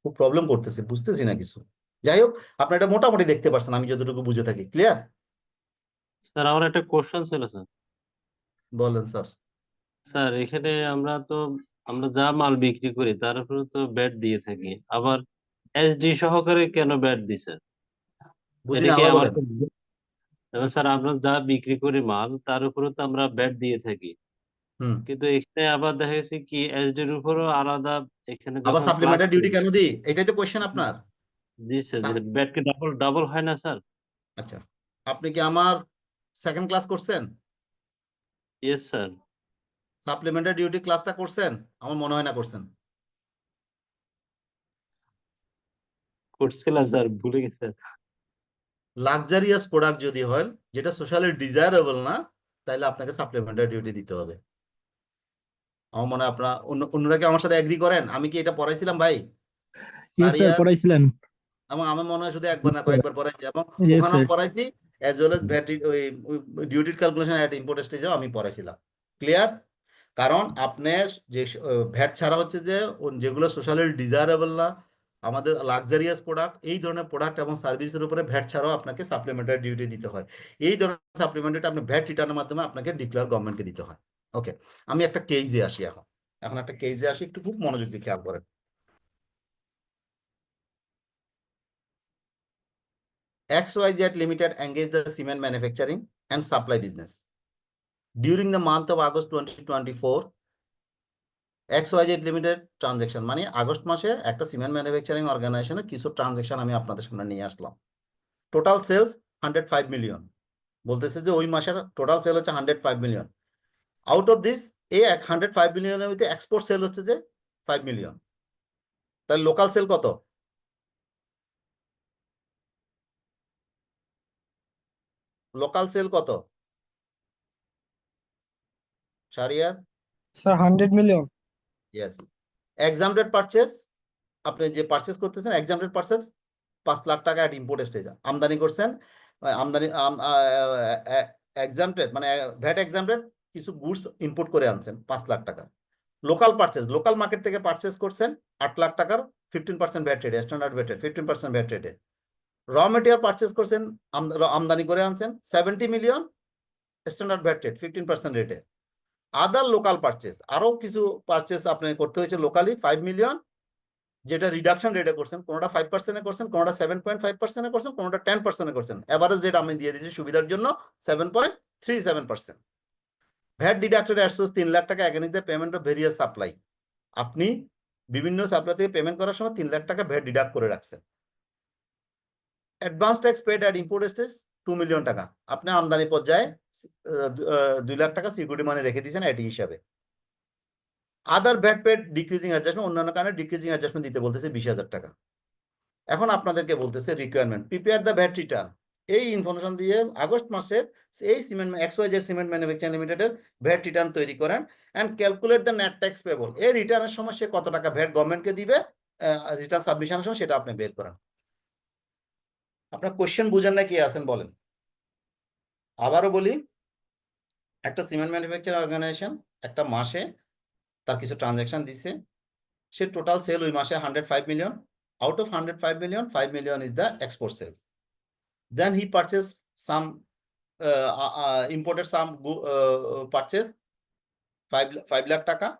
খুব প্রবলেম করতেছে, বুঝতেছি না কিছু। যাই হোক, আপনি এটা মোটামুটি দেখতে পাচ্ছেন আমি যতটুকু বুঝে থাকি। ক্লিয়ার? স্যার আমার একটা কোশ্চেন ছিল স্যার। বলেন স্যার। স্যার এখানে আমরা যা মাল বিক্রি করি তার উপরে তো ব্যাট দিয়ে থাকি, আবার এসডি সহকারে কেন ব্যাট দিছে? বুঝি এটা না, কি আবার আমার বলেন। এবার স্যার আমরা যা বিক্রি করি মাল তার উপরে তো আমরা ব্যাট দিয়ে থাকি, হুম, কিন্তু এখানে আবার দেখা যাচ্ছে কি এসডির উপরও আলাদা, এখানে আবার যখন ক্লাস সাপ্লিমেন্টারি ডিউটি কেন দিই, এটাই তো কোশ্চেন আপনার। জি স্যার, ব্যাট কি ডাবল ডাবল হয় না স্যার? আচ্ছা, আপনি কি আমার সেকেন্ড ক্লাস করছেন? Yes sir. সাপ্লিমেন্টারি ডিউটি ক্লাসটা করছেন? আমার মনে হয় না করছেন। করছিলাম স্যার, ভুলে গেছে। লাক্সারিয়াস প্রোডাক্ট যদি হয়, যেটা সোশ্যালি ডিজায়ারেবল না, তাহলে আপনাকে সাপ্লিমেন্টারি ডিউটি দিতে হবে। আমার মনে হয় আপনারা অন্যরা কি আমার সাথে এগ্রি করেন? আমি কি এটা পড়াইছিলাম ভাই? ইয়েস স্যার, পড়াইছিলেন। এবং আমার মনে হয় শুধু একবার না কয়েকবার পড়াইছি, এবং ইয়েস ওখানেও স্যার। পড়াইছি, অ্যাজ ওয়েল এজ ভ্যাট ওই ডিউটি ক্যালকুলেশন এট ইম্পোর্ট স্টেজেও আমি পড়াইছিলাম। ক্লিয়ার? কারণ আপনি যে ভ্যাট ছাড়া হচ্ছে যে যেগুলো সোশ্যালি ডিজায়ারেবল না, আমাদের লাক্সারিয়াস প্রোডাক্ট, এই ধরনের প্রোডাক্ট এবং সার্ভিসের উপরে ভ্যাট ছাড়াও আপনাকে সাপ্লিমেন্টারি ডিউটি দিতে হয়। এই ধরনের সাপ্লিমেন্টারিটা আপনি ভ্যাট রিটার্নের মাধ্যমে আপনাকে ডিক্লেয়ার গভর্নমেন্টকে দিতে হয়। ওকে, আমি একটা কেসে আসি এখন। এখন একটা কেসে আসি, একটু খুব মনোযোগ দিয়ে খেয়াল করেন। XYZ Limited engaged the cement manufacturing and supply business. During the month of August 2024, XYZ Limited transaction মানে আগস্ট মাসে একটা সিমেন্ট ম্যানুফ্যাকচারিং অর্গানাইজেশনের কিছু ট্রানজাকশন আমি আপনাদের সামনে নিয়ে আসলাম। টোটাল সেলস 105 মিলিয়ন, বলতেছে যে ওই মাসের টোটাল সেল হচ্ছে 105 মিলিয়ন। আউট অফ দিস এই 105 মিলিয়নের মধ্যে এক্সপোর্ট সেল হচ্ছে যে 5 মিলিয়ন। তাহলে লোকাল সেল কত? লোকাল সেল কত Shahriar? Sir 100 million. Yes. Exempted purchase, আপনি যে পারচেস করতেছেন এক্সামটেড পারচেস 5 লাখ টাকা এট ইম্পোর্ট স্টেজ আমদানি করছেন, আমদানি এক্সামটেড মানে ভ্যাট এক্সামটেড কিছু গুডস ইম্পোর্ট করে আনছেন 5 লাখ টাকা। লোকাল পারচেজ, লোকাল মার্কেট থেকে পারচেজ করছেন 8 লাখ টাকার 15% ভ্যাট রেটে, স্ট্যান্ডার্ড ভ্যাট রেট 15% ভ্যাট রেটে। র মেটেরিয়াল পারচেজ করছেন, আমদানি করে আনছেন 70 মিলিয়ন, স্ট্যান্ডার্ড ভ্যাট রেট 15% রেটে। আদার লোকাল পারচেজ, আরো কিছু পারচেজ আপনি করতে হয়েছে লোকালি 5 মিলিয়ন, যেটা রিডাকশন রেটে করছেন, কোনোটা 5% করছেন, কোনোটা 7.5% করছেন, কোনোটা 10% করছেন। এভারেজ রেট আমি দিয়ে দিয়েছি সুবিধার জন্য 7.37%। VAT deducted at source 3 lakh টাকা against the payment of various supply. আপনি বিভিন্ন সাপ্লাই থেকে পেমেন্ট করার সময় 3 লাখ টাকা ভ্যাট ডিডাক্ট করে রাখছেন। Advance tax paid at import stage 2 million taka, আপনি আমদানি পর্যায়ে 2 লাখ টাকা সিকিউরিটি মানি রেখে দিয়েছেন এটি হিসাবে। আদার ভ্যাট পেড ডিক্রিজিং অ্যাডজাস্টমেন্ট, অন্যান্য কারণে ডিক্রিজিং অ্যাডজাস্টমেন্ট দিতে বলতেছে 20,000 টাকা। এখন আপনাদেরকে বলতেছে requirement, prepare the VAT return. এই ইনফরমেশন দিয়ে আগস্ট মাসের এই সিমেন্ট XYZ সিমেন্ট ম্যানুফ্যাকচারিং লিমিটেডের ভ্যাট রিটার্ন তৈরি করেন and calculate the net tax payable. এই রিটার্নের সময় সে কত টাকা ভ্যাট গভর্নমেন্টকে দিবে রিটার্ন সাবমিশনের সময়, সেটা আপনি বের করেন। আপনার কোশ্চেন বুঝেন না কি আছেন বলেন। আবারও বলি, একটা সিমেন্ট ম্যানুফ্যাকচারিং অর্গানাইজেশন একটা মাসে তার কিছু ট্রানজাকশন দিছে, সে টোটাল সেল ওই মাসে 105 million. Out of 105 million, 5 million is the export sales. Then he purchased some, imported some purchase 5 lakh taka,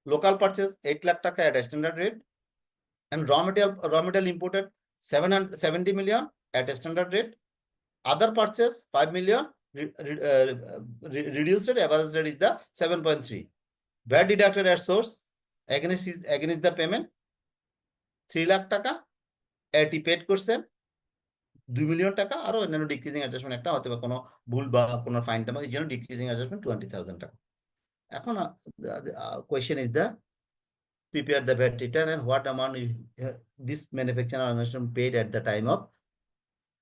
local purchase 8 lakh taka at a standard rate, and raw material imported 770 million at a standard rate. Other purchase 5 million, reduced rate, average rate is the 7.3. VAT deducted at source against the payment 3 lakh টাকা, এটি paid করছেন 2 million টাকা, আরো অন্যান্য decreasing adjustment একটা হয়তো বা কোনো ভুল বা কোনো ফাইন টাইম, এই জন্য ডিক্রিজিং অ্যাডজাস্টমেন্ট 20,000 টাকা। এখন question is the prepare the VAT return and what amount this manufacturing organization paid at the time of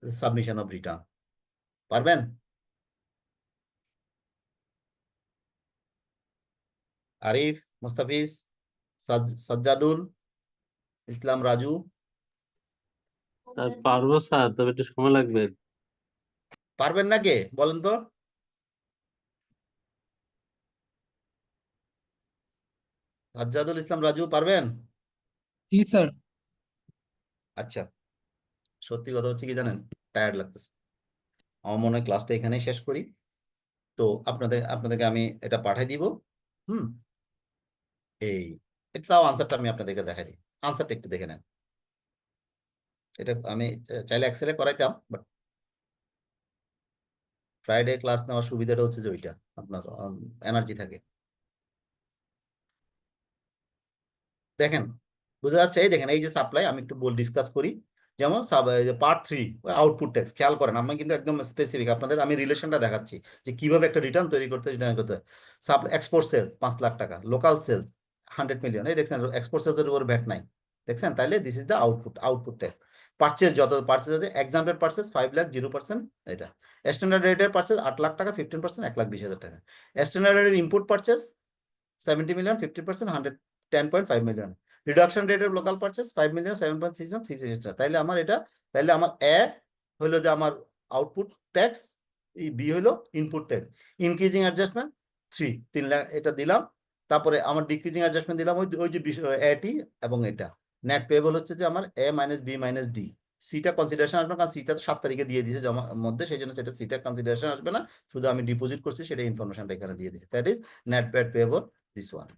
submission of return. পারবেন? আরিফ, মুস্তাফিজ, সাজ্জাদুল ইসলাম, রাজু? স্যার পারবো স্যার, তবে একটু সময় লাগবে। পারবেন না কে বলেন তো? সাজ্জাদুল ইসলাম, রাজু পারবেন? জি স্যার। আচ্ছা, সত্যি কথা হচ্ছে কি জানেন, টায়ার্ড লাগতেছে। আমার মনে হয় ক্লাসটা এখানেই শেষ করি। তো আপনাদেরকে আমি এটা পাঠাই দিব। এই এটাও আনসারটা আমি আপনাদেরকে দেখাই দিই, আনসারটা একটু দেখে নেন। এটা আমি চাইলে এক্সেলে করাইতাম, বাট ফ্রাইডে ক্লাস নেওয়ার সুবিধাটা হচ্ছে যে ওইটা আপনার এনার্জি থাকে। দেখেন, বোঝা যাচ্ছে? এই দেখেন, এই যে সাপ্লাই, আমি একটু ডিসকাস করি। যেমন পার্ট 3 আউটপুট ট্যাক্স, খেয়াল করেন, আমি কিন্তু একদম স্পেসিফিক আপনাদের আমি রিলেশনটা দেখাচ্ছি যে কিভাবে একটা রিটার্ন তৈরি করতে হয়। এক্সপোর্ট সেল 5 লাখ টাকা, লোকাল সেলস 100 মিলিয়ন, এই দেখছেন এক্সপোর্ট সেলসের উপর ভ্যাট নাই, দেখছেন? তাইলে this is the output tax. Purchase, যত পারচেজ আছে, এক্সাম্পটেড পারচেজ 5 লাখ 0%, এটা স্ট্যান্ডার্ড রেটের পারচেজ 8 লাখ টাকা 15%, 1,20,000 টাকা। স্ট্যান্ডার্ড রেটের import purchase 70 million 50%, 110.5 million. Reduction রেটের লোকাল পারচেজ 5 মিলিয়ন 7.36, তাইলে আমার এটা, তাইলে আমার এ হলো যে আমার আউটপুট ট্যাক্স, বি হলো input tax. Increasing adjustment 3 lakh, এটা দিলাম। তারপরে আমার ডিক্রিজিং অ্যাডজাস্টমেন্ট দিলাম ওই যে এটি, এবং এটা নেট পেয়েবল হচ্ছে যে আমার এ মাইনাস বি মাইনাস ডি। সিটা কনসিডারেশন আসবে না, কারণ সিটা 7 তারিখে দিয়ে দিয়েছে জমা মধ্যে, সেই জন্য সেটা সিটা কনসিডারেশন আসবে না, শুধু আমি ডিপোজিট করছি সেটা ইনফরমেশনটা এখানে দিয়ে দিয়েছি। That is net payable, this one.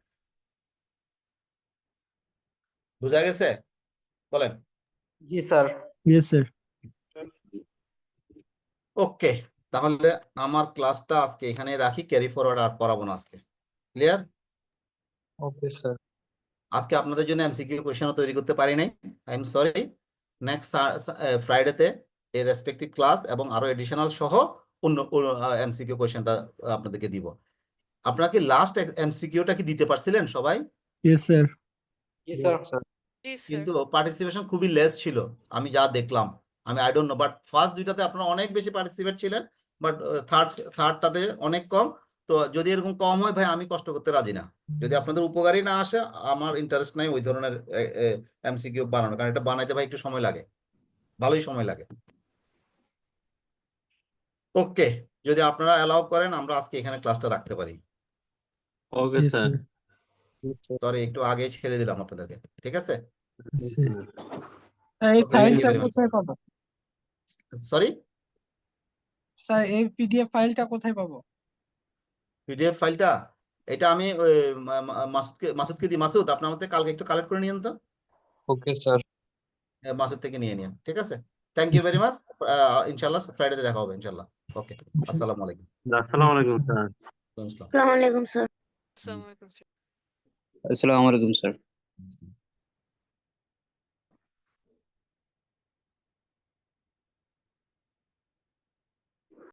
বুঝা গেছে? বলেন। জি স্যার। Yes sir. ওকে, তাহলে আমার ক্লাসটা আজকে এখানে রাখি, ক্যারি ফরওয়ার্ড আর পড়াবো না আজকে। ক্লিয়ার? Okay sir. আজকে আপনাদের জন্য এমসিকিউ কোশ্চেনও তৈরি করতে পারি নাই, আই এম সরি। নেক্সট ফ্রাইডেতে এর রেসপেক্টিভ ক্লাস এবং আরো এডিশনাল সহ অন্য এমসিকিউ কোশ্চেনটা আপনাদেরকে দিব। আপনারা কি লাস্ট এমসিকিউটা কি দিতে পারছিলেন সবাই? Yes sir. জি স্যার। জি স্যার। কিন্তু পার্টিসিপেশন খুবই লেস ছিল আমি যা দেখলাম। আমি I don't know, but first দুইটাতে আপনারা অনেক বেশি পার্টিসিপেট ছিলেন, বাট থার্ডটাতে অনেক কম। তো যদি এরকম কম হয় ভাই, আমি কষ্ট করতে রাজি না। যদি আপনাদের উপকারী না আসে, আমার ইন্টারেস্ট নাই ওই ধরনের এমসিকিউ বানানো, কারণ এটা বানাইতে ভাই একটু সময় লাগে, ভালোই সময় লাগে। ওকে, যদি আপনারা অ্যালাউ করেন আমরা আজকে এখানে ক্লাসটা রাখতে পারি। ওকে Yes, স্যার। sir. সরি, একটু আগে ছেড়ে দিলাম আপনাদেরকে, ঠিক আছে? Yes, sir. এই Okay, thank you ফাইলটা very much. কোথায় পাবো সরি, স্যার? এই পিডিএফ ফাইলটা কোথায় পাবো? পিডিএফ ফাইলটা এটা আমি ওই মাসুদকে দিই। মাসুদ, আপনার মধ্যে কালকে একটু কালেক্ট করে নিন তো, ওকে স্যার। মাসুদ থেকে নিয়ে নিন, ঠিক আছে? Thank you very much. ইনশাল্লাহ ফ্রাইডেতে দেখা হবে ইনশাল্লাহ। ওকে, আসসালামু আলাইকুম। আসসালামু আলাইকুম স্যার। আসসালাম। আসসালামু আলাইকুম স্যার। আসসালামু আলাইকুম, sir. আসসালামু আলাইকুম স্যার।